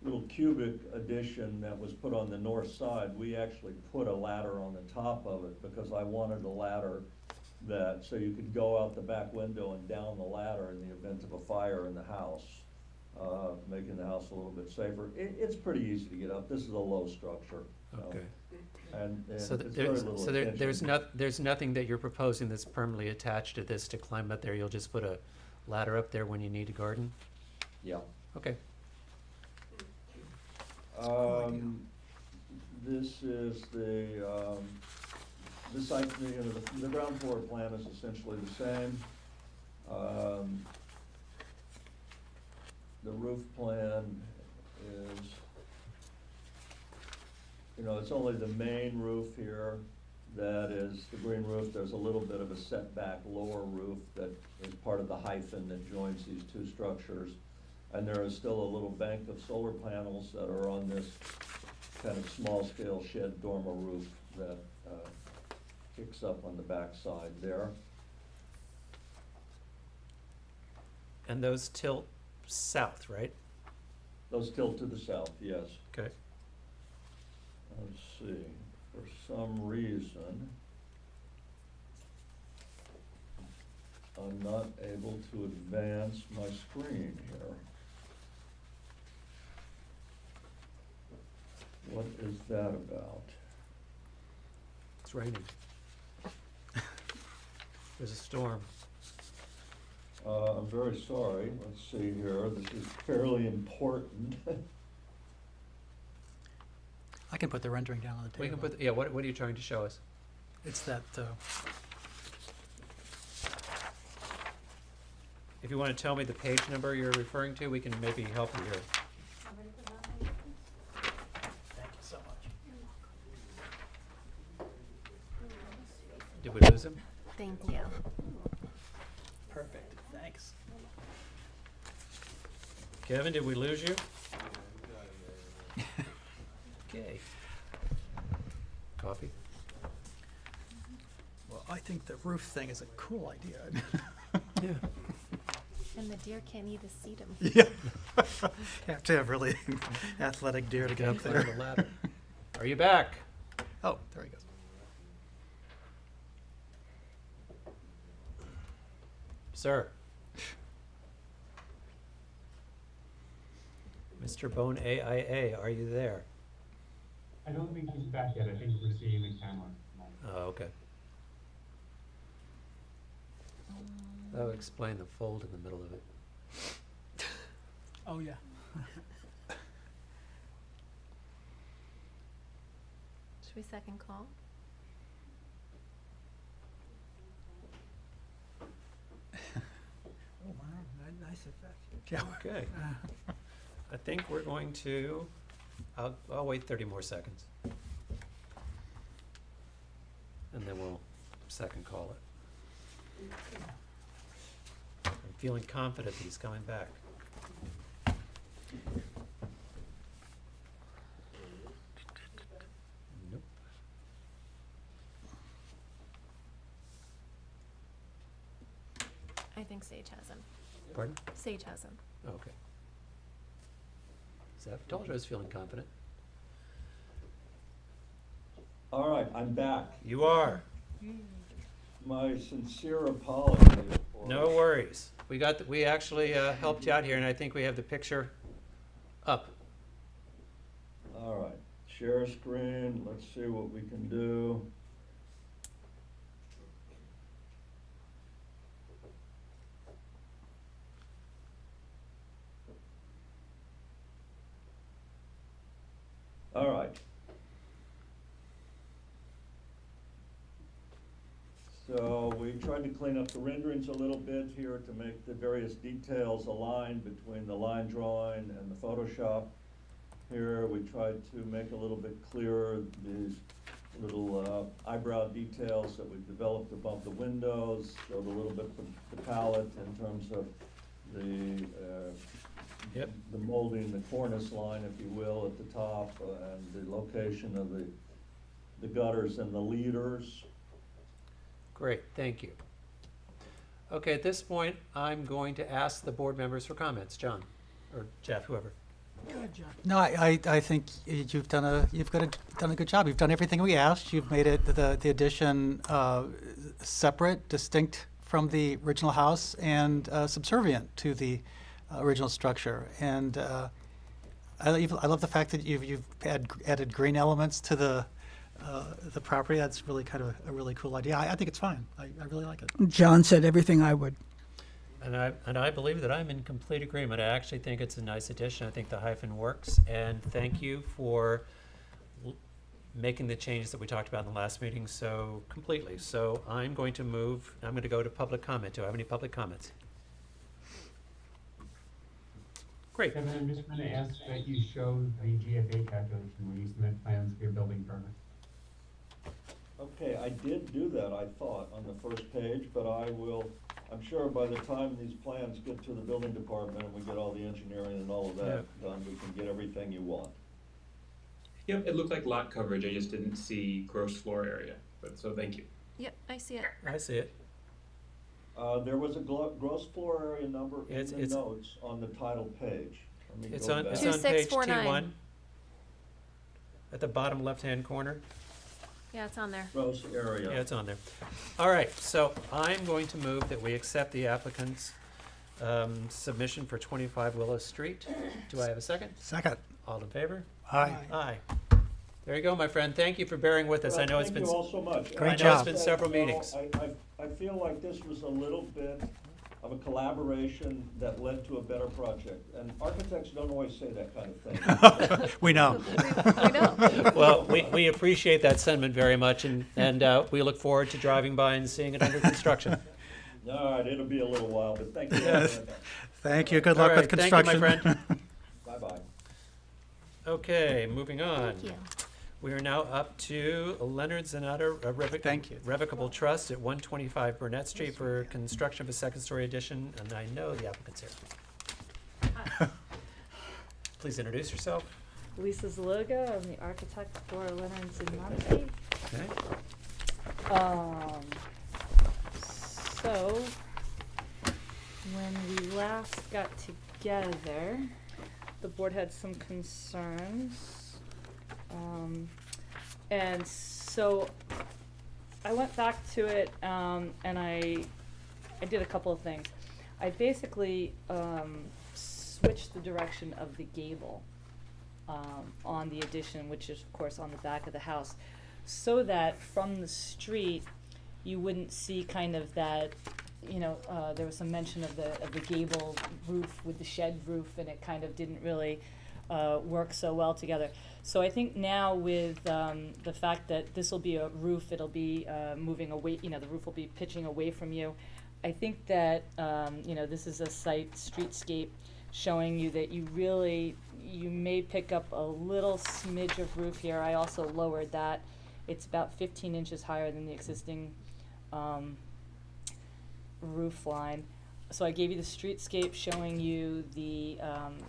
little cubic addition that was put on the north side, we actually put a ladder on the top of it because I wanted a ladder so you could go out the back window and down the ladder in the event of a fire in the house, making the house a little bit safer. It's pretty easy to get up. This is a low structure. Okay. And So it's very little attention. there's nothing that you're proposing that's permanently attached to this to climb up there? You'll just put a ladder up there when you need a garden? Yeah. Okay. This is this site, the ground floor plan is essentially the same. The roof plan is, it's only the main roof here that is the green roof. There's a little bit of a setback lower roof that is part of the hyphen that joins these two structures. And there is still a little bank of solar panels that are on this kind of small-scale shed dormer roof that kicks up on the back side there. And those tilt south, right? Those tilt to the south, yes. Okay. Let's see, for some reason, I'm not able to advance my screen here. What is that about? It's raining. There's a storm. I'm very sorry. Let's see here. This is fairly important. I can put the rendering down on the table. We can put, yeah, what are you trying to show us? It's that, If you want to tell me the page number you're referring to, we can maybe help you here. thank you so much. Did we lose him? Thank you. Perfect, thanks. Kevin, did we lose you? Okay. Coffee? Well, I think the roof thing is a cool idea. Yeah. And the deer can't even see them. Yeah. Have to have really athletic deer to get up Climb there. the ladder. Are you back? Oh, there he goes. Sir? Mr. Bone AIA, are you there? I don't think he's back yet. I think we're seeing the camera. Oh, okay. That would explain the fold in the middle of it. Oh, yeah. Should we second call? Oh, wow, nice effect. Yeah. Okay. I think we're going to, I'll wait 30 more seconds. And then we'll second call it. I'm feeling confident that he's coming back. Nope. I think Sage has him. Pardon? Sage has him. Okay. Zeph, told you I was feeling confident. All right, I'm back. You are. My sincere apologies for. No worries. We actually helped you out here, and I think we have the picture up. All right, share screen, let's see what we can do. All right. So we tried to clean up the renderings a little bit here to make the various details align between the line drawing and the Photoshop. Here we tried to make a little bit clearer these little eyebrow details that we developed above the windows, showed a little bit the palette in terms of the the molding, the cornice line, if you will, at the top, and the location of the gutters and the leaders. Great, thank you. Okay, at this point, I'm going to ask the board members for comments. John, or Jeff, whoever. No, I think you've done a good job. You've done everything we asked. You've made it the addition separate, distinct from the original house, and subservient to the original structure. And I love the fact that you've added green elements to the property. That's really kind of a really cool idea. I think it's fine. I really like it. John said everything I would. And I believe that I'm in complete agreement. I actually think it's a nice addition. I think the hyphen works. And thank you for making the changes that we talked about in the last meeting so completely. So I'm going to go to public comment. Do I have any public comments? Great. Kevin, I'm just going to ask that you show the GFA calculation when you submit plans for your building permit. Okay, I did do that, I thought, on the first page, but I'm sure by the time these plans get to the building department and we get all the engineering and all of that done, we can get everything you want. Yep, it looked like lot coverage. I just didn't see gross floor area. So thank you. Yep, I see it. I see it. There was a gross floor area number in It's- the it's- notes on the title page. Let me It's go on back. page 2649. T1 at the bottom left-hand corner. Yeah, it's on there. Gross area. Yeah, it's on there. All right, so I'm going to move that we accept the applicant's submission for 25 Willow Street. Do I have a second? Second. All in favor? Aye. Aye. There you go, my friend. Thank you for bearing with us. I know it's been. Thank you all so much. Great I know job. it's been several meetings. I feel like this was a little bit of a collaboration that led to a better project. And architects don't always say that kind of thing. We know. We know. Well, we appreciate that sentiment very much, and we look forward to driving by and seeing it under construction. All right, it'll be a little while, but thank you. Yes. Thank you. Good All luck right, with construction. thank you, my friend. Bye-bye. Okay, moving on. Thank you. We are now up to Leonard Zanata Thank you. Revocable Trust at 125 Burnett Street for construction of a second-story addition, and I know the applicant's here. Please introduce yourself. Lisa Zaloga, I'm the architect for Leonard Zinmonte. Okay. So, when we last got together, the board had some concerns. And so I went back to it, and I did a couple of things. I basically switched the direction of the gable on the addition, which is of course on the back of the house, so that from the street you wouldn't see kind of that, there was some mention of the gable roof with the shed roof, and it kind of didn't really work so well together. So I think now with the fact that this will be a roof, it'll be moving away, the roof will be pitching away from you. I think that, this is a site streetscape showing you that you may pick up a little smidge of roof here. I also lowered that. It's about 15 inches higher than the existing roof line. So I gave you the streetscape showing you the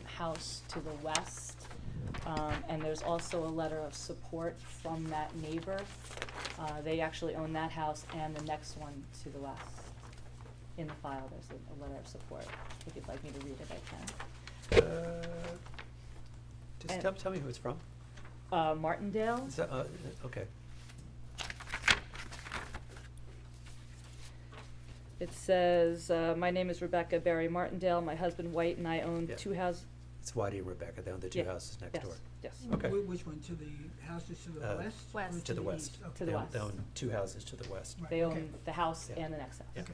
house to the west. And there's also a letter of support from that neighbor. They actually own that house and the next one to the west. In the file, there's a letter of support. If you'd like me to read it, I can. Just tell me who it's from. Martindale. Is that, okay. It says, my name is Rebecca Barry Martindale. My husband White and I own Yeah. 2 houses. It's Whitey and Rebecca. They own the two houses next Yes, door. yes. Okay. Which one, to the houses to the west? West. or To the east? west. Okay. To the They own- west. They own two houses to the west. Right, They okay. own the house Yeah. and the next house. Yeah. Okay.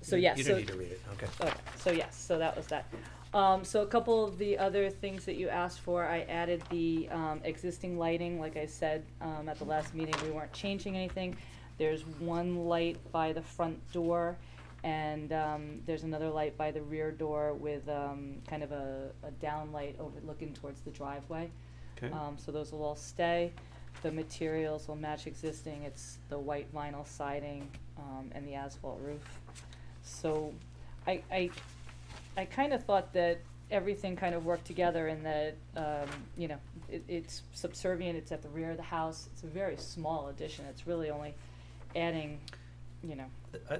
So You- yes. You so don't need to read it. Okay. Okay, so yes, so that was that. So a couple of the other things that you asked for, I added the existing lighting. Like I said at the last meeting, we weren't changing anything. There's one light by the front door, and there's another light by the rear door with kind of a down light looking towards the driveway. Okay. So those will all stay. The materials will match existing. It's the white vinyl siding and the asphalt roof. So I kind of thought that everything kind of worked together, and that it's subservient. It's at the rear of the house. It's a very small addition. It's really only adding, you know, Uh,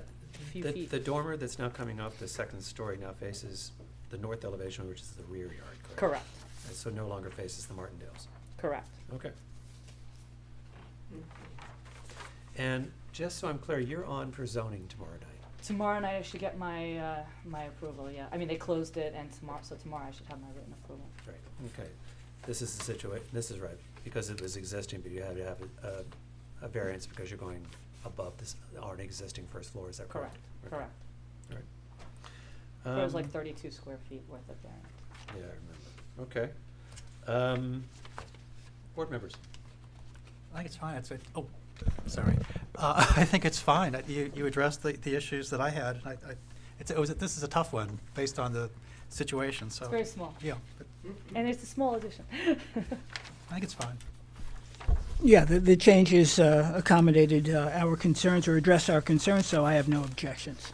few The, feet. the dormer that's now coming off the second story now faces the north elevation, which is the rear yard, correct? Correct. And so no longer faces the Martindales. Correct. Okay. And just so I'm clear, you're on for zoning tomorrow night. Tomorrow night I should get my, my approval, yeah. I mean, they closed it and so tomorrow I should have my written approval. Right, okay. This is the situation, this is right, because it was existing, but you had to have a variance because you're going above this, already existing first floor, is that correct? Correct, Okay. correct. All right. It was like 32 square feet worth of variance. Yeah, I remember. Okay. Board members? I think it's fine. Sorry. I think it's fine. You addressed the issues that I had. This is a tough one based on the situation, so. It's very small. Yeah, but And it's a small addition. I think it's fine. Yeah, the changes accommodated our concerns or addressed our concerns, so I have no objections.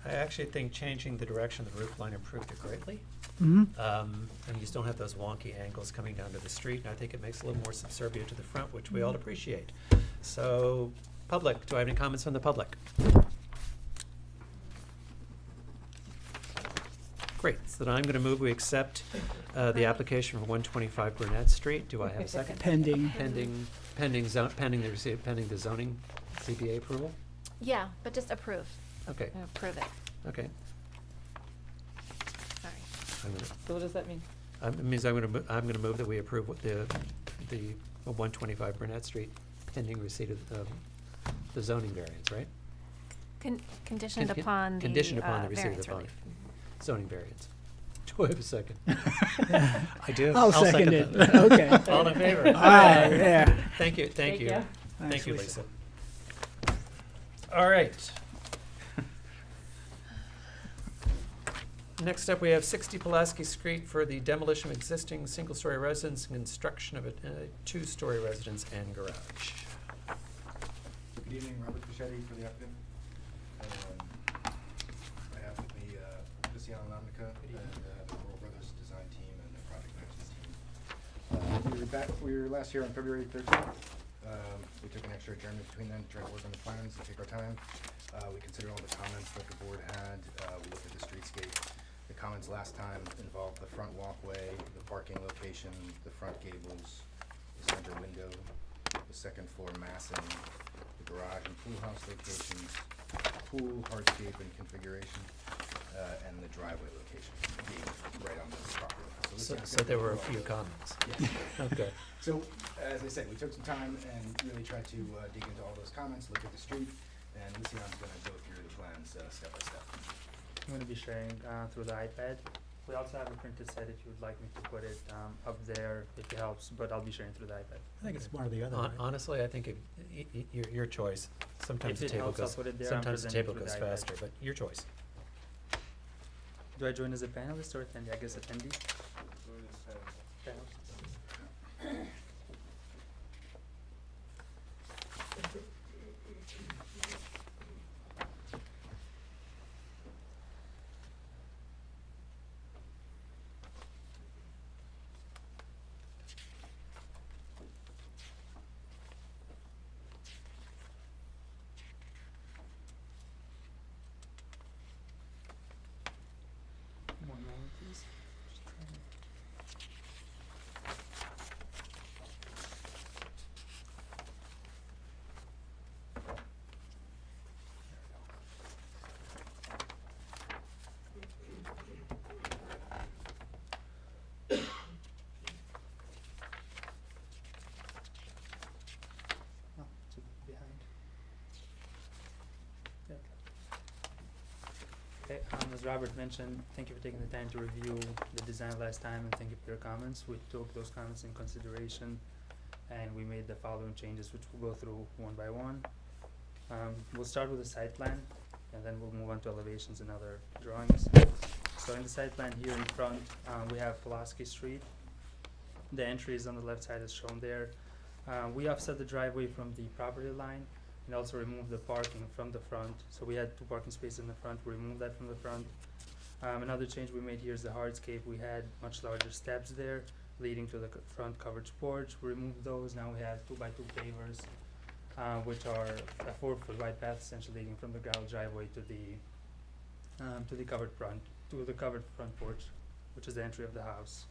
I actually think changing the direction of the roof line improved it greatly. Mhm. And you just don't have those wonky angles coming down to the street, and I think it makes it a little more subservient to the front, which we all appreciate. So, public, do I have any comments from the public? Great, so then I'm gonna move we accept the application for 125 Burnett Street. Do I have a second? Pending. Pending the zoning CPA approval? Yeah, but just approve. Okay, Approve it. okay. Sorry. I'm gonna, So what does that mean? it means I'm gonna move that we approve the 125 Burnett Street pending receipt of the zoning variance, right? Conditioned Con- upon the Conditioned upon the receipt of variance the relief. zoning variance. Do I have a second? I do. I'll second it. that. Okay. All in favor? Aye, yeah. Thank you, thank Thank you. you. Thank Thanks, you, Lisa. Lisa. All right. Next up, we have 60 Pulaski Street for the demolition of existing single-story residence and construction of a two-story residence and garage. Good evening, Robert Fischetti for the applicant. I have with me Luciano Lamnica and the Roll Brothers design team and the project management team. We were last here on February 13th. We took an extra adjournment between then to try to work on the plans and take our time. We considered all the comments that the board had. We looked at the streetscape. The comments last time involved the front walkway, the parking location, the front gables, the center window, the second floor massing, the garage and pool house locations, pool hardscape and configuration, and the driveway location being right on the property line. So there were a few comments. Yeah. Okay. So, as I said, we took some time and really tried to dig into all those comments, look at the street, and Luciano's gonna go through the plans step by step. I'm going to be sharing through the iPad. We also have a printed set if you would like me to put it up there if it helps, but I'll be sharing through the iPad. I think it's one or the other, right? Honestly, I think your choice. Sometimes If the it table helps, I'll goes, put it there. I'm sometimes the presenting table through goes the iPad. faster, but your choice. Do I join as a panelist or attendee? I guess attendee. Panelist. One moment, please. Just trying to- Oh, it's behind. Yeah. Okay, as Robert mentioned, thank you for taking the time to review the design last time and thank you for your comments. We took those comments in consideration and we made the following changes, which we'll go through one by one. We'll start with the site plan and then we'll move on to elevations and other drawings. So in the site plan here in front, we have Pulaski Street. The entry is on the left side as shown there. We offset the driveway from the property line and also remove the parking from the front. So we had 2 parking spaces in the front, we removed that from the front. Another change we made here is the hardscape. We had much larger steps there leading to the front covered porch. We removed those, now we have 2x2 pavers. which are a 4-foot wide path essentially leading from the gravel driveway to the covered front porch, which is the entry of the house.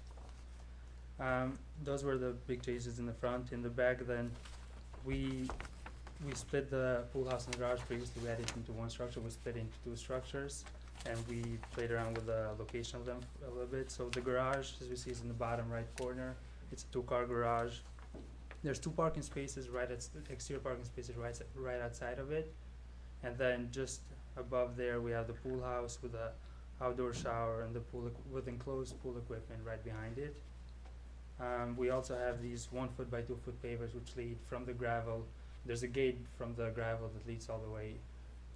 Those were the big changes in the front. In the back, then we split the pool house and the garage. Previously, we had it into one structure. We split it into two structures, and we played around with the location of them a little bit. So the garage, as we see, is in the bottom right corner. It's a 2-car garage. There's 2 parking spaces exterior parking spaces right outside of it, and then just above there we have the pool house with a outdoor shower and the pool with enclosed pool equipment right behind it. We also have these 1-foot by 2-foot pavers which lead from the gravel. There's a gate from the gravel that leads all the way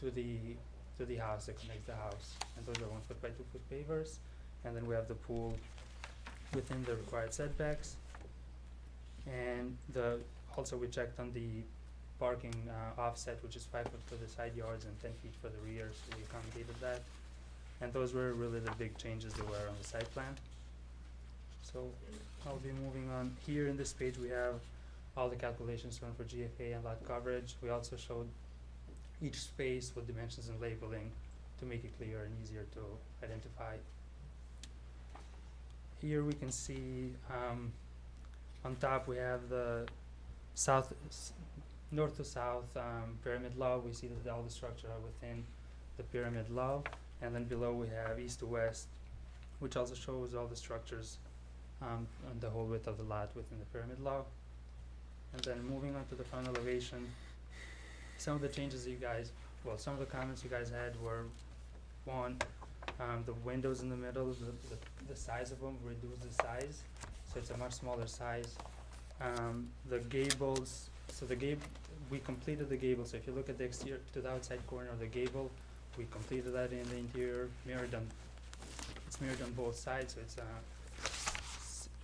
to the house that connects the house, and those are 1-foot by 2-foot pavers. And then we have the pool within the required setbacks. And also we checked on the parking offset, which is 5 foot for the side yards and 10 feet for the rear, so we accommodated that. And those were really the big changes that were on the site plan. So I'll be moving on. Here in this page we have all the calculations done for GFA and lot coverage. We also showed each space with dimensions and labeling to make it clear and easier to identify. Here we can see on top we have the north to south pyramid law. We see that all the structure are within the pyramid law, and then below we have east to west, which also shows all the structures on the whole width of the lot within the pyramid law. And then moving on to the front elevation, some of the changes some of the comments you guys had were, one, the windows in the middle, the size of them, reduce the size, so it's a much smaller size. The gables, we completed the gable, so if you look at the exterior to the outside corner of the gable, we completed that in the interior, it's mirrored on both sides, so it's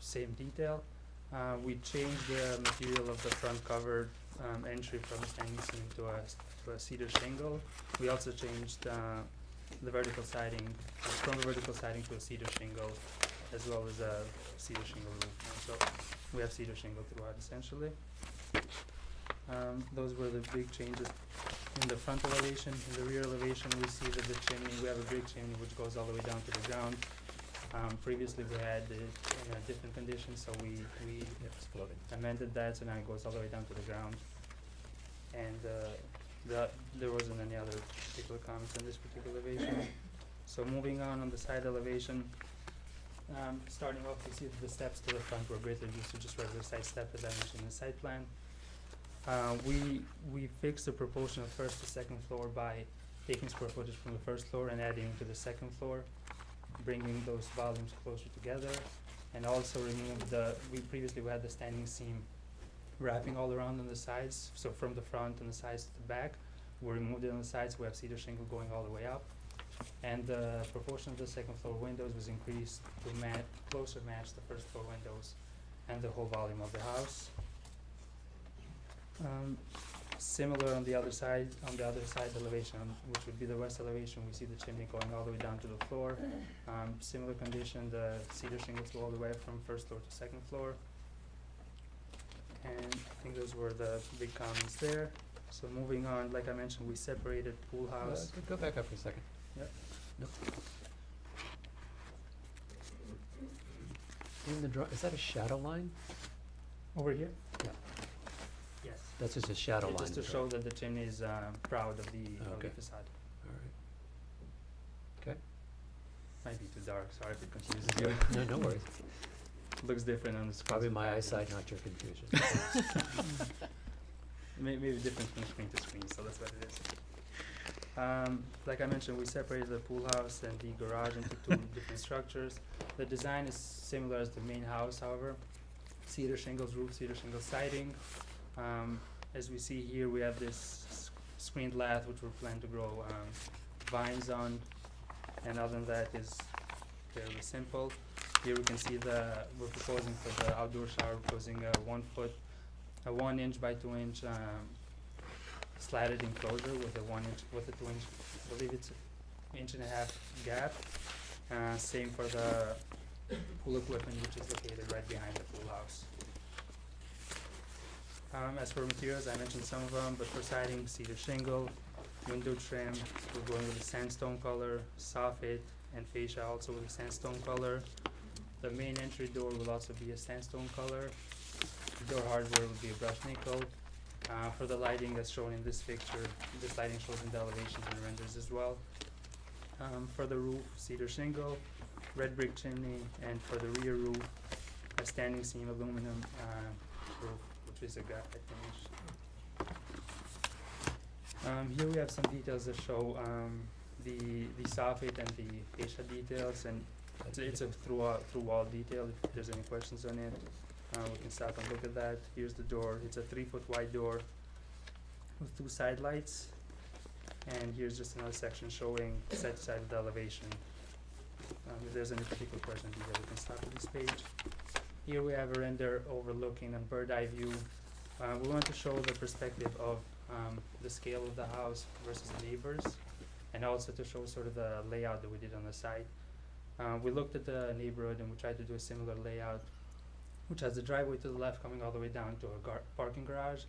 same detail. We changed the material of the front covered entry from a standing seam to a cedar shingle. We also changed the vertical siding, from the vertical siding to a cedar shingle, as well as a cedar shingle roof. So we have cedar shingle throughout essentially. Those were the big changes in the front elevation. In the rear elevation, we see that the chimney, we have a big chimney which goes all the way down to the ground. Previously we had it in a different condition, so we amended that, so now it goes all the way down to the ground. And there wasn't any other particular comments on this particular elevation. So moving on the side elevation, starting off, we see that the steps to the front were greatly reduced to just regular side step as I mentioned in the site plan. We fixed the proportion of first to second floor by taking square footage from the first floor and adding to the second floor, bringing those volumes closer together, and also removed we previously had the standing seam wrapping all around on the sides, so from the front and the sides to the back. We removed it on the sides, we have cedar shingle going all the way up, and the proportion of the second floor windows was increased to closer match the first floor windows and the whole volume of the house. Similar on the other side elevation, which would be the west elevation, we see the chimney going all the way down to the floor. Similar condition, the cedar shingles go all the way from first floor to second floor. And I think those were the big comments there. So moving on, like I mentioned, we separated pool house. Go back up for a second. Yep. Nope. Is that a shadow line? Over here? Yeah. Yes. That's just a shadow line. Just to show that the chimney is proud of the Okay. facade. All right. Okay. Might be too dark, sorry if it confuses you. No, no worries. Looks different on the screen. Probably my eyesight, not your confusion. Maybe different from screen to screen, so that's what it is. Like I mentioned, we separated the pool house and the garage into two different structures. The design is similar as the main house, however. Cedar shingles roof, cedar shingle siding. As we see here, we have this screened lath which we plan to grow vines on, and other than that is fairly simple. Here we can see we're proposing for the outdoor shower, proposing a 1 inch by 2 inch slatted enclosure with a 2 inch, I believe it's 1.5 inch gap. Same for the pool equipment, which is located right behind the pool house. As for materials, I mentioned some of them, but for siding, cedar shingle, window trim, we're going with a sandstone color, soffit, and fascia also with a sandstone color. The main entry door will also be a sandstone color. Door hardware will be a brushed nickel. For the lighting that's shown in this picture, this lighting shows in the elevations and renders as well. For the roof, cedar shingle, red brick chimney, and for the rear roof, a standing seam aluminum roof, which is a graphite finish. Here we have some details that show the soffit and the fascia details, and it's a through wall detail. If there's any questions on it, we can stop and look at that. Here's the door. It's a 3-foot wide door with 2 side lights. And here's just another section showing side to side of the elevation. If there's any particular question, we can stop at this page. Here we have a render overlooking a bird eye view. We want to show the perspective of the scale of the house versus the neighbors, and also to show sort of the layout that we did on the site. We looked at the neighborhood and we tried to do a similar layout, which has the driveway to the left coming all the way down to a parking garage,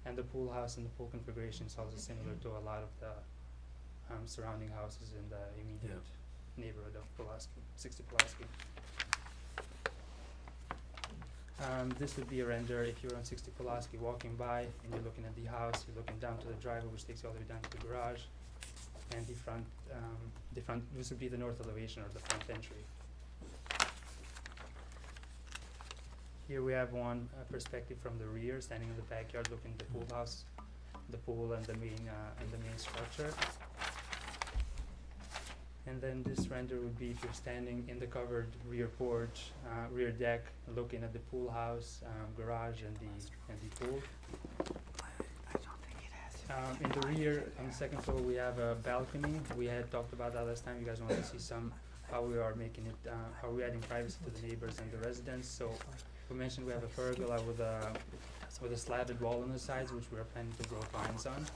and the pool house and the pool configuration is also similar to a lot of the surrounding houses in the immediate neighborhood of Pulaski, 60 Pulaski. This would be a render if you're on 60 Pulaski walking by and you're looking at the house, you're looking down to the driveway, which takes you all the way down to the garage, and the front, this would be the north elevation or the front entry. Here we have one perspective from the rear, standing in the backyard, looking at the pool house, the pool, and the main structure. And then this render would be if you're standing in the covered rear porch, rear deck, looking at the pool house, garage, and the pool. In the rear, on the second floor, we have a balcony. We had talked about that last time. You guys wanted to see how we are making it, how we're adding privacy to the neighbors and the residents. So we mentioned we have a pergola with a slatted wall on the sides, which we are planning to grow vines on.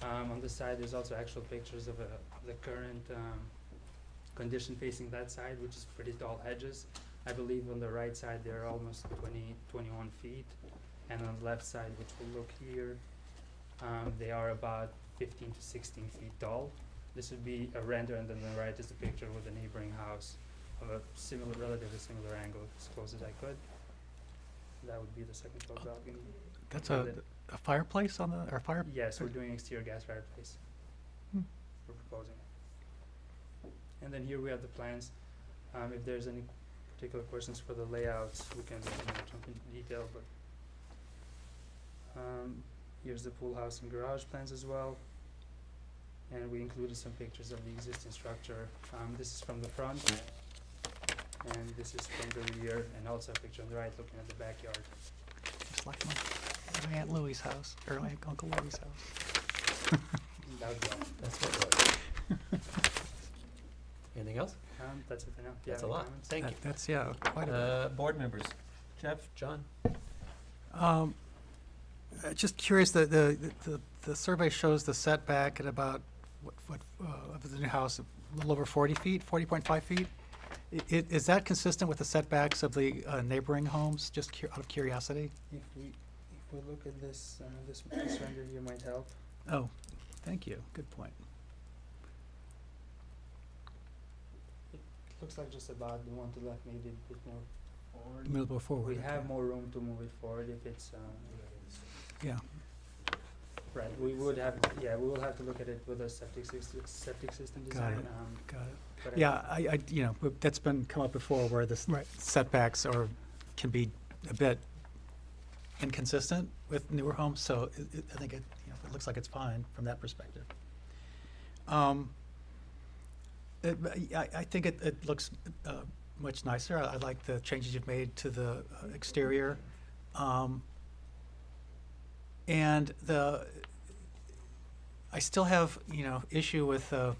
On the side, there's also actual pictures of the current condition facing that side, which is pretty tall hedges. I believe on the right side, they're almost 21 feet. And on the left side, which will look here, they are about 15 to 16 feet tall. This would be a render, and then on the right is a picture with a neighboring house of a relatively similar angle, as close as I could. That would be the second floor balcony. That's a fireplace on the, or fire? Yes, we're doing exterior gas fireplace. We're proposing. And then here we have the plans. If there's any particular questions for the layouts, we can jump into detail, but here's the pool house and garage plans as well. And we included some pictures of the existing structure. This is from the front, and this is from the rear, and also a picture on the right looking at the backyard. Just like my Aunt Louie's house, or my Uncle Louie's house. That would be all. That's what it was. Anything else? That's it for now. That's a lot. Thank you. That's, yeah, quite a bit. Board members, Jeff, John? Just curious, the survey shows the setback at about, what of the new house, a little over 40 feet, 40.5 feet? Is that consistent with the setbacks of the neighboring homes, just out of curiosity? If we look at this render here might help. Oh, thank you, good point. It looks like just about the one to the left, maybe a bit more forward. A little bit forward. We have more room to move it forward if it's, Yeah. right, we will have to look at it with a septic system design. Got it. But Yeah, I you know, that's been come up before where the setbacks can be a bit inconsistent with newer homes, so I think it looks like it's fine from that perspective. I think it looks much nicer. I like the changes you've made to the exterior. And I still have, issue with the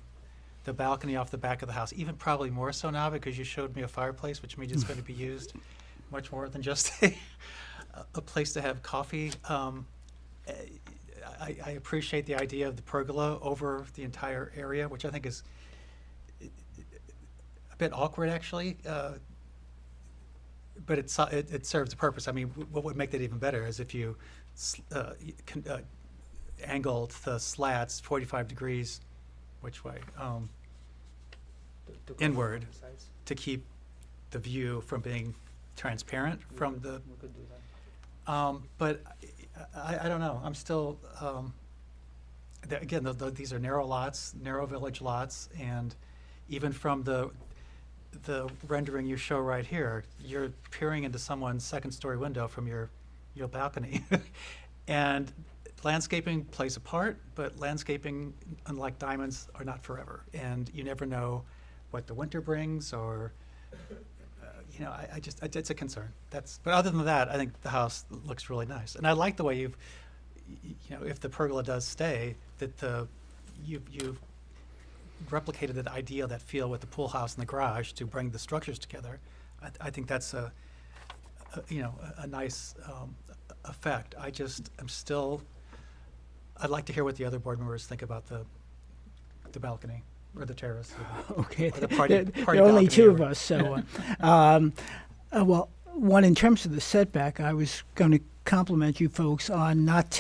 balcony off the back of the house, even probably more so now because you showed me a fireplace, which means it's going to be used much more than just a place to have coffee. I appreciate the idea of the pergola over the entire area, which I think is a bit awkward, actually. but it serves a purpose. I mean, what would make that even better is if you angled the slats 45 degrees, which way? To cover Inward, the sides. to keep the view from being transparent from the. We could do that. But I don't know. I'm still, again, these are narrow lots, narrow village lots, and even from the rendering you show right here, you're peering into someone's second-story window from your balcony. And landscaping plays a part, but landscaping, unlike diamonds, are not forever. And you never know what the winter brings, or it's a concern. But other than that, I think the house looks really nice. And I like the way you've, if the pergola does stay, that you've replicated that idea, that feel with the pool house and the garage to bring the structures together. I think that's a nice effect. I'd like to hear what the other board members think about the balcony or the terrace. Okay, Or the party there are only balcony two of or- us, so, well, one, in terms of the setback, I was going to compliment you folks on not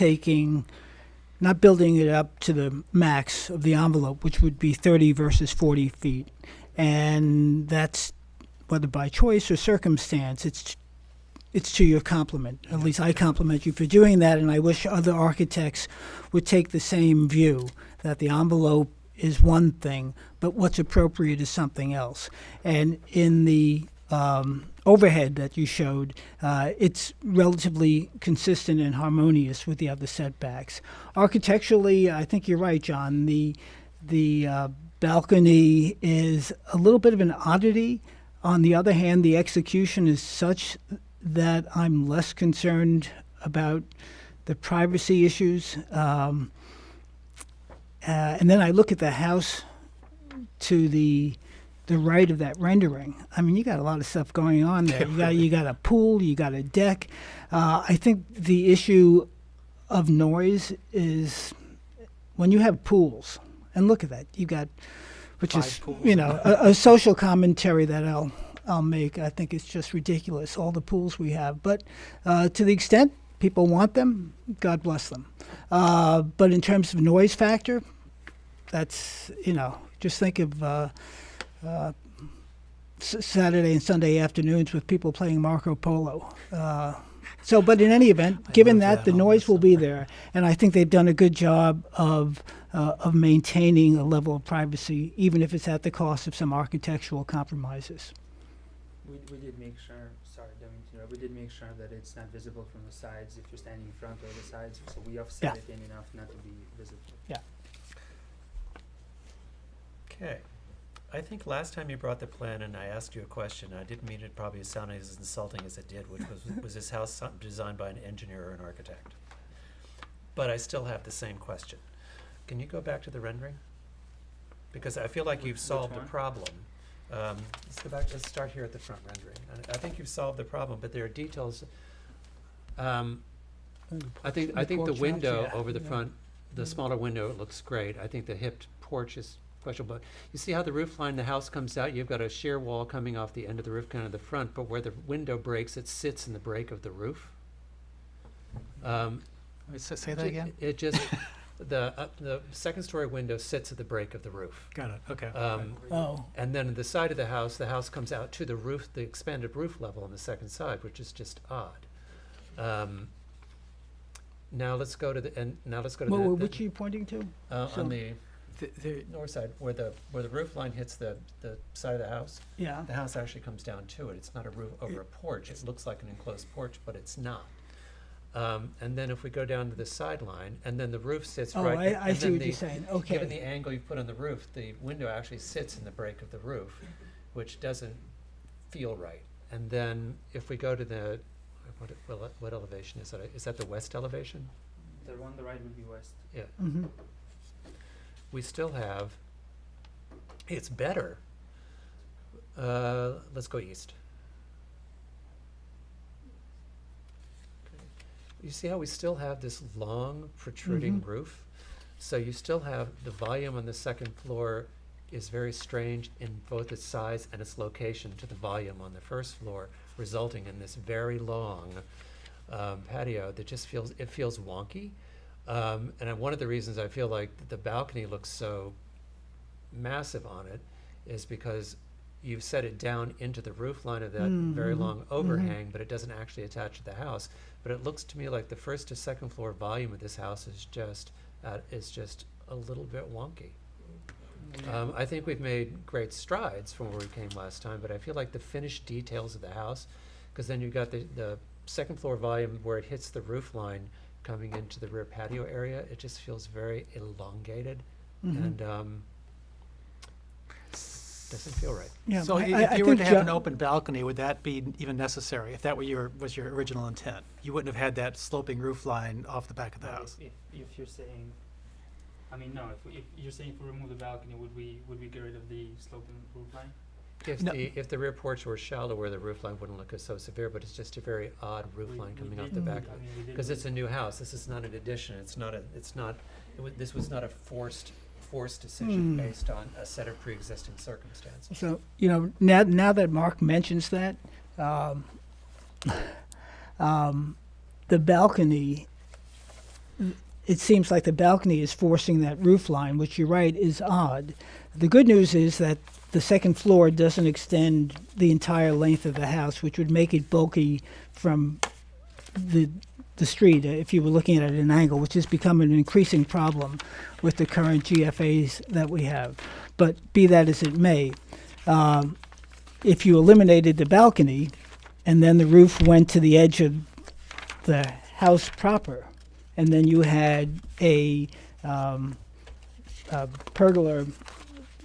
building it up to the max of the envelope, which would be 30 versus 40 feet. And that's, whether by choice or circumstance, it's to your compliment. At least I compliment you for doing that, and I wish other architects would take the same view, that the envelope is one thing, but what's appropriate is something else. And in the overhead that you showed, it's relatively consistent and harmonious with the other setbacks. Architecturally, I think you're right, John. The balcony is a little bit of an oddity. On the other hand, the execution is such that I'm less concerned about the privacy issues. And then I look at the house to the right of that rendering. I mean, you got a lot of stuff going on there. You got a pool, you got a deck. I think the issue of noise is when you have pools, and look at that, you got, which 5 is, pools. a social commentary that I'll make. I think it's just ridiculous, all the pools we have. But to the extent people want them, God bless them. But in terms of noise factor, that's, just think of Saturday and Sunday afternoons with people playing Marco Polo. But in any event, given that, the noise will be there. And I think they've done a good job of maintaining a level of privacy, even if it's at the cost of some architectural compromises. We did make sure, sorry, we did make sure that it's not visible from the sides if you're standing in front or the sides, so we offset it in enough not to be visible. Yeah. Okay. I think last time you brought the plan and I asked you a question, I didn't mean it probably sound as insulting as it did, which was this house designed by an engineer or an architect? But I still have the same question. Can you go back to the rendering? Because I feel like you've solved the one? problem. Let's go back, let's start here at the front rendering. I think you've solved the problem, but there are details. I think the porch window house, yeah. over the front, the smaller window, it looks great. I think the hipped porch is special, but you see how the roof line, the house comes out, you've got a sheer wall coming off the end of the roof, kind of the front, but where the window breaks, it sits in the break of the roof. Say that again? It just, the second story window sits at the break of the roof. Got it, okay. And then the side of the house comes out to the roof, the expanded roof level on the second side, which is just odd. Now let's go to Which are you pointing to? on the north side, where the roof line hits the side of the house. Yeah. The house actually comes down to it. It's not a roof over a porch. It looks like an enclosed porch, but it's not. And then if we go down to the sideline, and then the roof sits right. I see what you're saying. Okay. Given the angle you put on the roof, the window actually sits in the break of the roof, which doesn't feel right. And then if we go to the, what elevation is that? Is that the west elevation? The one on the right would be west. Yeah. Mm-hmm. We still have, it's better. Let's go east. You see how we still have this long protruding roof? So you still have the volume on the second floor is very strange in both its size and its location to the volume on the first floor, resulting in this very long patio that just feels wonky. And one of the reasons I feel like the balcony looks so massive on it is because you've set it down into the roof line of that very long overhang, but it doesn't actually attach to the house. But it looks to me like the first to second floor volume of this house is just a little bit wonky. I think we've made great strides from where we came last time, but I feel like the finished details of the house, because then you've got the second floor volume where it hits the roof line coming into the rear patio area, it just feels very elongated and doesn't feel right. Yeah, So if you were to have an open balcony, would that be even necessary, if that was your original intent? You wouldn't have had that sloping roof line off the back of the house? If you're saying, I mean, no, if you're saying if we remove the balcony, would we get rid of the sloping roof line? If the rear porch were shallower, the roof line wouldn't look as so severe, but it's just a very odd roof line coming off the back of it. Because it's a new house, this is not an addition, this was not a forced decision based on a set of pre-existing circumstances. So, now that Mark mentions that, the balcony, it seems like the balcony is forcing that roof line, which you're right is odd. The good news is that the second floor doesn't extend the entire length of the house, which would make it bulky from the street if you were looking at it at an angle, which has become an increasing problem with the current GFAs that we have. But be that as it may, if you eliminated the balcony and then the roof went to the edge of the house proper, and then you had a pergola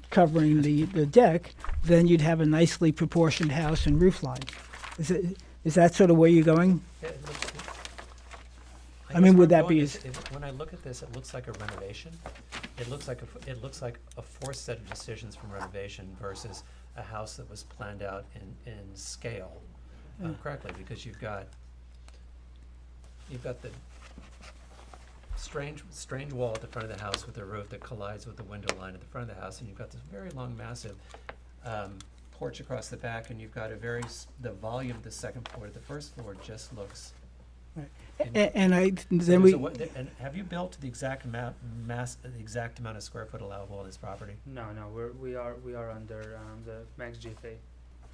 covering the deck, then you'd have a nicely proportioned house and roof line. Is that sort of where you're going? I mean, would that be when I look at this, it looks like a renovation. It looks like a forced set of decisions from renovation versus a house that was planned out in scale correctly, because you've got the strange wall at the front of the house with the roof that collides with the window line at the front of the house, and you've got this very long, massive porch across the back, and you've got the volume of the second floor to the first floor just looks. Right. And have you built the exact amount of square foot allowable on this property? No, we are under the max GFA.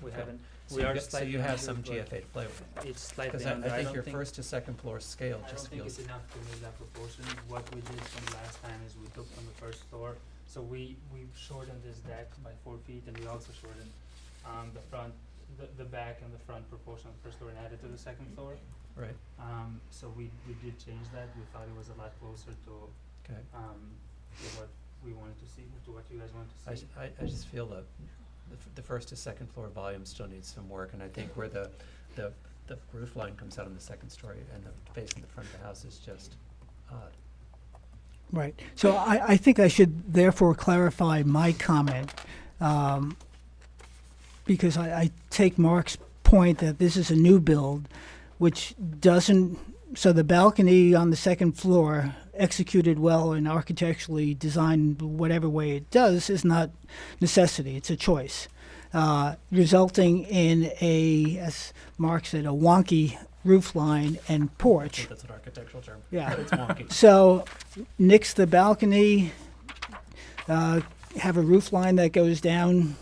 We haven't. So you have some GFA to play with. It's slightly Because under. I think your first to second floor scale I just don't think feels. it's enough to make that proportion. What we did from last time is we took from the first floor, so we shortened this deck by 4 feet, and we also shortened the front, the back and the front proportion of the first floor and added to the second floor. Right. So we did change that. We thought it was a lot closer to what we wanted to see, to what you guys wanted to see. I just feel that the first to second floor volume still needs some work, and I think where the roof line comes out on the second story and the facing the front of the house is just odd. Right. So I think I should therefore clarify my comment, because I take Mark's point that this is a new build, which doesn't, so the balcony on the second floor, executed well and architecturally designed whatever way it does, is not necessity, it's a choice, resulting in as Mark said, a wonky roof line and porch. I think that's an architectural term. Yeah. It's wonky. So nix the balcony, have a roof line that goes down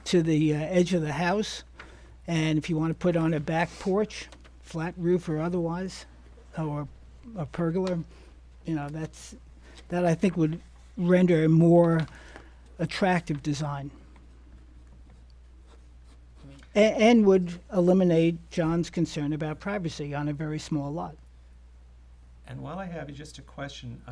to the edge of the house, and if you want to put on a back porch, flat roof or otherwise, or a pergola, that I think would render a more attractive design. And would eliminate John's concern about privacy on a very small lot. And while I have you, just a question,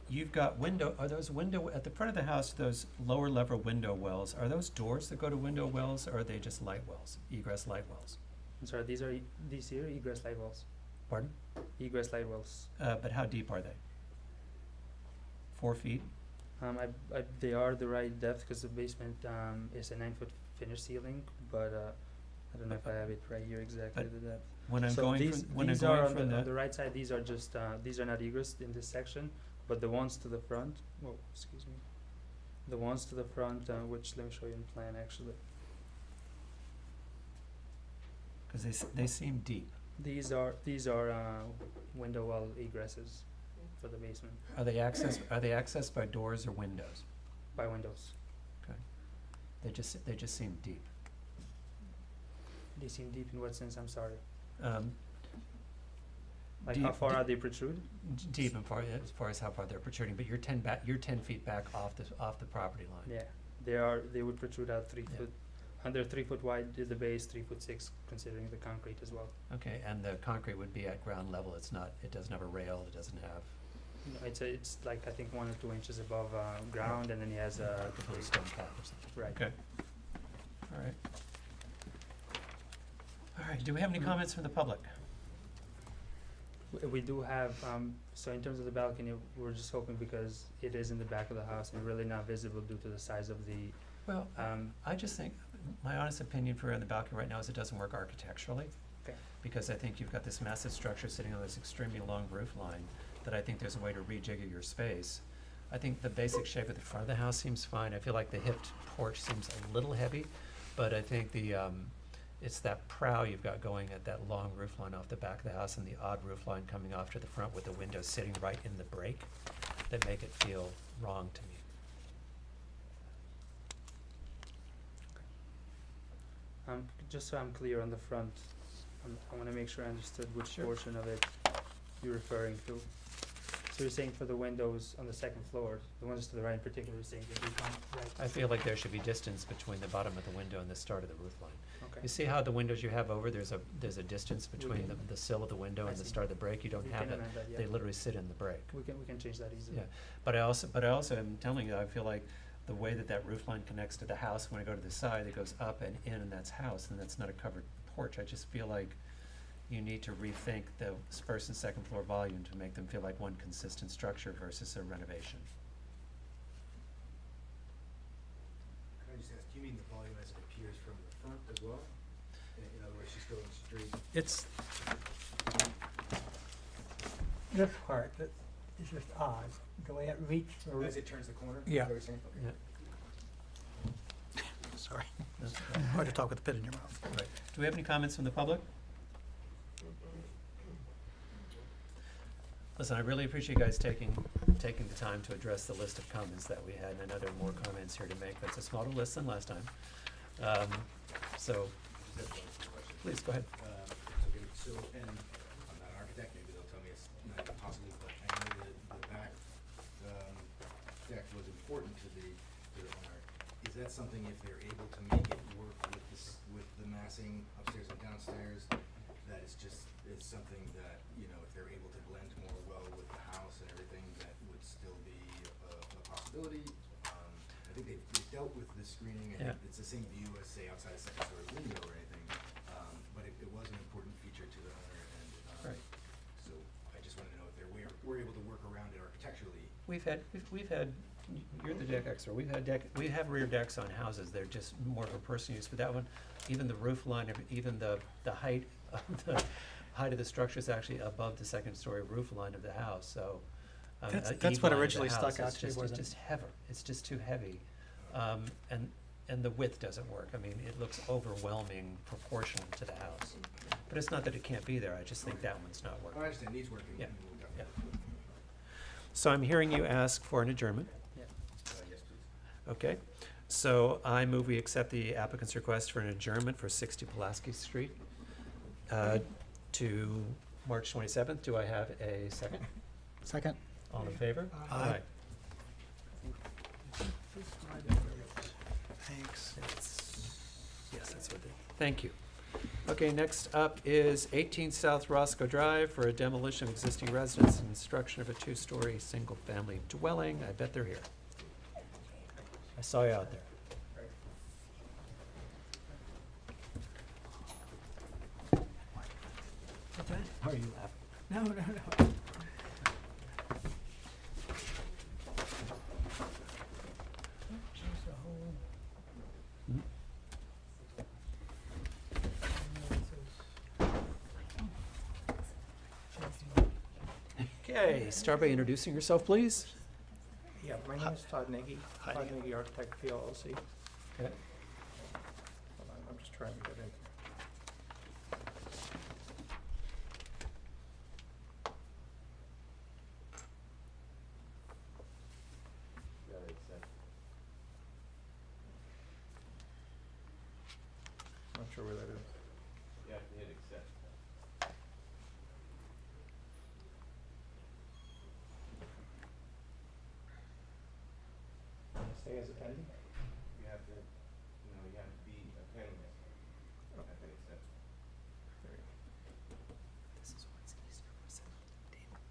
you've got are those at the front of the house, those lower level window wells, are those doors that go to window wells, or are they just light wells, egress light wells? I'm sorry, these here egress light wells. Pardon? Egress light wells. But how deep are they? 4 feet? They are the right depth because the basement is a 9-foot finished ceiling, but I don't know if I have it right here exactly the depth. When I'm so going these, from, when these I'm are going from on the right side. These are just these are not egress in this section, but the ones to the front. Oh, excuse me. The ones to the front, which let me show you in plan actually. Because they seem deep. These are window well egresses for the basement Are they accessed by doors or windows? by windows. Okay. They just seem deep. They seem deep in what sense? I'm sorry. Like Deep- how far deep- are they protrude? Deep as far as how far they're protruding, but you're 10 feet back off the property line. Yeah, they would protrude out 3 Yeah. foot. They're 3 foot wide at the base, 3'6" considering the concrete as well. Okay, and the concrete would be at ground level. It doesn't have a rail. It doesn't have No, it's like I think 1 or 2 inches above ground, and then he has a like a little stone cap or something. right. Okay. All right. All right. Do we have any comments from the public? We do have, so in terms of the balcony, we're just hoping because it is in the back of the house and really not visible due to the size of the, Well, I just think, my honest opinion for the balcony right now is it doesn't work architecturally. Okay. Because I think you've got this massive structure sitting on this extremely long roof line, that I think there's a way to rejigger your space. I think the basic shape of the front of the house seems fine. I feel like the hipped porch seems a little heavy, but I think it's that prow you've got going at that long roof line off the back of the house and the odd roof line coming off to the front with the windows sitting right in the break that make it feel wrong to me. just so I'm clear on the front, I wanna make sure I understood which Sure. portion of it you're referring to. So you're saying for the windows on the second floor, the ones to the right in particular, you're saying that you can't, right? I feel like there should be distance between the bottom of the window and the start of the roof line. Okay. You see how the windows you have over, there's a distance between can- the sill of the window I and the see. start of the break? You don't We have can that. amend that, yeah. They literally sit in the break. We can change that easily. Yeah, but I also am telling you, I feel like the way that roof line connects to the house, when I go to the side, it goes up and in, and that's house, and that's not a covered porch. I just feel like you need to rethink the first and second floor volume to make them feel like one consistent structure versus a renovation. Can I just ask, do you mean the volume as it appears from the front as well? In other words, she's going straight? It's, This part, that is just odd, the way it reaches the As it turns the corner? Yeah. Is that what you're saying? Yeah. sorry, hard to talk with a pin in your mouth. Right. Do we have any comments from the public? Listen, I really appreciate you guys taking the time to address the list of comments that we had, and I know there are more comments here to make, but it's a smaller list than last time. So, please, go ahead. So, and I'm not an architect, maybe they'll tell me it's not possible, but I know that the back, deck was important to the owner. Is that something, if they're able to make it work with this, with the massing upstairs and downstairs, that it's something that, if they're able to blend more well with the house and everything, that would still be a possibility? I think they've dealt with the screening, and Yeah. it's the same view as, say, outside a second story window or anything, but it was an important feature to the owner, and, Right. so I just wanted to know if we're able to work around it architecturally. We've had, you're the deck expert, we have rear decks on houses, they're just more for personal use, but that one, even the roof line, even the height of the structure is actually above the second story roof line of the house, so. That's what originally stuck out to me, It's wasn't just heavy, it's just too heavy, and the width doesn't work, I mean, it looks overwhelming proportional to the house. But it's not that it can't be there, I just think that one's not working. I understand, needs working. Yeah, and we'll yeah. definitely- So I'm hearing you ask for an adjournment. Yeah. Yes, please. Okay, so I move we accept the applicant's request for an adjournment for 60 Pulaski Street to March 27th. Do I have a second? Second. All in favor? Aye. Thanks. Yes, that's what they, thank you. Okay, next up is 18 South Roscoe Drive for a demolition of existing residence and construction of a 2-story single-family dwelling. I bet they're here. I saw you out there. What's that? How are you laughing? No. Okay, start by introducing yourself, please. Yeah, My name is Todd Nagy, Hi. Todd Nagy Architect PLLC. Okay. Hold on, I'm just trying to get in. Not sure where that is. You have to hit accept. Stay as a pending? You have to, you have to be a panelist. You have to accept. There you go. This is what's easier for some table.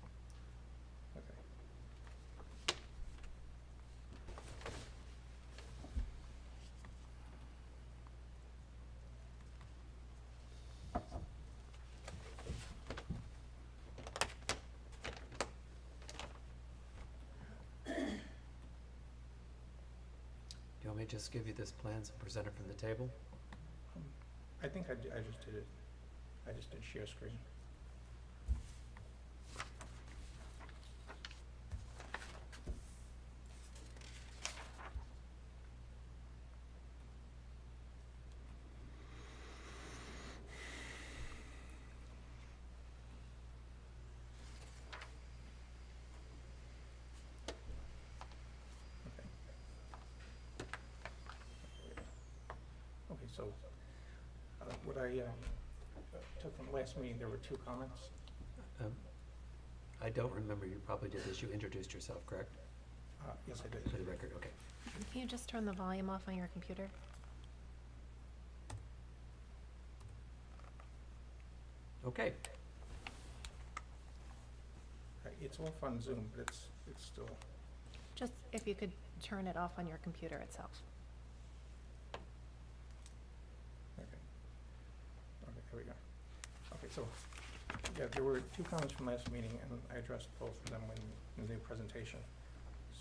Okay. Do you want me to just give you this plans and present it from the table? I think I just did it. I just did share screen. Okay, so what I took from last meeting, there were 2 comments. I don't remember, you probably did this, you introduced yourself, correct? Yes, I did. For the record, okay. Can you just turn the volume off on your computer? Okay. It's off on Zoom, but it's still. Just if you could turn it off on your computer itself. Okay. Okay, there we go. Okay, so, yeah, there were 2 comments from last meeting, and I addressed both of them in the new presentation.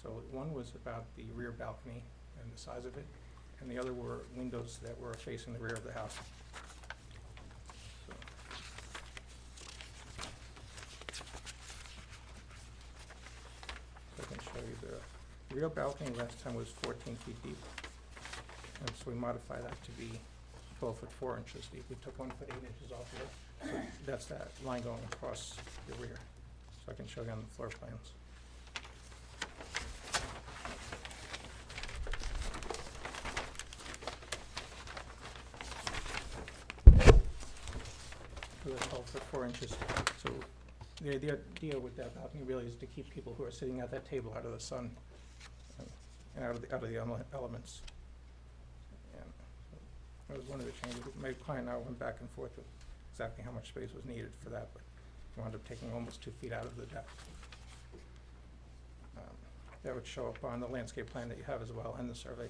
So one was about the rear balcony and the size of it, and the other were windows that were facing the rear of the house. So. So I can show you the rear balcony last time was 14 feet deep. And so we modified that to be 12 foot 4 inches deep. We took 1 foot 8 inches off of it. So that's that line going across the rear. So I can show you on the floor plans. So that's 12 foot 4 inches. So the idea with that balcony really is to keep people who are sitting at that table out of the sun and out of the elements. And that was one of the changes. My client and I went back and forth with exactly how much space was needed for that, but we wound up taking almost 2 feet out of the deck. That would show up on the landscape plan that you have as well, and the survey.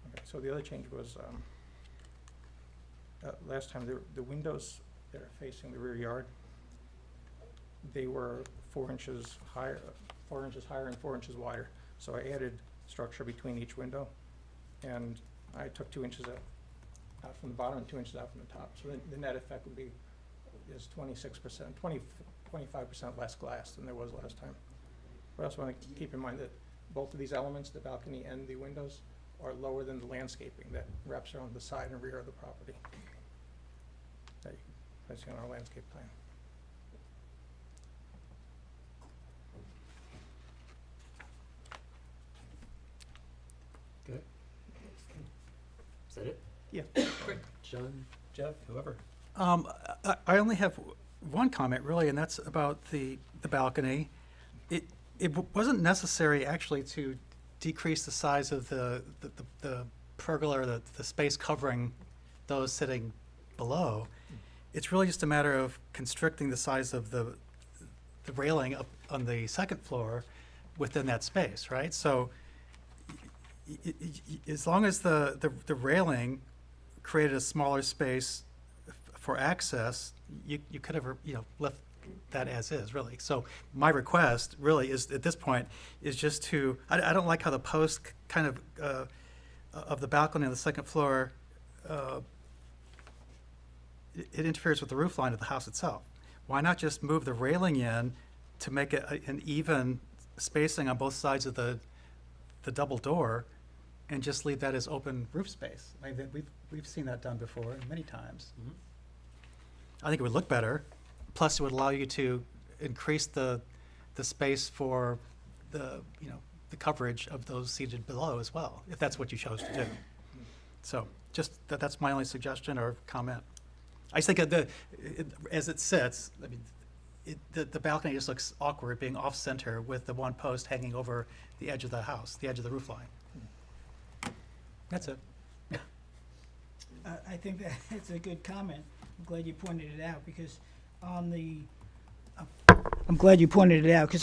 Okay, so the other change was, last time, the windows that are facing the rear yard, they were 4 inches higher, 4 inches higher and 4 inches wider. So I added structure between each window, and I took 2 inches out from the bottom and 2 inches out from the top. So the net effect would be is 26%, 25% less glass than there was last time. But I also want to keep in mind that both of these elements, the balcony and the windows, are lower than the landscaping that wraps around the side and rear of the property. That you see on our landscape plan. Good. Is that it? Yeah. Great. John, Jeff, whoever. I only have one comment really, and that's about the balcony. It wasn't necessary actually to decrease the size of the pergola, the space covering those sitting below. It's really just a matter of constricting the size of the railing up on the second floor within that space, right? So as long as the railing created a smaller space for access, you could have, left that as is, really. So my request really is, at this point, is just to, I don't like how the post kind of the balcony on the second floor, it interferes with the roof line of the house itself. Why not just move the railing in to make it an even spacing on both sides of the double door, and just leave that as open roof space? I mean, we've seen that done before many times. I think it would look better. Plus, it would allow you to increase the space for the coverage of those seated below as well, if that's what you chose to do. So just that's my only suggestion or comment. I just think as it sits, I mean, the balcony just looks awkward being off center with the one post hanging over the edge of the house, the edge of the roof line. That's it. I think that it's a good comment. I'm glad you pointed it out, because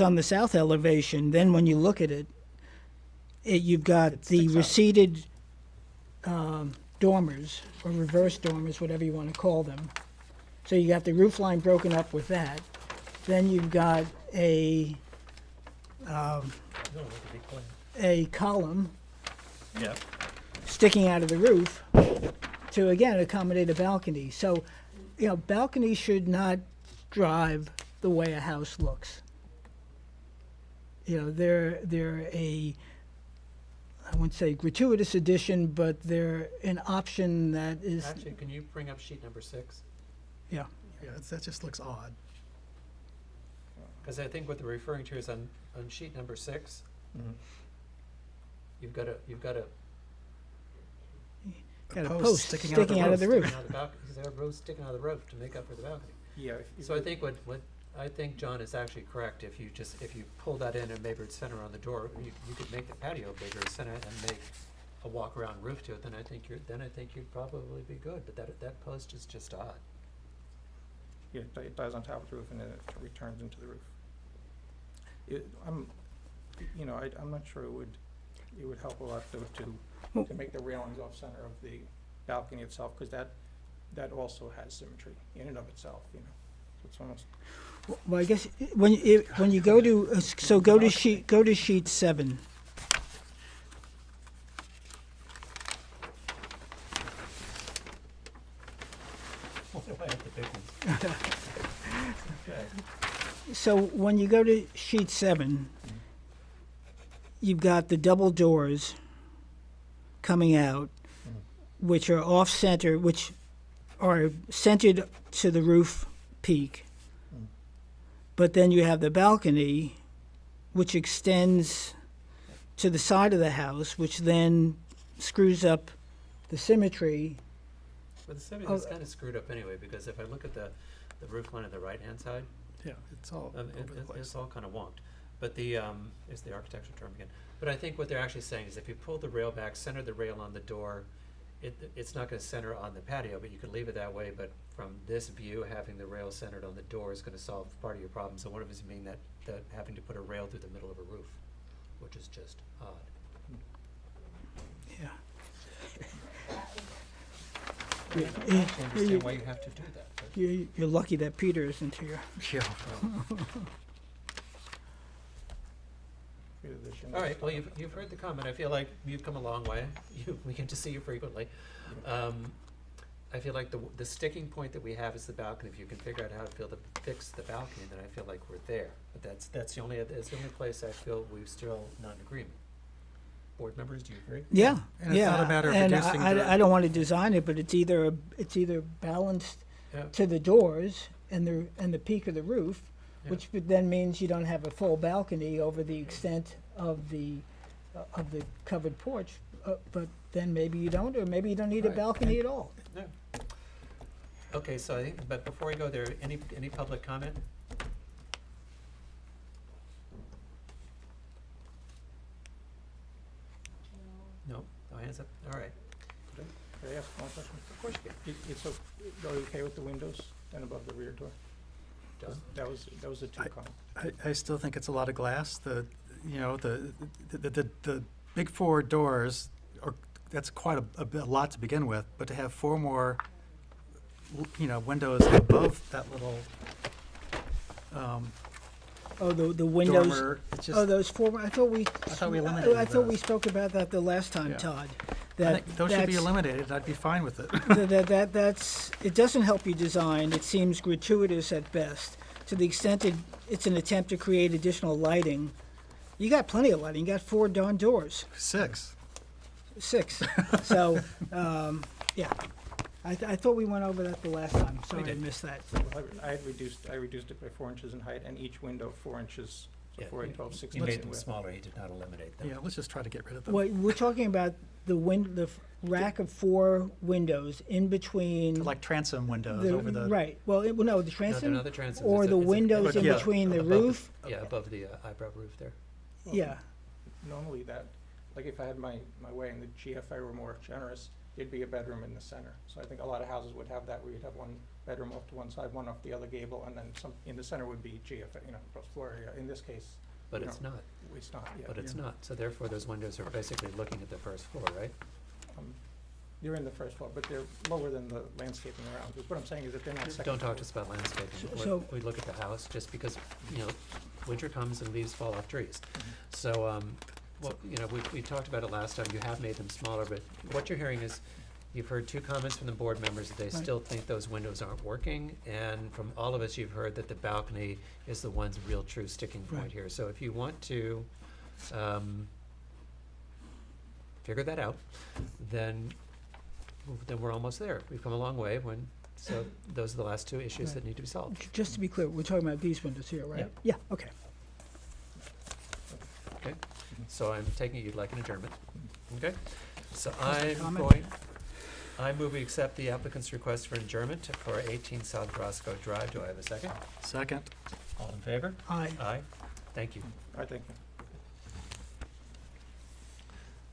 on the south elevation, then when you look at it, you've got the receded dormers, or reverse dormers, whatever you want to call them. So you got the roof line broken up with that. Then you've got a column sticking out of the roof to, again, accommodate a balcony. So, balconies should not drive the way a house looks. They're a, I wouldn't say gratuitous addition, but they're an option that is. Actually, can you bring up sheet number 6? Yeah, that just looks odd. Because I think what they're referring to is on sheet number 6, you've got a post sticking out of the roof. Because there are rows sticking out of the roof to make up for the balcony. Yeah. So I think what I think John is actually correct. If you pull that in and maybe it's center on the door, you could make the patio bigger, center, and make a walk around roof to it. Then I think you'd probably be good. But that post is just odd. Yeah, it dies on top of the roof and then it returns into the roof. I'm not sure it would help a lot to make the railings off center of the balcony itself, because that also has symmetry in and of itself. So it's almost. Well, I guess when you go to go to sheet 7. So when you go to sheet 7, you've got the double doors coming out, which are off center, which are centered to the roof peak. But then you have the balcony, which extends to the side of the house, which then screws up the symmetry. Well, the symmetry is kind of screwed up anyway, because if I look at the roof line on the right-hand side, yeah, it's all over the place. It's all kind of wonked. But it's the architectural term again. But I think what they're actually saying is if you pull the rail back, center the rail on the door, it's not going to center on the patio, but you could leave it that way. But from this view, having the rail centered on the door is going to solve part of your problem. So one of them is being that having to put a rail through the middle of a roof, which is just odd. Yeah. I don't understand why you have to do that. You're lucky that Peter isn't here. Yeah. All right. Well, you've heard the comment. I feel like you've come a long way. We get to see you frequently. I feel like the sticking point that we have is the balcony. If you can figure out how to fix the balcony, then I feel like we're there. But that's the only place I feel we're still not in agreement. Board members, do you agree? Yeah, And it's not a matter of and reducing I don't want to design it, but it's either balanced to the doors and the peak of the roof, which then means you don't have a full balcony over the extent of the covered porch. But then maybe you don't, or maybe you don't need a balcony at all. No. Okay, so I think, but before we go there, any public comment? No, no hands up. All right. Could I ask one question? Of course you can. Are you okay with the windows and above the rear door? That was the two comments. I still think it's a lot of glass. The big 4 doors that's quite a lot to begin with. But to have 4 more windows above that little, Oh, the windows. dormer. It's just, Oh, those four, I thought we eliminated I thought we those. spoke about that the last time, Yeah. Todd. I That think those should be that's- eliminated. I'd be fine with it. That's, it doesn't help you design. It seems gratuitous at best. To the extent that it's an attempt to create additional lighting, you got plenty of lighting. You got 4 darn doors. 6. 6. So, yeah. I thought we went over that the last time. Sorry, I did. missed that. Well, I reduced it by 4 inches in height, and each window 4 inches, so Yeah, 4, 8, he- 12, 16 He made in them width. smaller, he did not eliminate them. Yeah, let's just try to get rid of them. Wait, we're talking about the rack of 4 windows in between. Like transom windows over the. Right. Well, no, the No, they're transom not the transoms. or It's a- the it's a- windows in Yeah, between the above the- roof. Yeah, above the eyebrow roof there. Yeah. Normally that, like if I had my way and the GFA were more generous, there'd be a bedroom in the center. So I think a lot of houses would have that, where you'd have one bedroom off to one side, one off the other gable, and then some, in the center would be GFA, gross floor area. In this case, But you it's know, not. it's not, yeah. But it's not. So therefore, those windows are basically looking at the first floor, right? You're in the first floor, but they're lower than the landscaping around. What I'm saying is that they're not second Don't talk to floor. us about landscaping. So- We look at the house, just because, winter comes and leaves fall off trees. So, we talked about it last time, you have made them smaller, but what you're hearing is, you've heard 2 comments from the board members that they Right. still think those windows aren't working, and from all of us, you've heard that the balcony is the one's real true sticking point Right. here. So if you want to, figure that out, then we're almost there. We've come a long way so those are the last 2 issues Right. that need to be solved. Just to be clear, we're talking about these windows here, right? Yeah. Yeah, okay. Okay, so I'm taking it you'd like an adjournment, okay? So comment? I move we accept the applicant's request for adjournment for 18 South Roscoe Drive. Do I have a second? Second. All in favor? Aye. Aye, thank you. I think.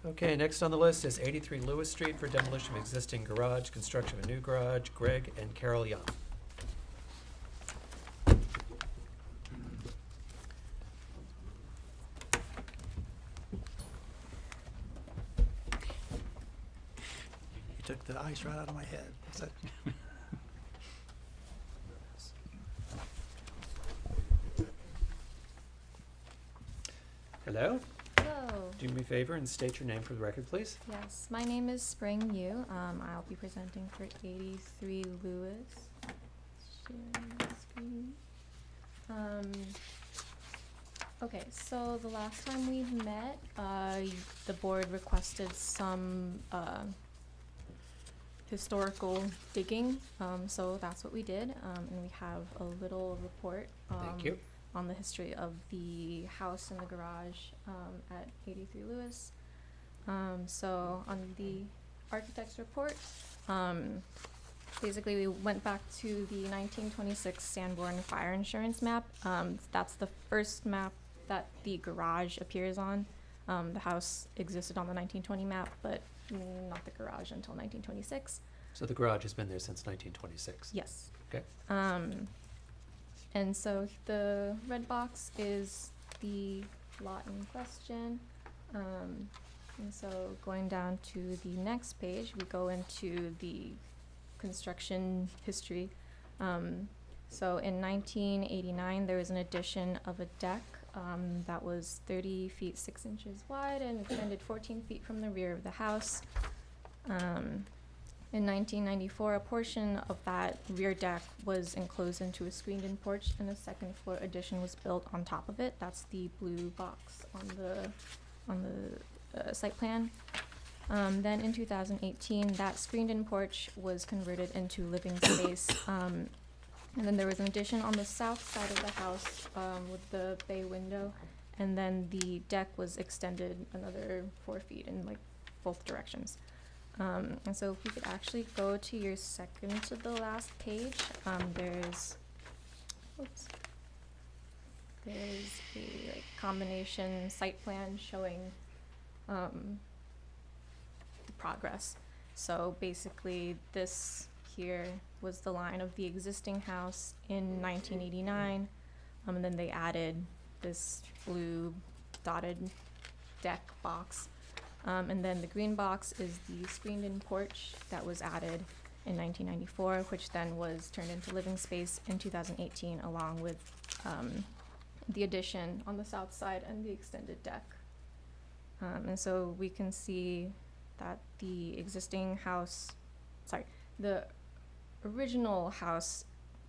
Okay, next on the list is 83 Lewis Street for demolition of existing garage, construction of a new garage, Greg and Carol Young. You took the ice right out of my head. What's that? Hello? Hello. Do me a favor and state your name for the record, please. Yes, my name is Spring Yu. I'll be presenting for 83 Lewis. Sharing the screen. Okay, so the last time we met, the board requested some historical digging, so that's what we did, and we have a little report. Thank you. On the history of the house and the garage at 83 Lewis. So on the architect's report, basically we went back to the 1926 Sanborn fire insurance map. That's the first map that the garage appears on. The house existed on the 1920 map, but not the garage until 1926. So the garage has been there since 1926? Yes. Okay. And so the red box is the lot in question. And so going down to the next page, we go into the construction history. So in 1989, there was an addition of a deck that was 30 feet 6 inches wide and extended 14 feet from the rear of the house. In 1994, a portion of that rear deck was enclosed into a screened-in porch, and a second floor addition was built on top of it. That's the blue box on the site plan. Then in 2018, that screened-in porch was converted into living space. And then there was an addition on the south side of the house with the bay window, and then the deck was extended another 4 feet in both directions. And so if you could actually go to your second to the last page, there's a combination site plan showing the progress. So basically this here was the line of the existing house in 1989, and then they added this blue dotted deck box. And then the green box is the screened-in porch that was added in 1994, which then was turned into living space in 2018, along with the addition on the south side and the extended deck. And so we can see that the existing house, the original house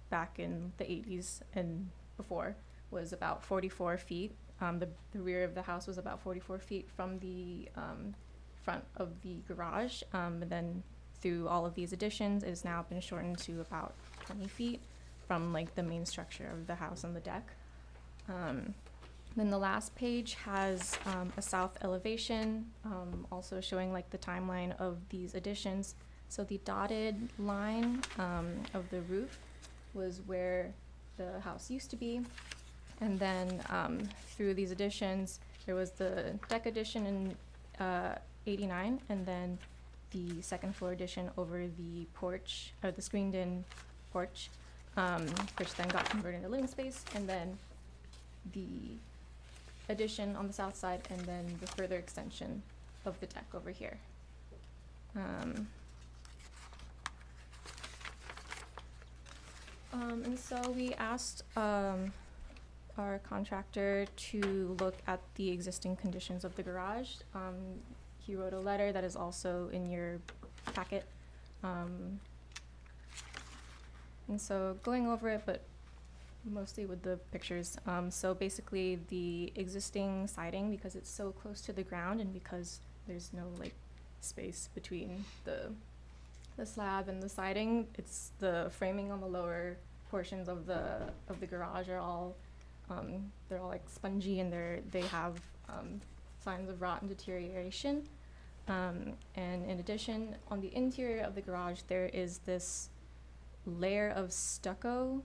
back in the 80s and before was about 44 feet. The rear of the house was about 44 feet from the front of the garage. And then through all of these additions, it has now been shortened to about 20 feet from like the main structure of the house and the deck. Then the last page has a south elevation, also showing like the timeline of these additions. So the dotted line of the roof was where the house used to be. And then through these additions, there was the deck addition in 89, and then the second floor addition over the porch, or the screened in porch, which then got converted into living space, and then the addition on the south side, and then the further extension of the deck over here. And so we asked our contractor to look at the existing conditions of the garage. He wrote a letter that is also in your packet. And so going over it, but mostly with the pictures. So basically the existing siding, because it's so close to the ground and because there's no like space between the slab and the siding, it's the framing on the lower portions of the garage are all they're all like spongy, and they have signs of rot and deterioration. And in addition, on the interior of the garage, there is this layer of stucco,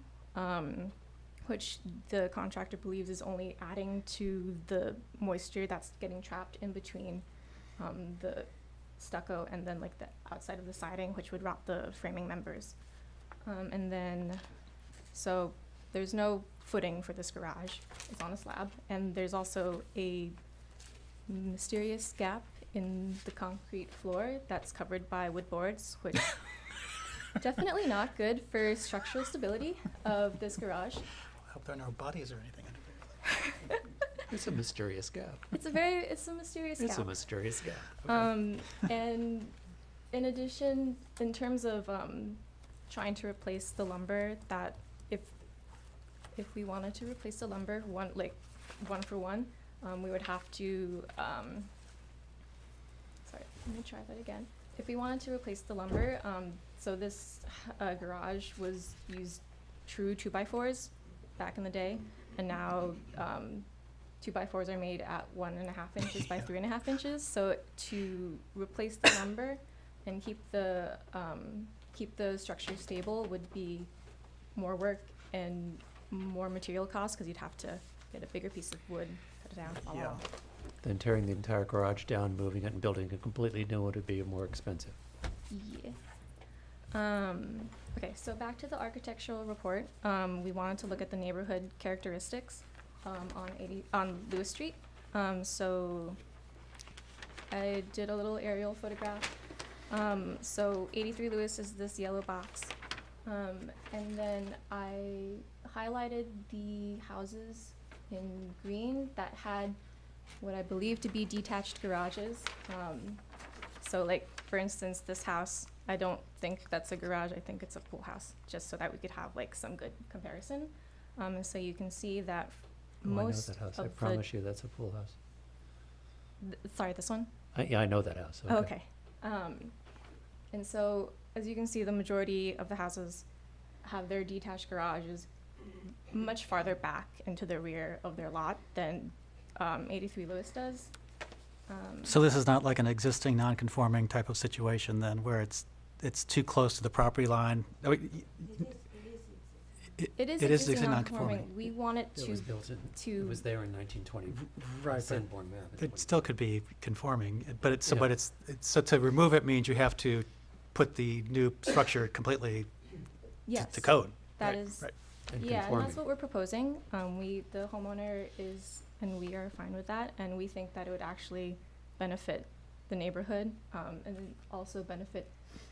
which the contractor believes is only adding to the moisture that's getting trapped in between the stucco and then like the outside of the siding, which would rot the framing members. And then, so there's no footing for this garage. It's on a slab. And there's also a mysterious gap in the concrete floor that's covered by wood boards, which definitely not good for structural stability of this garage. I hope there are no bodies or anything under there. It's a mysterious gap. It's a mysterious gap. It's a mysterious gap. And in addition, in terms of trying to replace the lumber, that if we wanted to replace the lumber one for one, we would have to sorry, let me try that again. If we wanted to replace the lumber, so this garage was used true 2x4s back in the day, and now 2x4s are made at 1.5 inches by 3.5 inches. So to replace the lumber and keep the structure stable would be more work and more material costs, because you'd have to get a bigger piece of wood, cut it down, blah, blah, blah. Then tearing the entire garage down, moving it, and building it completely new would be more expensive. Yeah. Okay, so back to the architectural report. We wanted to look at the neighborhood characteristics on Lewis Street. So I did a little aerial photograph. So 83 Lewis is this yellow box. And then I highlighted the houses in green that had what I believe to be detached garages. So like, for instance, this house, I don't think that's a garage, I think it's a pool house, just so that we could have like some good comparison. And so you can see that most I know that house. of I promise you that's a pool house. sorry, this one? Yeah, I know that house. Oh, okay. And so, as you can see, the majority of the houses have their detached garages much farther back into the rear of their lot than 83 Lewis does. So this is not like an existing non-conforming type of situation then, where it's too close to the property line? It is existing non-conforming. We want it It was built in, it was there in 1920. Right, but Sanborn Ave. it still could be conforming, but it's, Yeah. but it's, so to remove it means you have to put the new structure completely Yes, to code. that Right, is, right. And yeah, and conforming. that's what we're proposing. The homeowner is, and we are fine with that, and we think that it would actually benefit the neighborhood, and then also benefit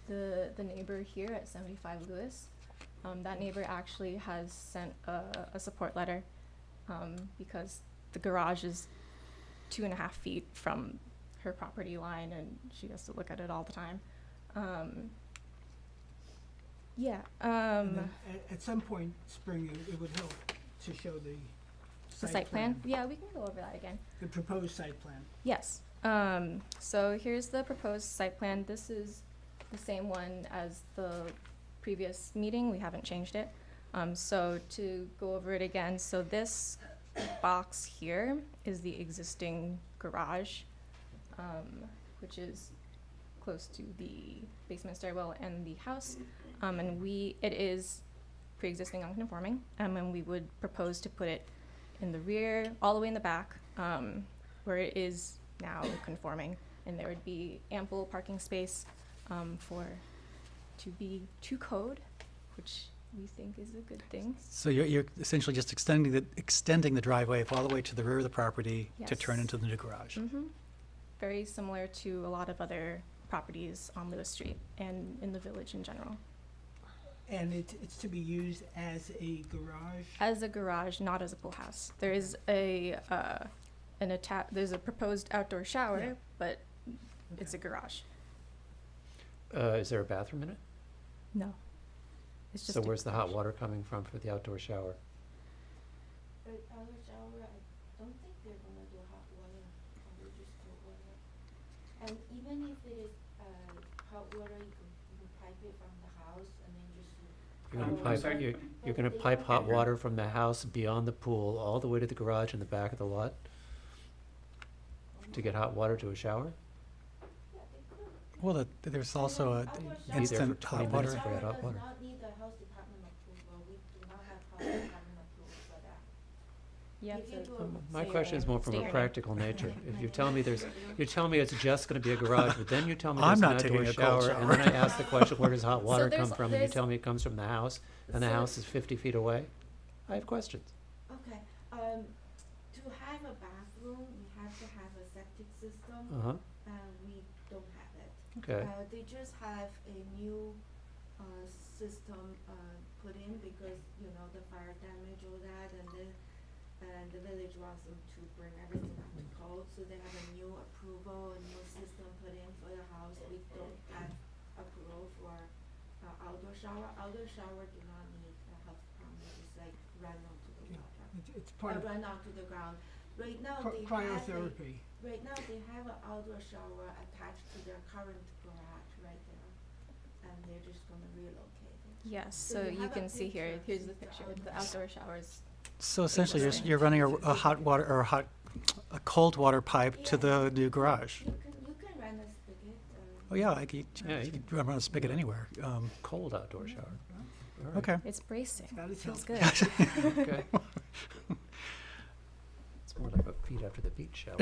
the neighbor here at 75 Lewis. That neighbor actually has sent a support letter because the garage is 2.5 feet from her property line, and she has to look at it all the time. Yeah. And then at some point, Spring, it would help to show the The site plan? Yeah, we can go over that again. The proposed site plan. Yes. So here's the proposed site plan. This is the same one as the previous meeting. We haven't changed it. So to go over it again, so this box here is the existing garage, which is close to the basement stairwell and the house. And it is pre-existing non-conforming, and we would propose to put it in the rear, all the way in the back, where it is now conforming, and there would be ample parking space to be to code, which we think is a good thing. So you're essentially just extending the driveway all the way to the rear of the property to turn Yes. into the new garage. Mm-hmm. Very similar to a lot of other properties on Lewis Street and in the village in general. And it's to be used as a garage? As a garage, not as a pool house. There is there's a proposed outdoor shower, Yeah. but it's a garage. Is there a bathroom in it? No. It's just So a where's the hot garage. water coming from for the outdoor shower? Outdoor shower, I don't think they're gonna do hot water, probably just cold water. And even if it is hot water, you can pipe it from the house and then just. You're gonna power pipe, it. you're gonna But they pipe don't hot have- water from the house beyond the pool, all the way to the garage in the back of the lot? To get hot water to a shower? Well, there's also a Be there for instant 20 hot minutes water. for that hot Does water. not need the health department approval, we do not have health department approval for that. You have If you to do a- My say question is your- more from state a your name. practical nature. If you tell me it's just gonna be a garage, but then you tell me I'm there's an not outdoor taking a cold shower, and then I shower. ask the question, where does hot water come there's- from? And you there's- tell me it comes from the house, and the So- house is 50 feet away? I have questions. Okay, to have a bathroom, we have to have a septic system. Uh-huh. We don't have it. Okay. They just have a new, system, put in because, you know, the fire damage, all that, and the village wants them to bring everything up to code, so they have a new approval, a new system put in for the house. We don't have approval for, outdoor shower. Outdoor shower do not need a health department, it's like run onto the water. It's part of Run out to the ground. Right now, they have cryotherapy. right now, they have an outdoor shower attached to their current garage right there, and they're just gonna relocate it. Yes, so you you have a can see here, picture, here's the see the picture, outdoor the outdoor showers. So essentially, you're, existing. you're running a hot water or a cold water pipe to the new garage. You can run a spigot, Oh yeah, you Yeah, can run a spigot anywhere. Cold outdoor shower. All right. Okay. It's bracing, got its feels health. good. Okay. It's more like a feet after the beach shower.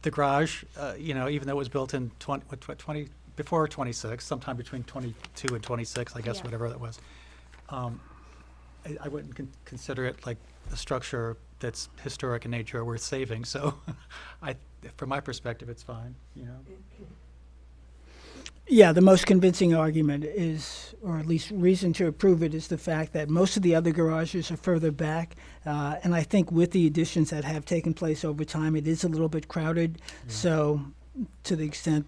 The garage, even though it was built in before 26, sometime between 22 and 26, I guess, Yeah. whatever that was. I wouldn't consider it like a structure that's historic in nature or worth saving, so from my perspective, it's fine, Yeah, the most convincing argument is, or at least reason to approve it, is the fact that most of the other garages are further back. And I think with the additions that have taken place over time, it is a little bit crowded. So to the extent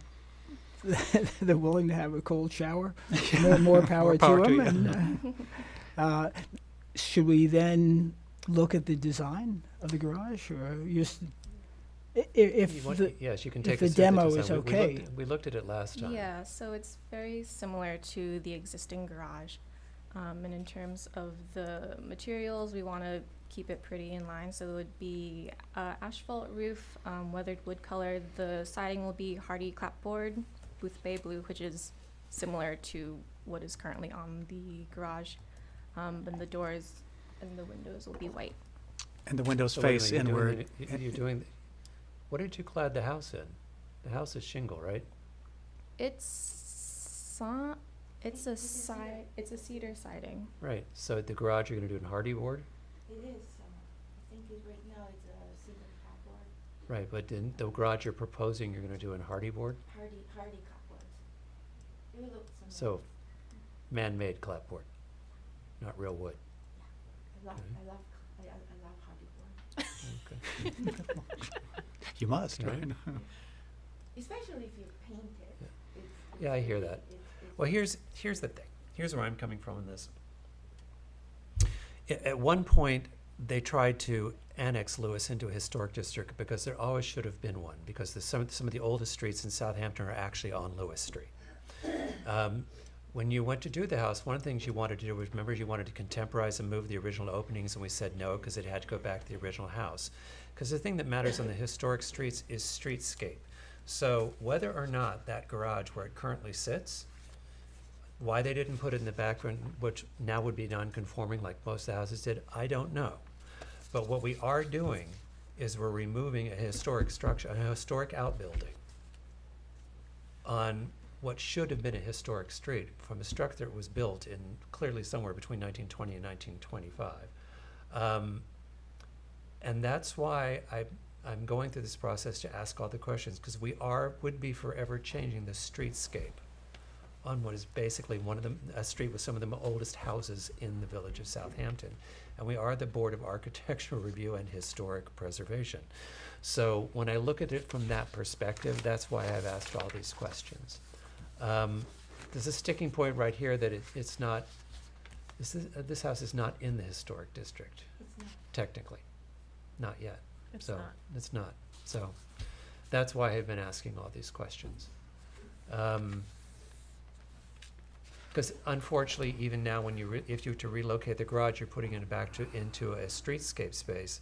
they're willing to have a cold shower, more power power to to them. And, should we then look at the design of the garage, or just if the, Yes, you can if take the us through demo design. is We okay? we looked at it last time. Yeah, so it's very similar to the existing garage. And in terms of the materials, we want to keep it pretty in line. So it would be asphalt roof, weathered wood color. The siding will be hardy clapboard, Booth Bay blue, which is similar to what is currently on the garage. And the doors and the windows will be white. And the windows So wait a face minute, inward. You're doing, what did you clad the house in? The house is shingle, right? It's a cedar siding. Right, so the garage you're gonna do in hardy board? It is, right now it's a single cardboard, Right, but in the garage you're proposing, you're gonna do in hardy board? hardy cardboard. It will look similar. So, man-made clapboard, not real wood. I love, Okay. I love, I love hardy board. Okay. You must, Right. right? Especially if you paint it. Yeah. It's Yeah, I hear really- that. it's Well, here's the thing. Here's where I'm coming from on this. At one point, they tried to annex Lewis into a historic district because there always should have been one, because some of the oldest streets in Southampton are actually on Lewis Street. When you went to do the house, one of the things you wanted to do was, remember, you wanted to contemporize and move the original openings, and we said no because it had to go back to the original house. Because the thing that matters on the historic streets is streetscape. So whether or not that garage where it currently sits, why they didn't put it in the back, which now would be non-conforming like most of the houses did, I don't know. But what we are doing is we're removing a historic structure, a historic outbuilding on what should have been a historic street from a structure that was built in clearly somewhere between 1920 and 1925. And that's why I'm going through this process to ask all the questions, because we would be forever changing the streetscape on what is basically a street with some of the oldest houses in the village of Southampton. And we are the Board of Architectural Review and Historic Preservation. So when I look at it from that perspective, that's why I've asked all these questions. There's a sticking point right here that it's not, this house is not in the historic district, It's not. technically, not yet. It's So, not. it's not. So that's why I've been asking all these questions. Because unfortunately, even now, when if you were to relocate the garage, you're putting it back into a streetscape space.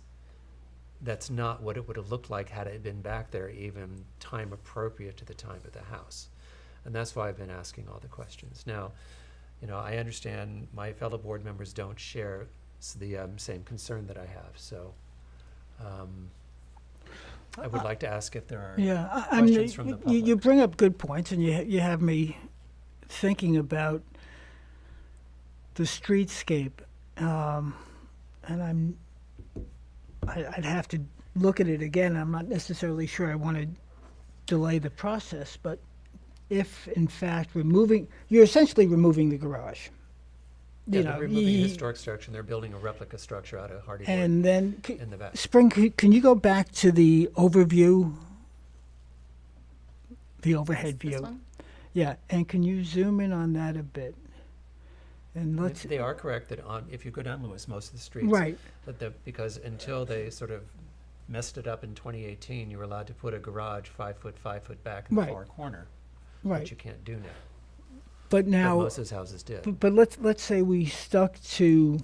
That's not what it would have looked like had it been back there, even time appropriate to the time of the house. And that's why I've been asking all the questions. Now, I understand my fellow board members don't share the same concern that I have, so I would like to ask if there are questions from the public. You bring up good points, and you have me thinking about the streetscape, and I'd have to look at it again. I'm not necessarily sure I want to delay the process, but if in fact you're essentially removing the garage. Yeah, they're removing a historic structure, and they're building a replica structure out of hardy board and then in the back. Spring, can you go back to the overview, the overhead This view? one? Yeah, and can you zoom in on that a bit? And let's. They are correct that if you go down Lewis, most of the streets. Right. Because until they sort of messed it up in 2018, you were allowed to put a garage 5 foot back in the Right. far corner. Right. Which you can't do now. But now, But most of those houses did. But let's say we stuck to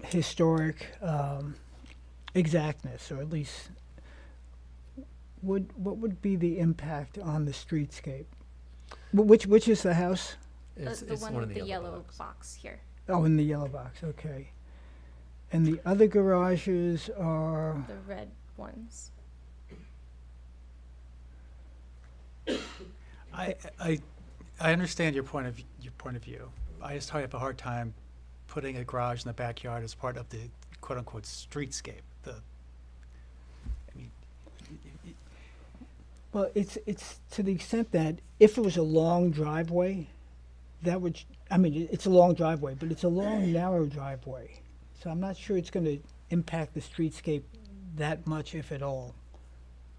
historic exactness, or at least what would be the impact on the streetscape? Which is the house? It's The one in with the yellow box here. Oh, in the yellow box. Okay. And the other garages are. The red ones. I understand your point of view. I just have a hard time putting a garage in the backyard as part of the quote unquote streetscape. Well, it's to the extent that if it was a long driveway, that would. It's a long driveway, but it's a long, narrow driveway. So I'm not sure it's going to impact the streetscape that much, if at all.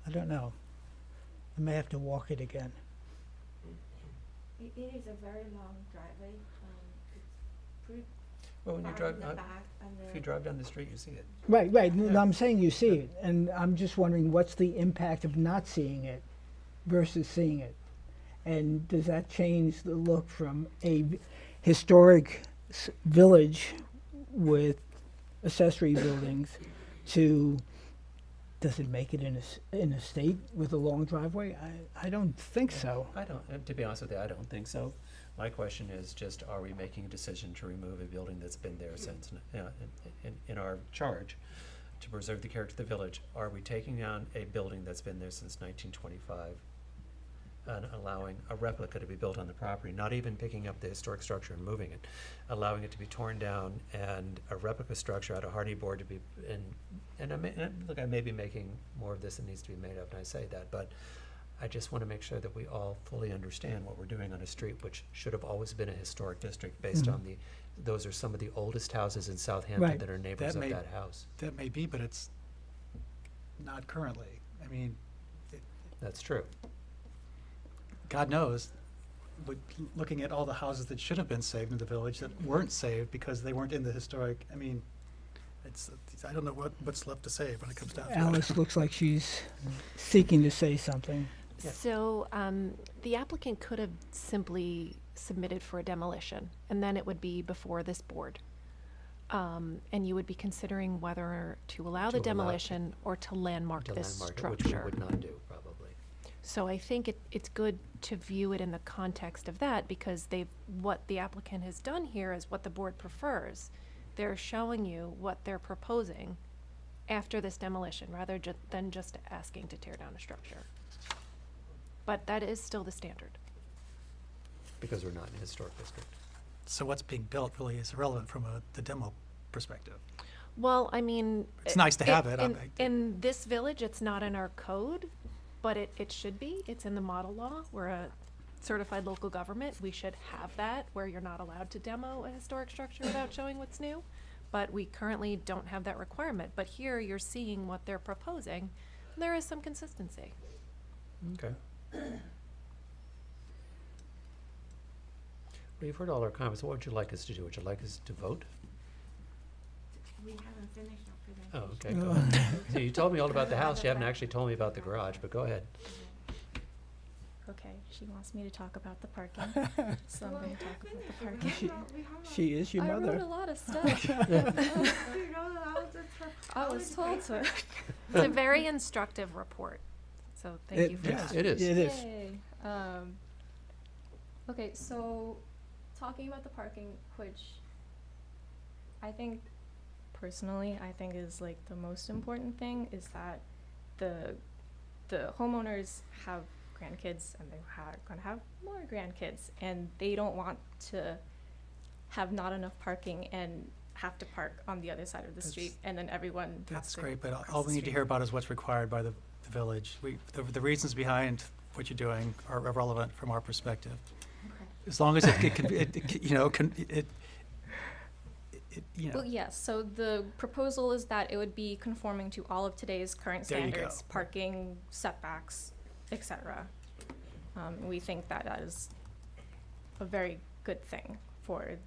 I don't know. I may have to walk it again. It is a very long driveway. It's pretty Well, when you far drive, in the back and if you drive down the street, you see it. Right. No, I'm saying you see it, and I'm just wondering what's the impact of not seeing it versus seeing it, and does that change the look from a historic village with accessory buildings to does it make it in a state with a long driveway? I don't think so. I don't. To be honest with you, I don't think so. My question is just: are we making a decision to remove a building that's been there since in our charge to preserve the character of the village? Are we taking down a building that's been there since 1925? and allowing a replica to be built on the property, not even picking up the historic structure and moving it, allowing it to be torn down and a replica structure out of hardy board to be, look, I may be making more of this than needs to be made of, and I say that, but I just want to make sure that we all fully understand what we're doing on a street which should have always been a historic district based on those are some of the oldest houses in Southampton Right. that are neighbors of may- that house. That may be, but it's not currently. I mean, That's true. God knows, but looking at all the houses that should have been saved in the village that weren't saved because they weren't in the historic, I mean, I don't know what's left to save when it comes down to it. Alice looks like she's seeking to say something. So the applicant could have simply submitted for a demolition, and then it would be before this board. And you would be considering whether to allow the demolition or to landmark To this landmark it, structure. which we would not do, probably. So I think it's good to view it in the context of that, because what the applicant has done here is what the board prefers. They're showing you what they're proposing after this demolition, rather than just asking to tear down a structure. But that is still the standard. Because we're not in a historic district. So what's being built really is irrelevant from the demo perspective. Well, I mean. It's nice to have it. In this village, it's not in our code, but it should be. It's in the model law. We're a certified local government. We should have that, where you're not allowed to demo a historic structure without showing what's new. But we currently don't have that requirement. But here, you're seeing what they're proposing. There is some consistency. Okay. Well, you've heard all our comments. What would you like us to do? Would you like us to vote? We haven't finished our Oh, presentation. okay, go ahead. So you told me all about the house. You haven't actually told me about the garage, but go ahead. Okay, she wants me to talk about the parking, so I'm going to talk about the parking. She is your I mother. wrote a lot of stuff. I was told to. It's a very instructive report. So thank you for that. It is. It is. Yay. Okay, so talking about the parking, which I think personally is like the most important thing, is that the homeowners have grandkids and they're gonna have more grandkids, and they don't want to have not enough parking and have to park on the other side of the street, and then everyone has That's to great, but cross all the we need to street. hear about is what's required by the village. The reasons behind what you're doing are irrelevant from our perspective. As long as Well, yes, so the proposal is that it would be conforming to all of today's current There you standards, go. parking, setbacks, etc. We think that is a very good thing for,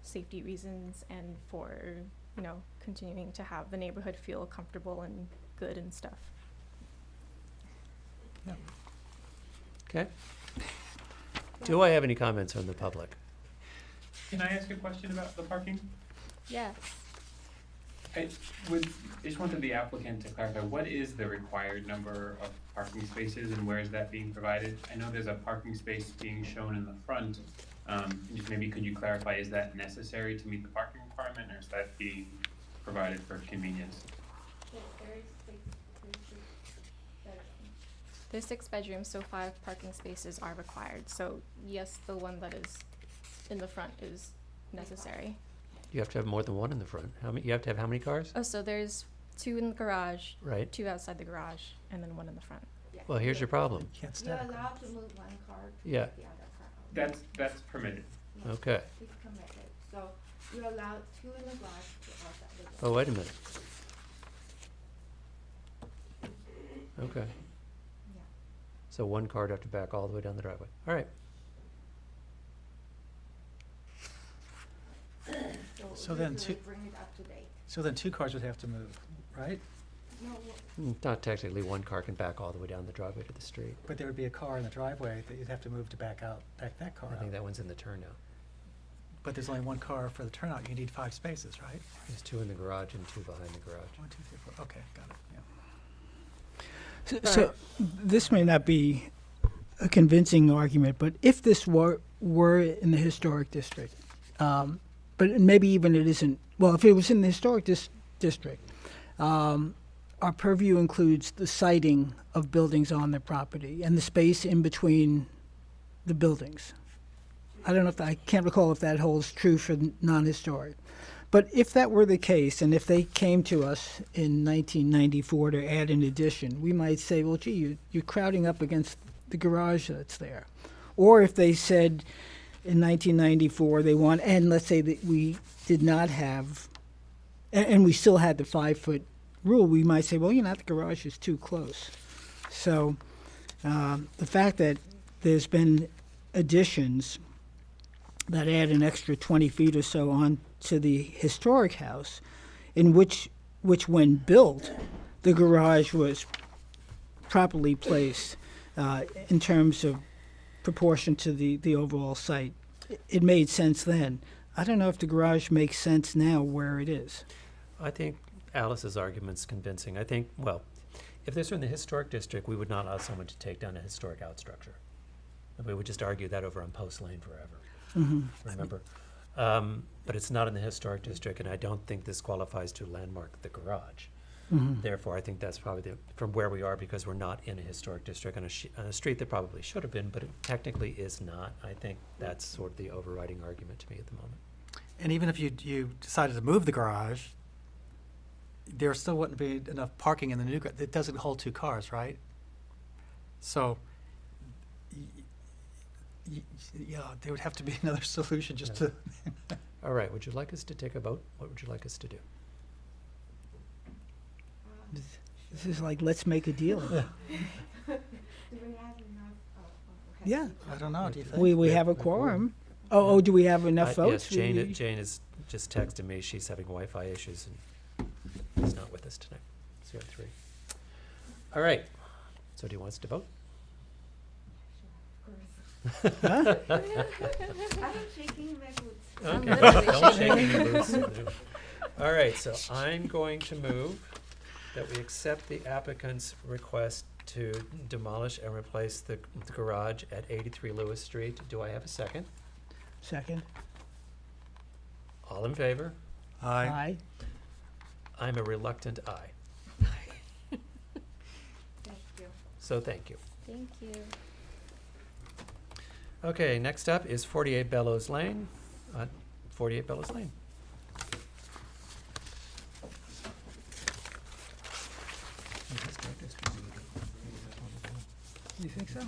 safety reasons and for, continuing to have the neighborhood feel comfortable and good and stuff. Okay. Do I have any comments from the public? Can I ask a question about the parking? Yes. I just wanted the applicant to clarify, what is the required number of parking spaces and where is that being provided? I know there's a parking space being shown in the front. Just maybe could you clarify, is that necessary to meet the parking requirement, or is that being provided for convenience? There's 6 bedrooms, so 5 parking spaces are required. So yes, the one that is in the front is necessary. You have to have more than one in the front. You have to have how many cars? Oh, so there's 2 in the garage, Right. 2 outside the garage, and then 1 in the front. Well, here's your problem. Can't You're stack. allowed to move one car to Yeah. the other car. That's permitted. Okay. It's permitted. So you're allowed 2 in the garage, 2 outside the garage. Oh, wait a minute. Okay. Yeah. So one car would have to back all the way down the driveway. All right. So then this two- will bring it up to date. So then 2 cars would have to move, right? No, Not technically, one car can back all the way down the driveway to the street. But there would be a car in the driveway that you'd have to move to back that car I think out. that one's in the turn now. But there's only 1 car for the turnout. You need 5 spaces, right? There's 2 in the garage and 2 behind the garage. 1, 2, 3, 4. Okay, got it. Yeah. So this may not be a convincing argument, but if this were in the historic district, but maybe even it isn't, well, if it was in the historic district, our purview includes the siting of buildings on the property and the space in between the buildings. I don't know if I can't recall if that holds true for non-historic. But if that were the case, and if they came to us in 1994 to add an addition, we might say, well, gee, you're crowding up against the garage that's there. Or if they said in 1994 they want, and let's say that we did not have, and we still had the 5-foot rule, we might say, well, the garage is too close. So the fact that there's been additions that add an extra 20 feet or so on to the historic house, in which when built, the garage was properly placed in terms of proportion to the overall site. It made sense then. I don't know if the garage makes sense now where it is. I think Alice's argument's convincing. I think, well, if this were in the historic district, we would not allow someone to take down a historic out structure. And we would just argue that over on Post Lane forever. Mm-hmm. Remember? But it's not in the historic district, and I don't think this qualifies to landmark the garage. Mm-hmm. Therefore, I think that's probably from where we are, because we're not in a historic district on a street that probably should have been, but it technically is not. I think that's sort of the overriding argument to me at the moment. And even if you decided to move the garage, there still wouldn't be enough parking in the new garage. It doesn't hold 2 cars, right? So, there would have to be another solution just to. All right, would you like us to take a vote? What would you like us to do? This is like, let's make a deal. Do we have enough? Okay. Yeah. I don't know, do you think? We have a quorum. Oh, do we have enough votes? Yes, Jane has just texted me. She's having Wi-Fi issues and is not with us tonight. So you have 3. All right. So do you want us to vote? Huh? I'm shaking my boots. Okay, don't shake any boots. All right, so I'm going to move that we accept the applicant's request to demolish and replace the garage at 83 Lewis Street. Do I have a second? Second. All in favor? Aye. I'm a reluctant aye. Thank you. So thank you. Thank you. Okay, next up is 48 Bellows Lane. 48 Bellows Lane. You think so?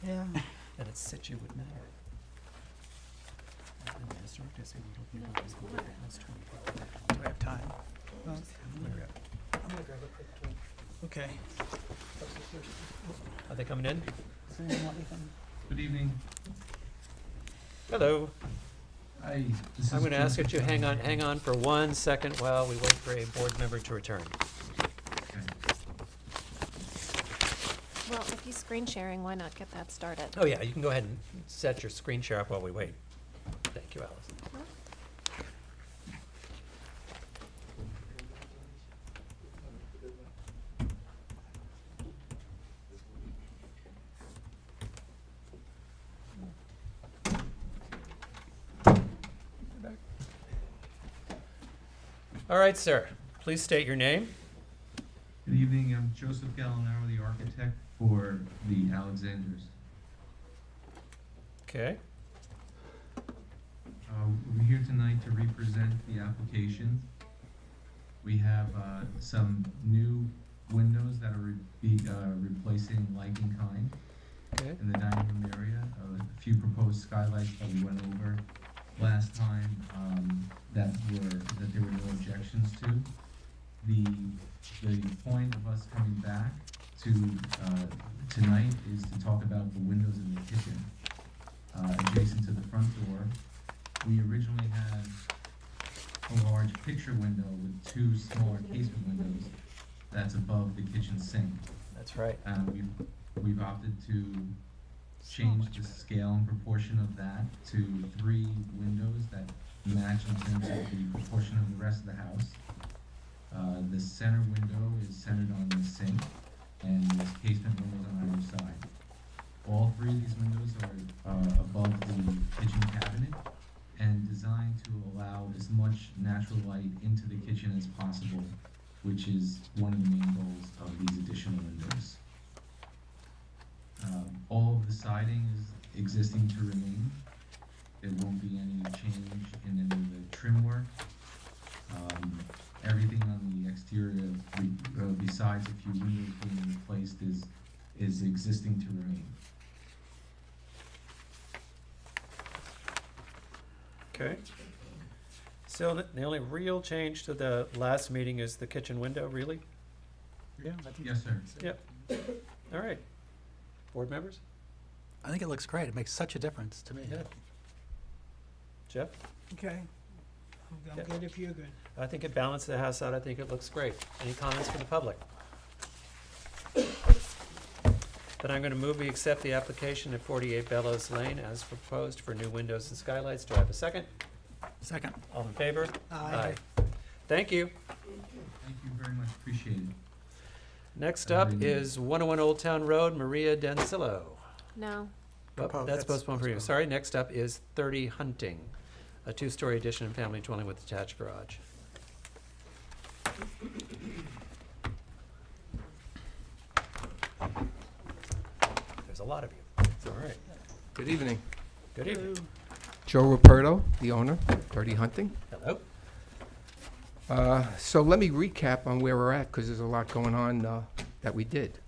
Yeah. And its situ would matter. And the historic district would be always go back as 20. Do I have time? Well, I'm gonna grab a quick drink. okay. Are they coming in? Good evening. Hello. Hi. I'm going to ask that you hang on for 1 second while we wait for a board member to return. Well, if he's screen sharing, why not get that started? Oh yeah, you can go ahead and set your screen share up while we wait. Thank you, Alice. All right, sir. Please state your name. Good evening. I'm Joseph Gallinaro, the architect for the Alexanders. Okay. We're here tonight to represent the application. We have some new windows that are replacing light in kind in the dining room area. A few proposed skylights that we went over last time that there were no objections to. The point of us coming back to tonight is to talk about the windows in the kitchen adjacent to the front door. We originally had a large picture window with 2 smaller casement windows that's above the kitchen sink. That's right. We've opted to change the scale and proportion of that to 3 windows that match in terms of the proportion of the rest of the house. The center window is centered on the sink, and there's casement windows on either side. All 3 of these windows are above the kitchen cabinet and designed to allow this much natural light into the kitchen as possible, which is one of the main goals of these additional windows. All of the siding is existing to remain. There won't be any change in any of the trim work. Everything on the exterior, besides a few windows being replaced, is existing to remain. Okay. So the only real change to the last meeting is the kitchen window, really? Yeah, I think. Yes, sir. Yep. All right. Board members? I think it looks great. It makes such a difference to me. Yeah. Jeff? Okay. I'm Yeah. good if you're good. I think it balanced the house out. I think it looks great. Any comments from the public? Then I'm going to move we accept the application at 48 Bellows Lane as proposed for new windows and skylights. Do I have a second? Second. All in favor? Aye. Thank you. Thank you very much, appreciate it. Next up is 101 Old Town Road, Maria Dancillo. No. Oh, that's postponed for you. Sorry, next up is 30 Hunting, a two-story addition and family dwelling with attached garage. There's a lot of you. All right. Good evening. Good evening. Joe Ruperto, the owner, 30 Hunting. Hello. So let me recap on where we're at, because there's a lot going on that we did.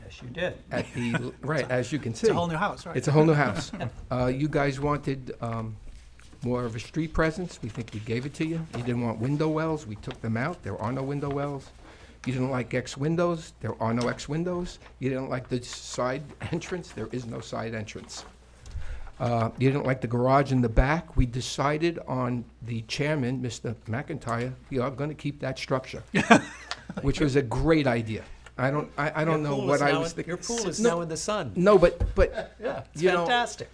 Yes, you did. At the, right, as you can see. It's a whole new house, right? It's a whole new house. You guys wanted more of a street presence. We think we gave it to you. You didn't want window wells. We took them out. There are no window wells. You didn't like X windows. There are no X windows. You didn't like the side entrance. There is no side entrance. You didn't like the garage in the back. We decided on the chairman, Mr. McIntyre, we are going to keep that structure, which was a great idea. I don't know what I was thinking. Your pool is now in the sun. No, but Yeah, it's you know, fantastic.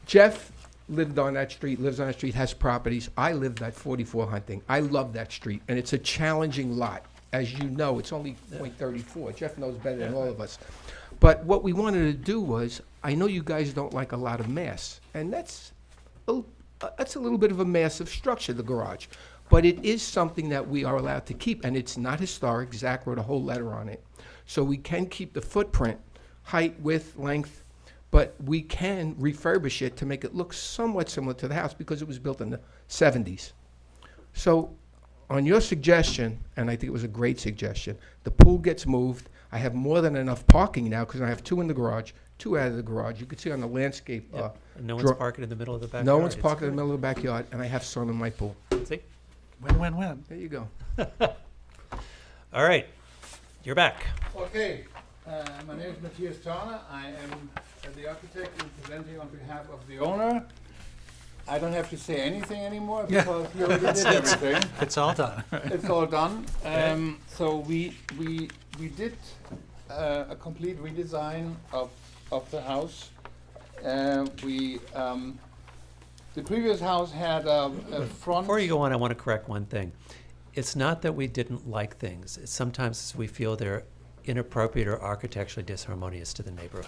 Jeff lived on that street, lives on that street, has properties. I lived at 44 Hunting. I love that street, and it's a challenging lot. As you know, it's only .34. Jeff knows better than all of us. But what we wanted to do was, I know you guys don't like a lot of mass, and that's a little bit of a massive structure, the garage. But it is something that we are allowed to keep, and it's not historic. Zach wrote a whole letter on it. So we can keep the footprint, height, width, length, but we can refurbish it to make it look somewhat similar to the house because it was built in the 70s. So on your suggestion, and I think it was a great suggestion, the pool gets moved. I have more than enough parking now because I have 2 in the garage, 2 out of the garage. You can see on the landscape. Yep. And no one's parking in the middle of the backyard. No one's It's parking in good. the middle of the backyard, and I have sun in my pool. See? Win, win, win. There you go. All right. You're back. Okay, my name is Matthias Turner. I am the architect and presenting on behalf of the owner. I don't have to say anything anymore Yeah. because he already did everything. It's all done. It's all done. So we did a complete redesign of the house. The previous house had a front. Before you go on, I want to correct one thing. It's not that we didn't like things. It's sometimes we feel they're inappropriate or architecturally disharmonious to the neighborhood.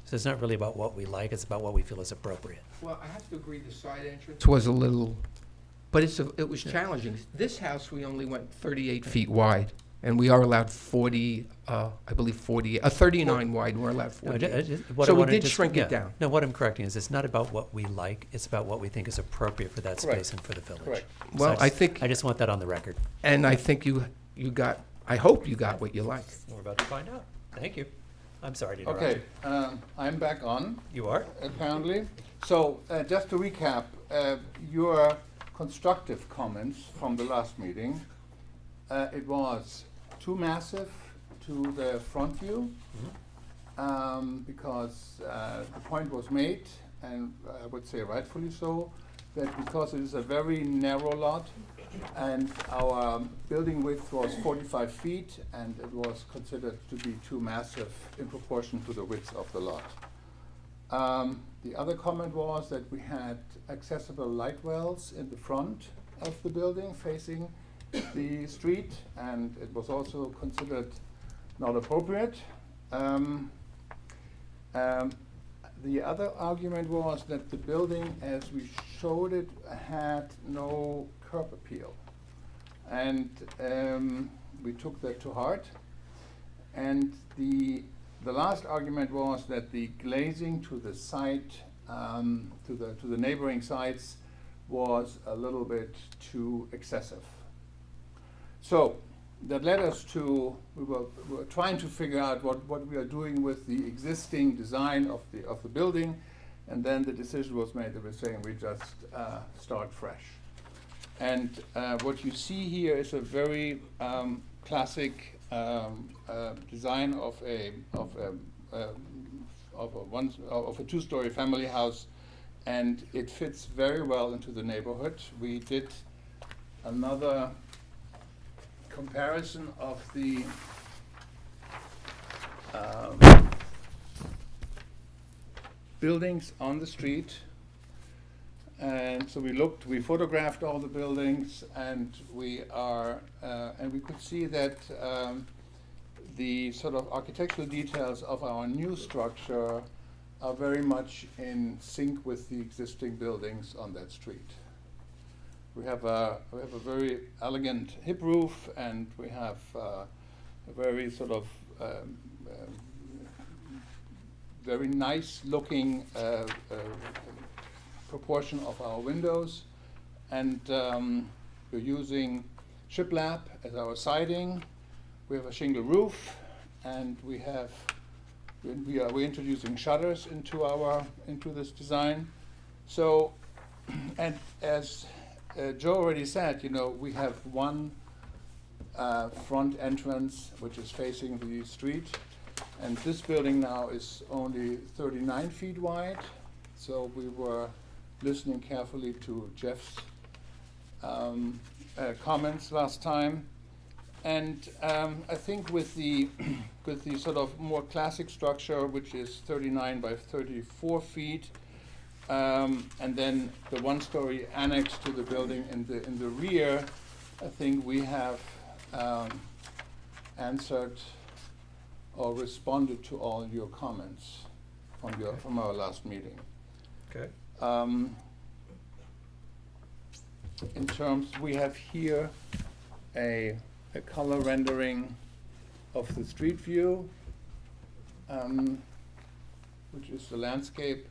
So it's not really about what we like, it's about what we feel is appropriate. Well, I have to agree the side entrance was a little, but it was challenging. This house, we only went 38 feet wide, and we are allowed 40, I believe 39 wide, and we're allowed 40. So we did shrink it down. No, what I'm correcting is it's not about what we like, it's about what we think is appropriate for that Correct. space and for the village. Correct. So Well, I just want that on the record. And I think you got, I hope you got what you like. We're about to find out. Thank you. I'm sorry to interrupt Okay, you. I'm back on. You are? Apparently. So, just to recap, your constructive comments from the last meeting, it was too massive to the front view, because the point was made, and I would say rightfully so, that because it is a very narrow lot, and our building width was 45 feet, and it was considered to be too massive in proportion to the width of the lot. The other comment was that we had accessible light wells in the front of the building facing the street, and it was also considered not appropriate. The other argument was that the building, as we showed it, had no curb appeal. And we took that to heart. And the last argument was that the glazing to the site, to the neighboring sites, was a little bit too excessive. So that led us to, we were trying to figure out what we are doing with the existing design of the building, and then the decision was made that we're saying we just start fresh. And what you see here is a very classic design of a two-story family house, and it fits very well into the neighborhood. We did another comparison of the buildings on the street, and so we photographed all the buildings, and we could see that the sort of architectural details of our new structure are very much in sync with the existing buildings on that street. We have a very elegant hip roof, and we have a very sort of very nice looking proportion of our windows, and we're using shiplap as our siding. We have a shingle roof, and we're introducing shutters into this design. So, and as Joe already said, we have one front entrance which is facing the street, and this building now is only 39 feet wide. So we were listening carefully to Jeff's comments last time, and I think with the sort of more classic structure, which is 39 by 34 feet. And then the one-story annex to the building in the rear, I think we have answered or responded to all your comments from our last meeting. Okay. In terms, we have here a color rendering of the street view, which is the landscape.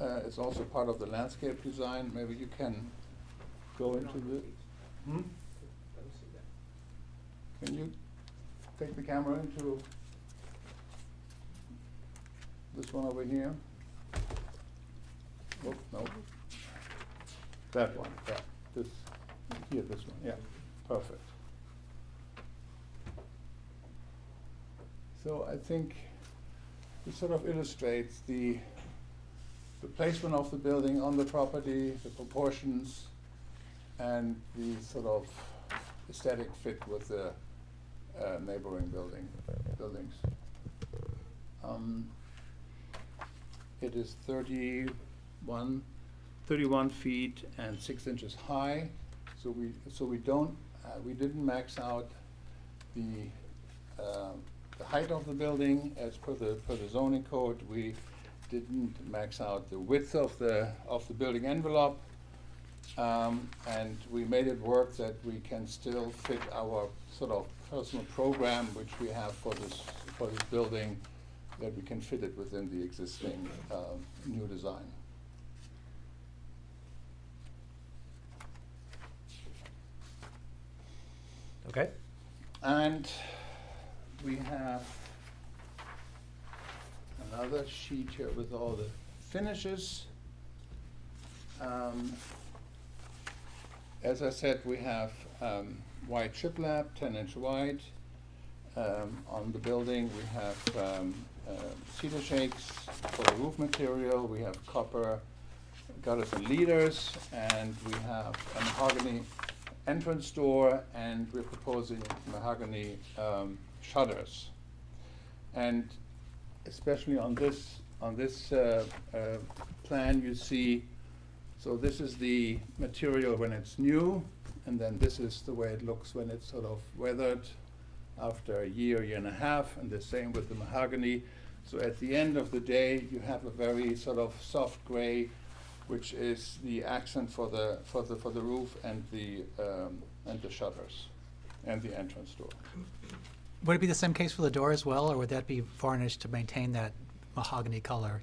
It's also part of the landscape design. Maybe you can go into the. Can you take the camera into this one over here? Oh, no. That one. Yeah. This one. Yeah. Perfect. So I think it sort of illustrates the placement of the building on the property, the proportions, and the sort of aesthetic fit with the neighboring buildings. It is 31 feet and 6 inches high. So we didn't max out the height of the building as per the zoning code. We didn't max out the width of the building envelope, and we made it work that we can still fit our sort of personal program which we have for this building, that we can fit it within the existing new design. Okay. And we have another sheet here with all the finishes. As I said, we have white shiplap, 10-inch wide. On the building, we have cedar shakes for the roof material. We have copper gutters and leaders, and we have a mahogany entrance door, and we're proposing mahogany shutters. And especially on this plan, you see, so this is the material when it's new, and then this is the way it looks when it's sort of weathered after a year and a half, and the same with the mahogany. So at the end of the day, you have a very sort of soft gray which is the accent for the roof and the shutters and the entrance door. Would it be the same case for the door as well, or would that be varnished to maintain that mahogany color?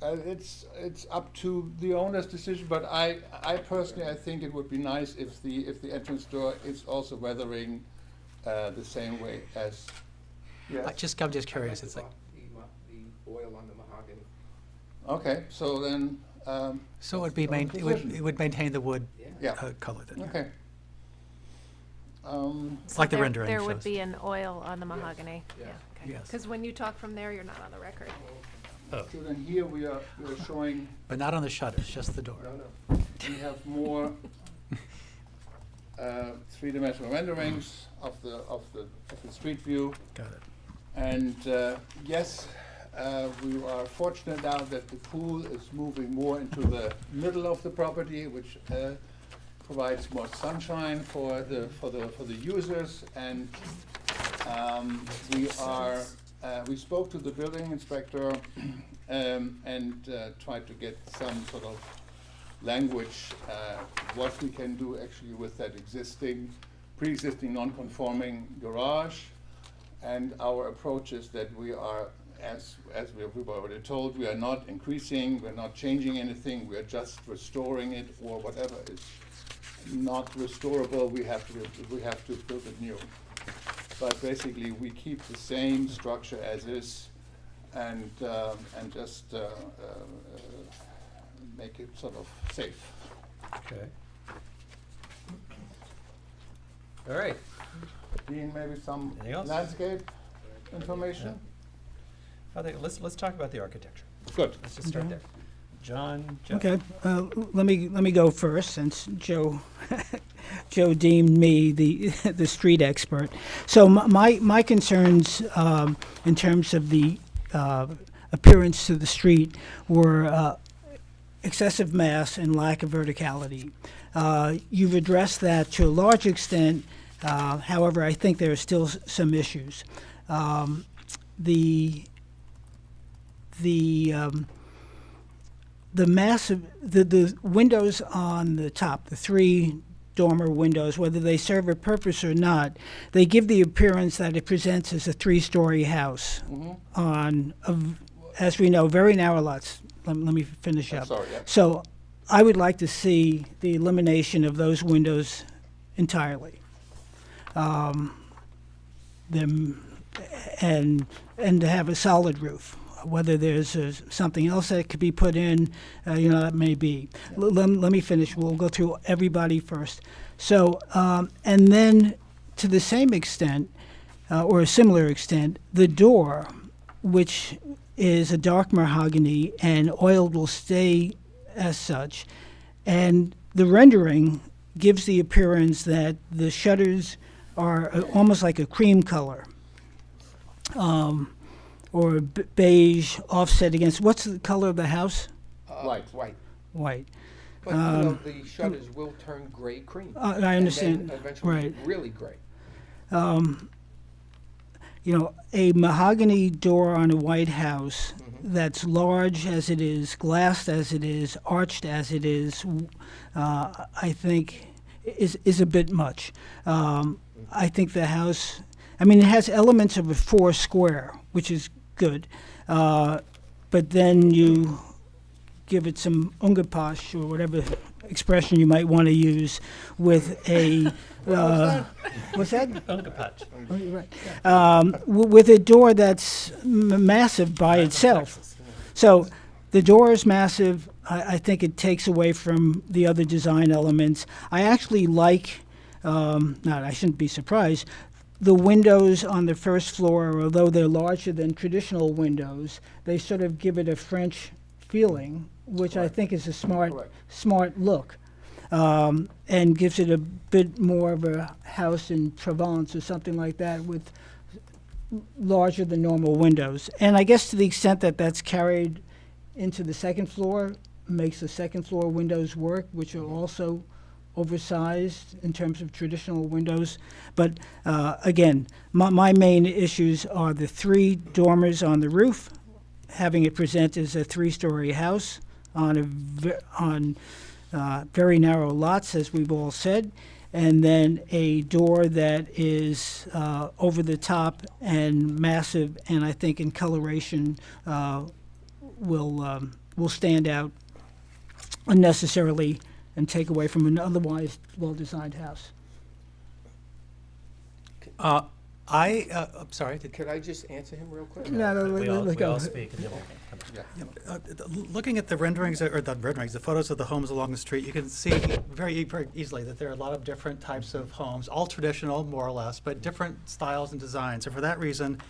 It's up to the owner's decision, but I personally think it would be nice if the entrance door is also weathering the same way as. Yes. I'm just curious. It's like the oil on the mahogany. Okay, so then. So it would be it would maintain the wood color then. Okay. It's like the rendering There shows. would be an oil on the mahogany. Yes. Yeah, okay. Yes. Because when you talk from there, you're not on the record. So then here we are showing. But not on the shutters, just the door. No. We have more three-dimensional renderings of the street view. Got it. And yes, we are fortunate now that the pool is moving more into the middle of the property, which provides more sunshine for the users. And we spoke to the building inspector and tried to get some sort of language what we can do actually with that pre-existing non-conforming garage. And our approach is that we are, as we've already told, we are not increasing, we're not changing anything, we are just restoring it, or whatever is not restorable, we have to build it new. But basically, we keep the same structure as is, and just make it sort of safe. Okay. All right. Dean, maybe some Anything else? landscape information? I think let's talk about the architecture. Good. Let's just start Okay. there. John, Jeff. Okay, let me go first, since Joe deemed me the street expert. So my concerns in terms of the appearance to the street were excessive mass and lack of verticality. You've addressed that to a large extent. However, I think there are still some issues. The windows on the top, the three dormer windows, whether they serve a purpose or not, they give the appearance that it presents as a three-story house on, as we know, very narrow lots. Let me finish up. Sorry, yeah. So I would like to see the elimination of those windows entirely. And to have a solid roof. Whether there's something else that could be put in, that may be. Let me finish. We'll go through everybody first. So, and then to the same extent, or a similar extent, the door, which is a dark mahogany and oiled, will stay as such. And the rendering gives the appearance that the shutters are almost like a cream color. Or beige offset against, what's the color of the house? White. White. But the shutters will turn gray cream. I understand. And then eventually Right. really gray. A mahogany door on a white house that's large as it is, glassed as it is, arched as it is, I think is a bit much. I think the house, it has elements of a 4 square, which is good, but then you give it some ungepasch, or whatever expression you might want to use, with a what's that? Ungepatch. Oh, you're right. With a door that's massive by itself. So the door is massive. I think it takes away from the other design elements. I actually like, I shouldn't be surprised, the windows on the first floor, although they're larger than traditional windows, they sort of give it a French feeling, which I think is a smart look, and gives it a bit more of a house in Provence or something like that, with larger than normal windows. And I guess to the extent that that's carried into the second floor, makes the second floor windows work, which are also oversized in terms of traditional windows. But again, my main issues are the 3 dormers on the roof, having it present as a 3-story house, on very narrow lots, as we've all said, and then a door that is over the top and massive, and I think in coloration will stand out unnecessarily and take away from an otherwise well-designed house. I'm sorry. Could I just answer him real quick? We all go. speak and then we'll come back. Looking at the renderings, or the photos of the homes along the street, you can see very easily that there are a lot of different types of homes, all traditional, more or less, but different styles and designs. And for that reason,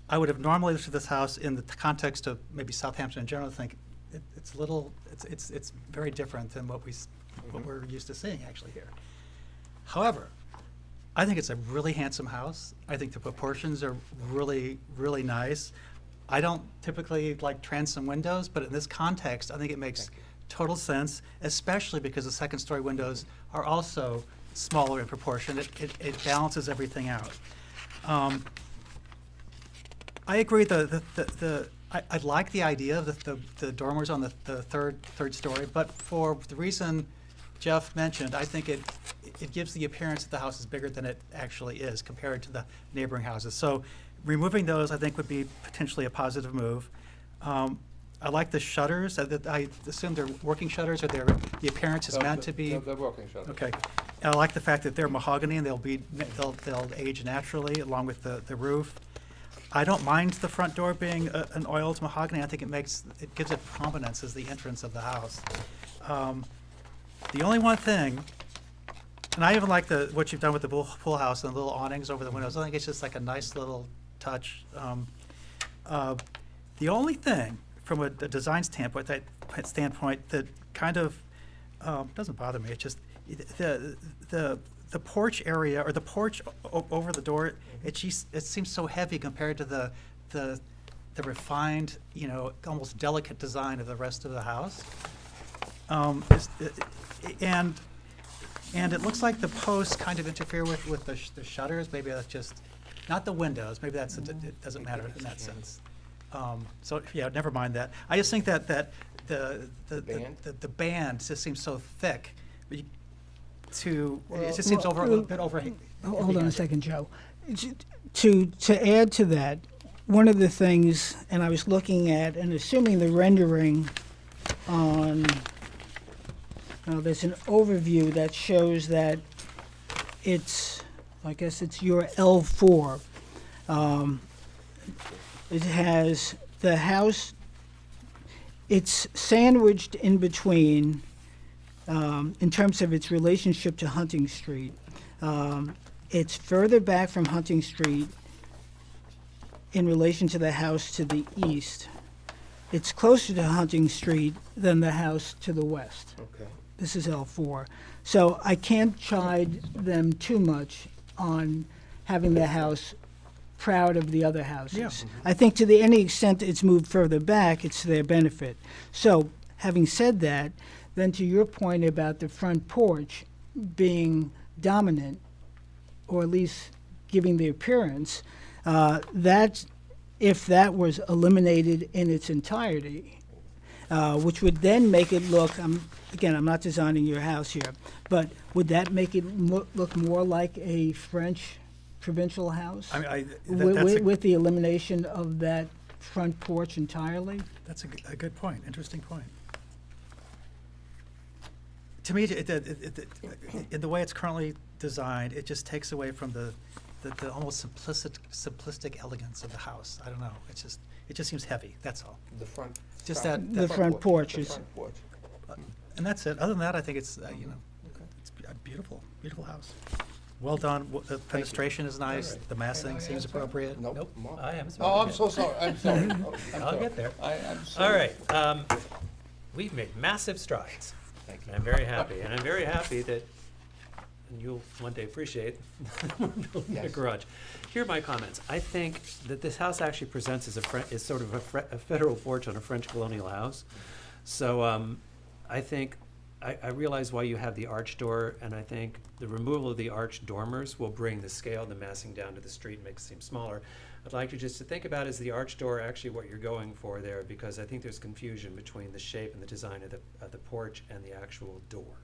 I would have normally looked at this house in the context of maybe Southampton in general, think it's very different than what we're used to seeing actually here. However, I think it's a really handsome house. I think the proportions are really, really nice. I don't typically like transom windows, but in this context, I think it makes total sense, especially because the second-story windows are also smaller in proportion. It balances everything out. I agree. I like the idea of the dormers on the third story, but for the reason Jeff mentioned, I think it gives the appearance that the house is bigger than it actually is compared to the neighboring houses. So removing those, I think, would be potentially a positive move. I like the shutters. I assume they're working shutters, or the appearance is meant to be. They're working shutters. Okay. And I like the fact that they're mahogany and they'll age naturally along with the roof. I don't mind the front door being an oiled mahogany. I think it gives it prominence as the entrance of the house. The only one thing, and I even like what you've done with the pool house and the little awnings over the windows. I think it's just like a nice little touch. The only thing from a design standpoint that kind of doesn't bother me, it's just the porch area, or the porch over the door, it seems so heavy compared to the refined, almost delicate design of the rest of the house. And it looks like the posts kind of interfere with the shutters. Maybe that's just, not the windows, maybe it doesn't matter in that sense. So, yeah, never mind that. I just think that the band just seems so thick. It just seems a bit overhanging. Hold on a second, Joe. To add to that, one of the things, and I was looking at and assuming the rendering on, there's an overview that shows that I guess it's your L4. It has the house, it's sandwiched in between, in terms of its relationship to Hunting Street. It's further back from Hunting Street in relation to the house to the east. It's closer to Hunting Street than the house to the west. Okay. This is L4. So I can't chide them too much on having the house proud of the other houses. Yeah. I think to any extent it's moved further back, it's to their benefit. So having said that, then to your point about the front porch being dominant, or at least giving the appearance, if that was eliminated in its entirety, which would then make it look, again, I'm not designing your house here, but would that make it look more like a French provincial house? With the elimination of that front porch entirely? That's a good point, interesting point. To me, in the way it's currently designed, it just takes away from the almost simplistic elegance of the house. I don't know. It just seems heavy. That's all. The front. Just the front porch is. And that's it. Other than that, I think it's it's a beautiful, beautiful house. Well done. The fenestration is nice. Right. The massing seems appropriate. Nope. I am. Oh, I'm so sorry. I'm sorry. I'll get there. I'm All sorry. right. We've made massive strides. And I'm very happy. And I'm very happy that, and you'll one day appreciate, we're building a Yes. garage. Here are my comments. I think that this house actually presents as is sort of a federal porch on a French colonial house. So I think, I realize why you have the arch door, and I think the removal of the arch dormers will bring the scale, the massing down to the street and make it seem smaller. I'd like you just to think about, is the arch door actually what you're going for there? Because I think there's confusion between the shape and the design of the porch and the actual door,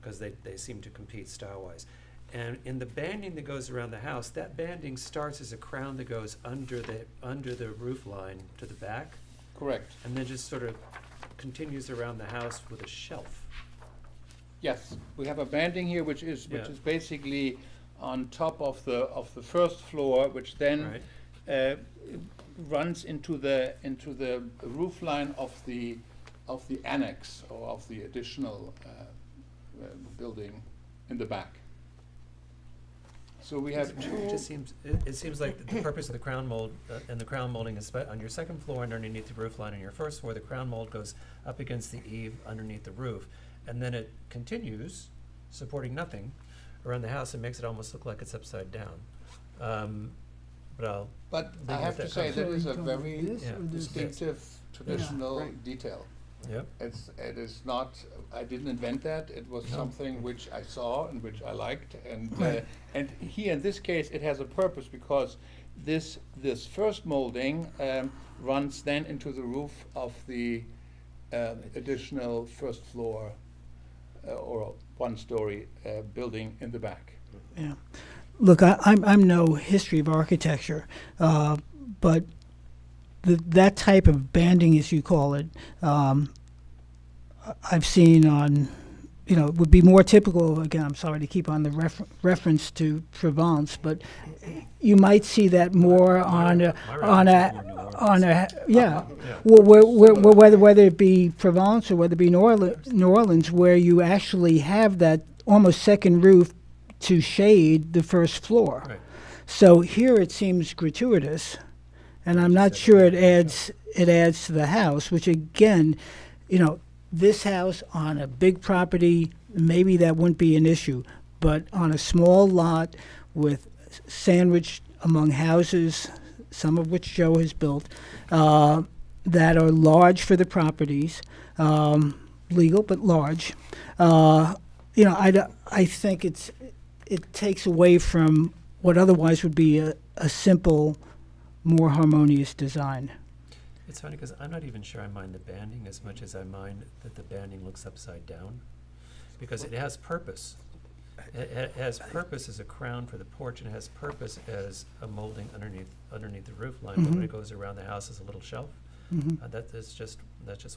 because they seem to compete style-wise. And in the banding that goes around the house, that banding starts as a crown that goes under the roof line to the back, Correct. and then just sort of continues around the house with a shelf. Yes, we have a banding here which is basically on top of the first floor, which then runs into the roof line of the annex or of the additional building in the back. So we have two. It seems like the purpose of the crown mold and the crown molding is on your second floor and underneath the roof line. On your first floor, the crown mold goes up against the eave underneath the roof, and then it continues, supporting nothing, around the house and makes it almost look like it's upside down. But I have to say that is a very distinctive traditional detail. Yep. It is not. I didn't invent that. It was something which I saw and which I liked, and here in this case it has a purpose because this first molding runs then into the roof of the additional first floor or one-story building in the back. Yeah. Look, I'm no history of architecture, but that type of banding, as you call it, I've seen on, would be more typical. Again, I'm sorry to keep on the reference to Provence, but you might see that more whether it be Provence or whether it be New Orleans, where you actually have that almost second roof to shade the first floor. Right. So here it seems gratuitous, and I'm not sure it adds to the house, which again, this house on a big property, maybe that wouldn't be an issue, but on a small lot with sandwiched among houses, some of which Joe has built, that are large for the properties, legal but large, I think it takes away from what otherwise would be a simple, more harmonious design. It's funny because I'm not even sure I mind the banding as much as I mind that the banding looks upside down, because it has purpose. It has purpose as a crown for the porch, and it has purpose as a molding underneath the roof line. But when it goes around the house as a little shelf, that's just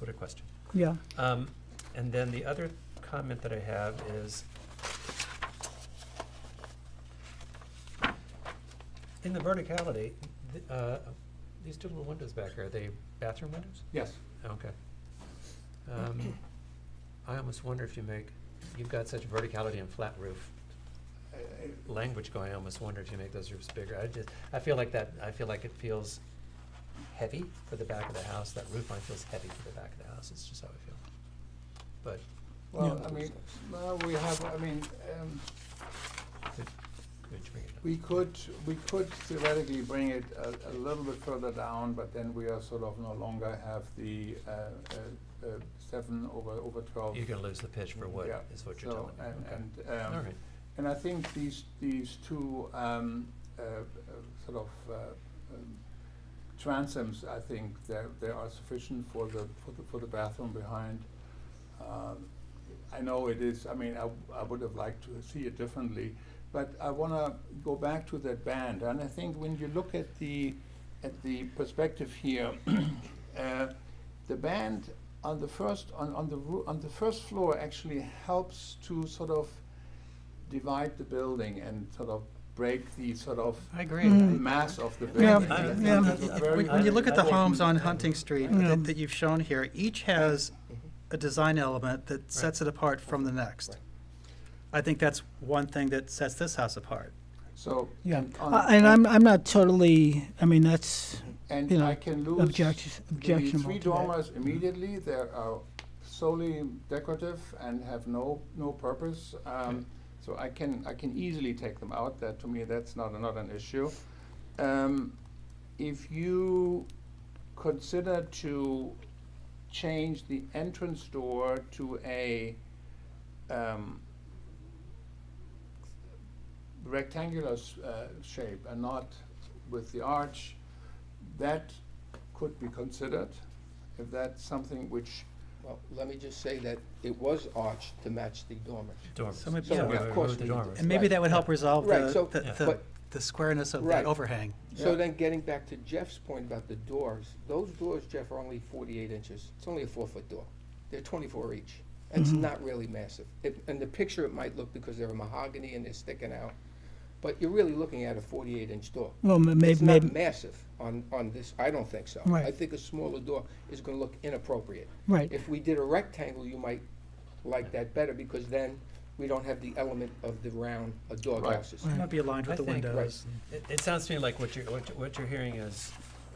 what I question. Yeah. And then the other comment that I have is, in the verticality, these two little windows back here, are they bathroom windows? Yes. Okay. I almost wonder if you've got such verticality and flat roof language going, I almost wonder if you make those roofs bigger. I feel like it feels heavy for the back of the house. That roof line feels heavy for the back of the house. It's just how I feel. But. Well, we have, we could theoretically bring it a little bit further down, but then we are sort of no longer have the 7 over 12. You're going to lose the pitch for wood, is what you're telling me. All right. And I think these two sort of transoms, I think they are sufficient for the bathroom behind. I know it is. I would have liked to see it differently. But I want to go back to that band, and I think when you look at the perspective here, the band on the first floor actually helps to sort of divide the building and sort of break the sort of mass of the building. When you look at the homes on Hunting Street that you've shown here, each has a design element that sets it apart from the next. I think that's one thing that sets this house apart. So and I'm not totally. That's and I can lose objectionable. The 3 dormers immediately. They are solely decorative and have no purpose. So I can easily take them out. That to me that's not an issue. If you consider to change the entrance door to a rectangular shape and not with the arch, that could be considered, if that's something which, Well, let me just say that it was arched to match the dormers. Dormers. So maybe, So, yeah, of we course moved the we- dormers. and maybe Right. that would help resolve Right, so- the squareness of Right. that overhang. So Yeah. then getting back to Jeff's point about the doors, those doors, Jeff, are only 48 inches. It's only a 4-foot door. They're 24 each. It's not really massive. In the picture, it might look because they're mahogany and they're sticking out, but you're really looking at a 48-inch door. Well, It's maybe, not massive on this. I don't think so. Right. I think a smaller door is going to look inappropriate. right. If we did a rectangle, you might like that better because then we don't have the element of the round dog Right. houses. It might be aligned with I the think- windows. It sounds to me like what you're hearing is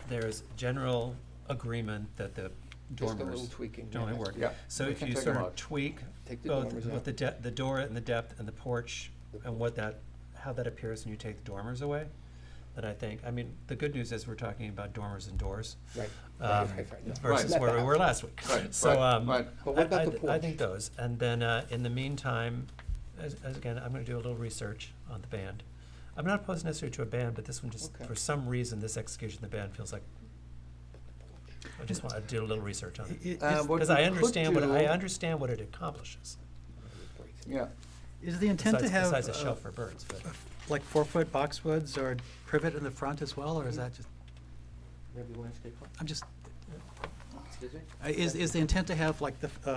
there's general agreement that the Just a little dormers tweaking. don't yeah. work. Yeah, So we if can you take sort them of out. tweak Take the both dormers with out. the door and the depth and the porch and how that appears when you take the dormers away, then I think, I mean, the good news is we're talking about dormers and doors. Right. No. Versus Right. where we were last week. Right, So, right. But what about I the I porch? think those, and then, in the meantime, as again, I'm gonna do a little research on the band. I'm not opposed necessarily to a band, but this one just, Okay. for some reason, this execution of the band feels like, I just want to do a little research on it. what Because we I could understand what it accomplishes, Yeah, Is the intent to besides, have besides a shelf for birds, but. like 4-foot boxwoods or privet in the front as well, or is that just, Maybe landscape plan? I'm just, Excuse me? is the intent to have like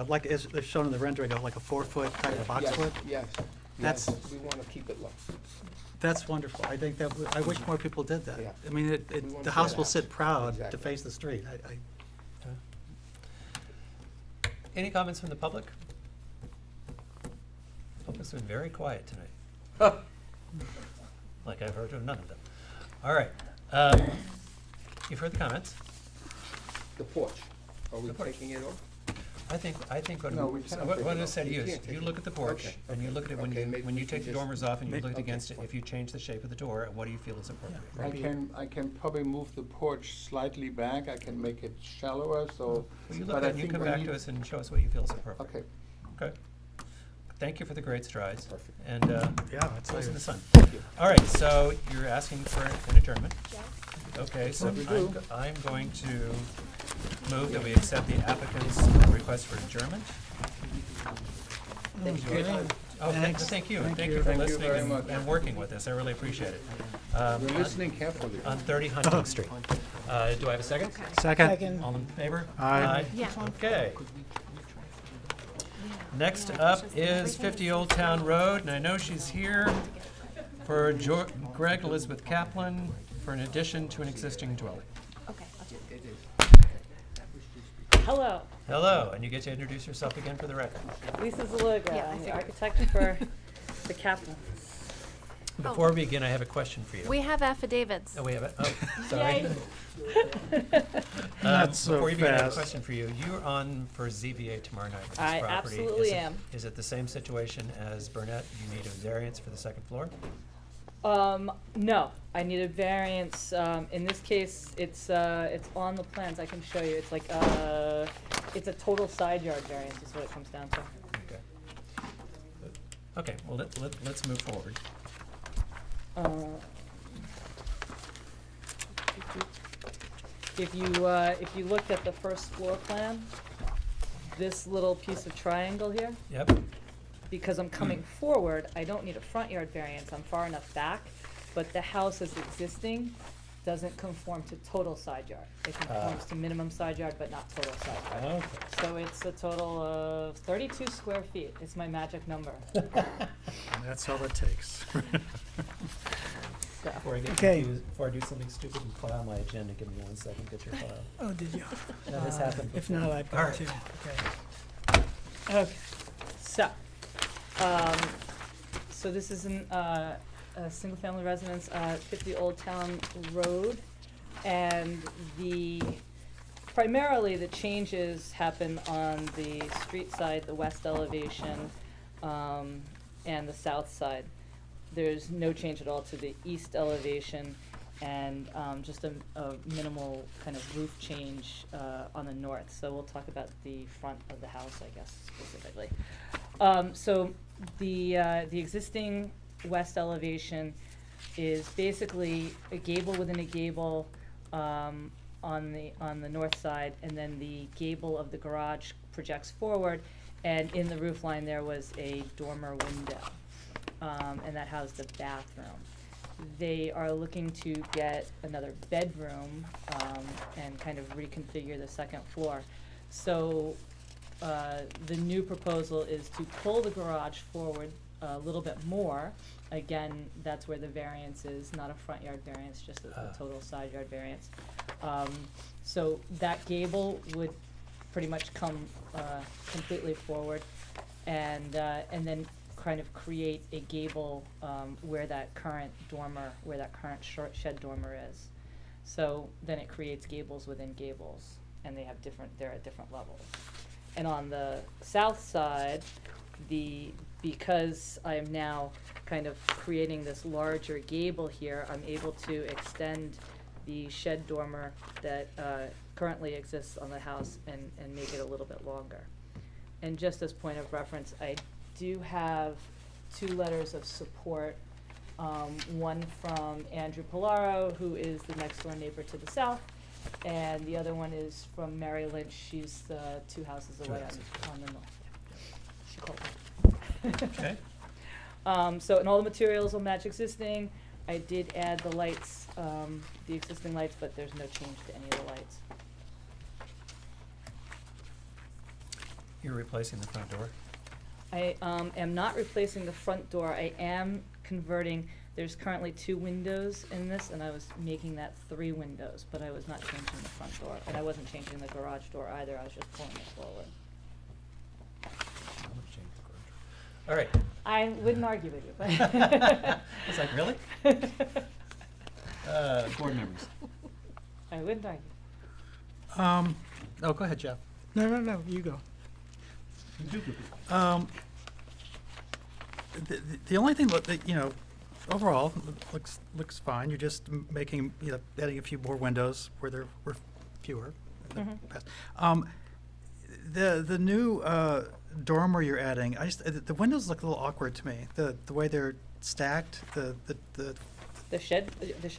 like as shown in the rendering, like a 4-foot type of boxwood? Yes, That's- yes, we want to keep it low. That's wonderful. I think that, I wish more people did that. Yeah. I mean, We want the to house get will out. sit proud to Exactly. face the street. Any comments from the public? Public's been very quiet tonight. Like I've heard of none of them. All right, you've heard the comments. The porch, are we The porch. taking it off? I think what No, we cannot take what it I off. said to You you is, can't take you it look at the off. porch, Okay, and you look at it okay, maybe when we you can take the just dormers off, and you look okay. against it, if you change the shape of the door, what do you feel is appropriate? I can probably move the porch slightly back, I can make it shallower, so, Well, you look but at I it, and you think come we back need- to us and show us what you feel is appropriate. Okay. Okay. Thank you for the great strides. Perfect. And, Yeah, that's close in the sun. Thank you. All right, so you're asking for an adjournment. Okay, so What we do. I'm going to move that we accept the applicant's request for adjournment. Thank you. Oh, Thanks. thank you. Thank Thank you. you for Thank you listening very and much. and working with us. I really appreciate it. We're listening carefully. On 30 Hunting Street. Do I have a second? Second. All in favor? Aye. Yeah. Okay. Next up is 50 Old Town Road, and I know she's here for Greg Elizabeth Kaplan for an addition to an existing dwelling. Okay, I'll do it. It is. Hello, Hello, and you get to introduce yourself again for the record. Lisa Zaloga. Yeah, I I'm the figured. architect for the Kaplan. Before we begin, I have a question for you. We have affidavits. Oh, we have it? Oh, sorry. Not so Before you begin, I have a fast. question for you. You're on for ZBA tomorrow night with this I property. absolutely Is it- am. Is it the same situation as Burnett? You need a variance for the second floor? No, I need a variance. In this case, it's on the plans. I can show you. It's like, it's a total side yard variance is what it comes down to. Okay. Okay, well, let's move forward. If you looked at the first floor plan, this little piece of triangle here, Yep, because I'm coming forward, I don't need a front yard variance, I'm far enough back, but the house as existing doesn't conform to total side yard. It conforms to minimum side yard, but not total side yard. okay. So it's a total of 32 square feet, it's my magic number. That's all it takes. So, Before I get Okay. confused, before I do something stupid and file my agenda, give me 1 second, get your file. Oh, did you? That has happened If before. not, I've All got right. to. okay, so this is a single-family residence, 50 Old Town Road, and primarily the changes happen on the street side, the west elevation, and the south side. There's no change at all to the east elevation, and just a minimal kind of roof change on the north. So we'll talk about the front of the house, I guess, specifically. So the existing west elevation is basically a gable within a gable, on the north side, and then the gable of the garage projects forward, and in the roof line there was a dormer window, and that housed the bathroom. They are looking to get another bedroom, and kind of reconfigure the second floor. So, the new proposal is to pull the garage forward a little bit more. Again, that's where the variance is, not a front yard variance, just a total side yard variance. So that gable would pretty much come completely forward, and then kind of create a gable where that current short shed dormer is. So then it creates gables within gables, and they're at different levels. And on the south side, because I am now kind of creating this larger gable here, I'm able to extend the shed dormer that currently exists on the house and make it a little bit longer. And just as point of reference, I do have 2 letters of support, one from Andrew Polaro, who is the next door neighbor to the south, and the other one is from Mary Lynch. She's 2 houses away on the north. She called me. Okay. So, and all the materials will match existing. I did add the lights, the existing lights, but there's no change to any of the lights. You're replacing the front door? I am not replacing the front door. I am converting, there's currently 2 windows in this, and I was making that 3 windows, but I was not changing the front door. And I wasn't changing the garage door either. I was just pulling it forward. All right. I wouldn't argue with you, but. I was like, really? Board members. I wouldn't argue. Oh, go ahead, Jeff. No, you go. The only thing that, overall, looks fine. You're just making, adding a few more windows where there were fewer in the past. The new dormer you're adding, the windows look a little awkward to me. The way they're stacked, the shed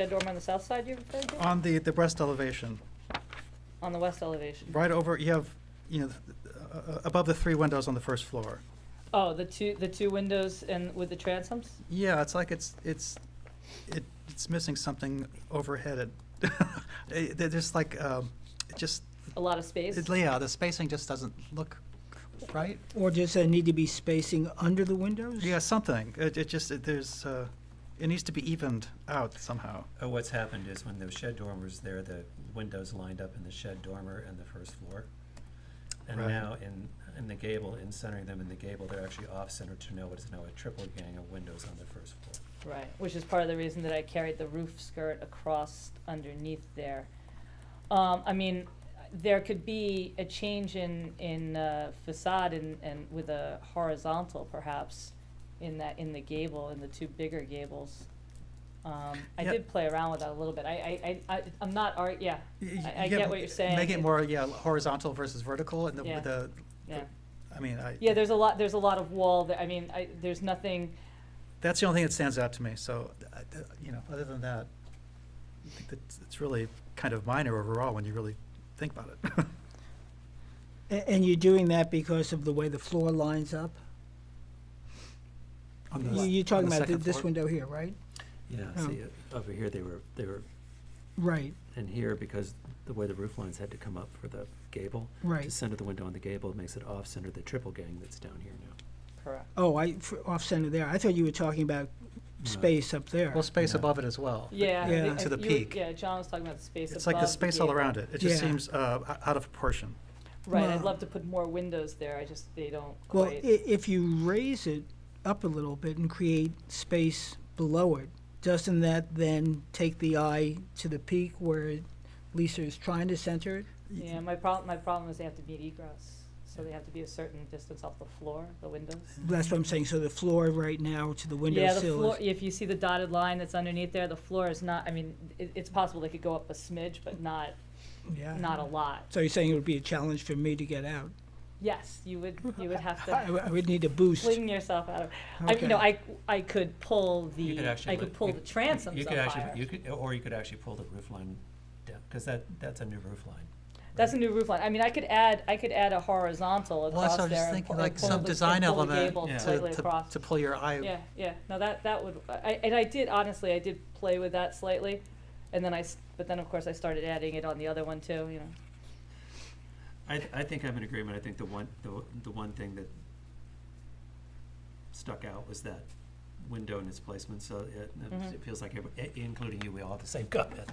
dormer on the south side you referred to? on the breast elevation, On the west elevation. right over, you have, above the 3 windows on the first floor. Oh, the two windows and with the transoms? Yeah, it's like it's missing something overhead. There's like it just A lot of space? yeah, the spacing just doesn't look right. Or does there need to be spacing under the windows? Yeah, something. It needs to be evened out somehow. What's happened is when the shed dormer was there, the windows lined up in the shed dormer and the first floor. And Right. now in the gable, in centering them in the gable, they're actually off-center to know what is now a triple gang of windows on the first floor. Right, which is part of the reason that I carried the roof skirt across underneath there. I mean, there could be a change in facade and with a horizontal perhaps in the gable, in the 2 bigger gables. I Yeah. did play around with that a little bit. I'm not I get what you're saying. Make it more horizontal versus vertical, and Yeah. Yeah, there's a lot of wall there. I mean, there's nothing. that's the only thing that stands out to me. So, other than that, I think that it's really kind of minor overall when you really think about it. And you're doing that because of the way the floor lines up? You're talking about this window here, right? Yeah, Oh. see, over here they were, Right. and here, because the way the roof lines had to come up for the gable. Right. To center the window on the gable makes it off-center the triple gang that's down here now. Correct. Oh, off-center there. I thought you were talking about space up there. Well, space above it as well. Yeah. Yeah. To the peak. Yeah, John was talking about the space It's above like the space all gable. around it. It just Yeah. seems out of proportion. Right, I'd Well- love to put more windows there. They don't Well, quite. if you raise it up a little bit and create space below it, doesn't that then take the eye to the peak where Lisa is trying to center it? Yeah, my problem is they have to meet egress, so they have to be a certain distance off the floor, the windows. That's what I'm saying. So the floor right now to the Yeah, windowsill the floor, is... if you see the dotted line that's underneath there, the floor is not, I mean, it's possible they could go up a smidge, but not Yeah. a lot. So you're saying it would be a challenge for me to get out? Yes, you would have to. I would need a boost. Fling yourself out of. Okay. I could pull You could actually the transoms you up could actually, higher. or you could actually pull the roof line down, because that's a new roof line. That's a new roof line. I mean, I could add a horizontal Well, across that's what I was there. just and thinking, pull- like and pull some the- design and pull the element gable Yeah. slightly across. to pull your eye. Yeah. No, that would. I did honestly. I did play with that slightly, and then but then of course I started adding it on the other one too. You know. I think I'm in agreement. I think the one thing that stuck out was that window and its placement, so it feels like, including you, we all have the same comment.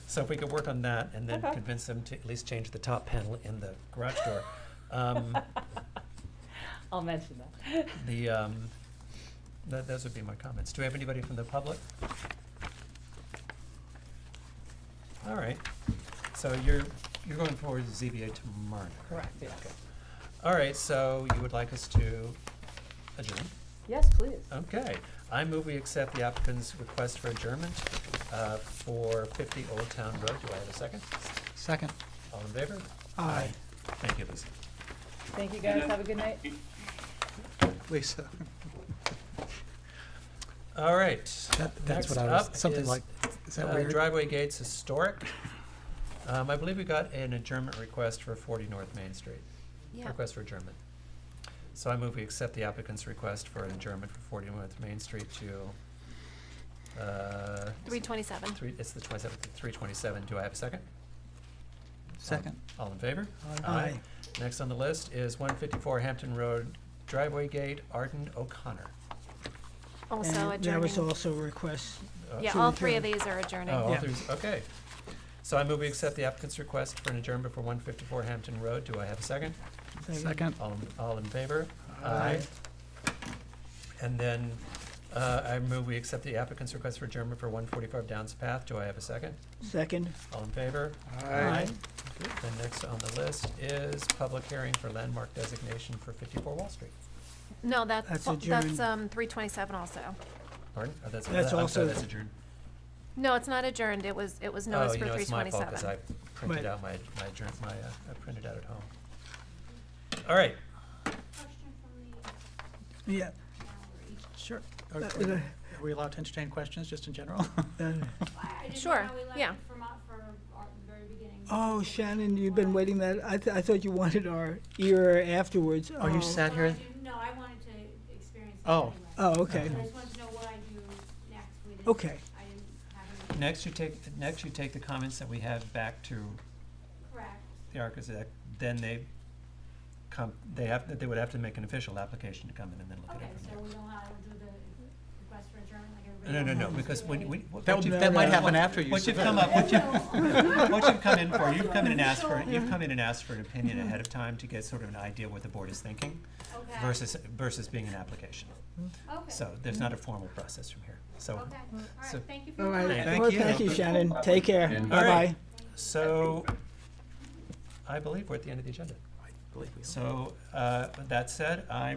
So if we could work on that and then Okay. convince them to at least change the top panel in the garage door. I'll mention that. Those would be my comments. Do we have anybody from the public? All right, so you're going forward to ZBA tomorrow night, right? Correct. Yes. Okay. All right, so you would like us to adjourn? Yes, please. Okay, I move we accept the applicant's request for adjournment for 50 Old Town Road. Do I have a second? Second. All in favor? Aye. Thank you, Lisa. Thank you guys. Have a good night. Lisa. All right. That's Next what I was, up something is, like, is that weird? Driveway Gates Historic. I believe we got an adjournment request for 40 North Main Street. Yeah. Request for adjournment. So I move we accept the applicant's request for an adjournment for 40 North Main Street to 327. It's the 27th, 327. Do I have a second? Second. All in favor? Aye. Next on the list is 154 Hampton Road Driveway Gate, Arden O'Connor. Also And adjourning. that was also a request. Yeah, to all three of adjourn. these are adjourning. Oh, all Yeah. three, okay. So I move we accept the applicant's request for an adjournment for 154 Hampton Road. Do I have a second? Second. All in favor? Aye. And then I move we accept the applicant's request for adjournment for 145 Downs Path. Do I have a second? Second. All in favor? Aye. Then next on the list is public hearing for landmark designation for 54 Wall Street. No, that's That's that's adjourned. 327 also. Pardon? Oh, That's I'm sorry, also- that's adjourned. No, it's not adjourned. It was noticed for 327. Oh, it's my fault, because I printed out I printed out at home. All right. Yeah. Sure. Uh, Are we allowed to entertain questions, just in general? Sure, yeah. Oh, Shannon, you've been waiting that, I thought you wanted our ear afterwards. Oh, you sat here? No, I wanted to experience it Oh. anyway. Oh, okay. But I just wanted to know what I do next. We didn't- Okay. I didn't have any. Next you take the comments that we have back to Correct. the architect, then they would have to make an official application to come in and then look at Okay, it from so there. we know how to do the request for adjournment, like everybody No, else no, has because to when do we. it? That might happen after you What you've submit. come up, what you've come in for, you've come in and asked for an opinion ahead of time to get sort of an idea what the board is thinking Okay. versus being an application. Okay. So there's not a formal process from here, so. Okay, all so- right, thank you for All your right. time. Thank Well, you. thank you, Shannon. Take care. All Bye-bye. right. So, I believe we're at the end of the agenda. I believe we are. So, with that said, I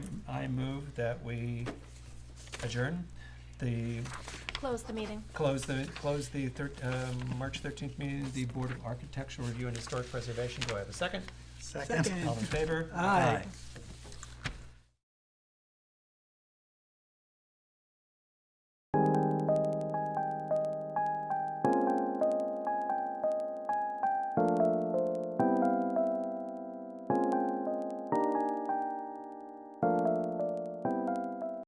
move that we adjourn Close the meeting. close the March 13th meeting of the Board of Architectural Review and Historic Preservation. Do I have a second? Second. Second. All in favor? Aye.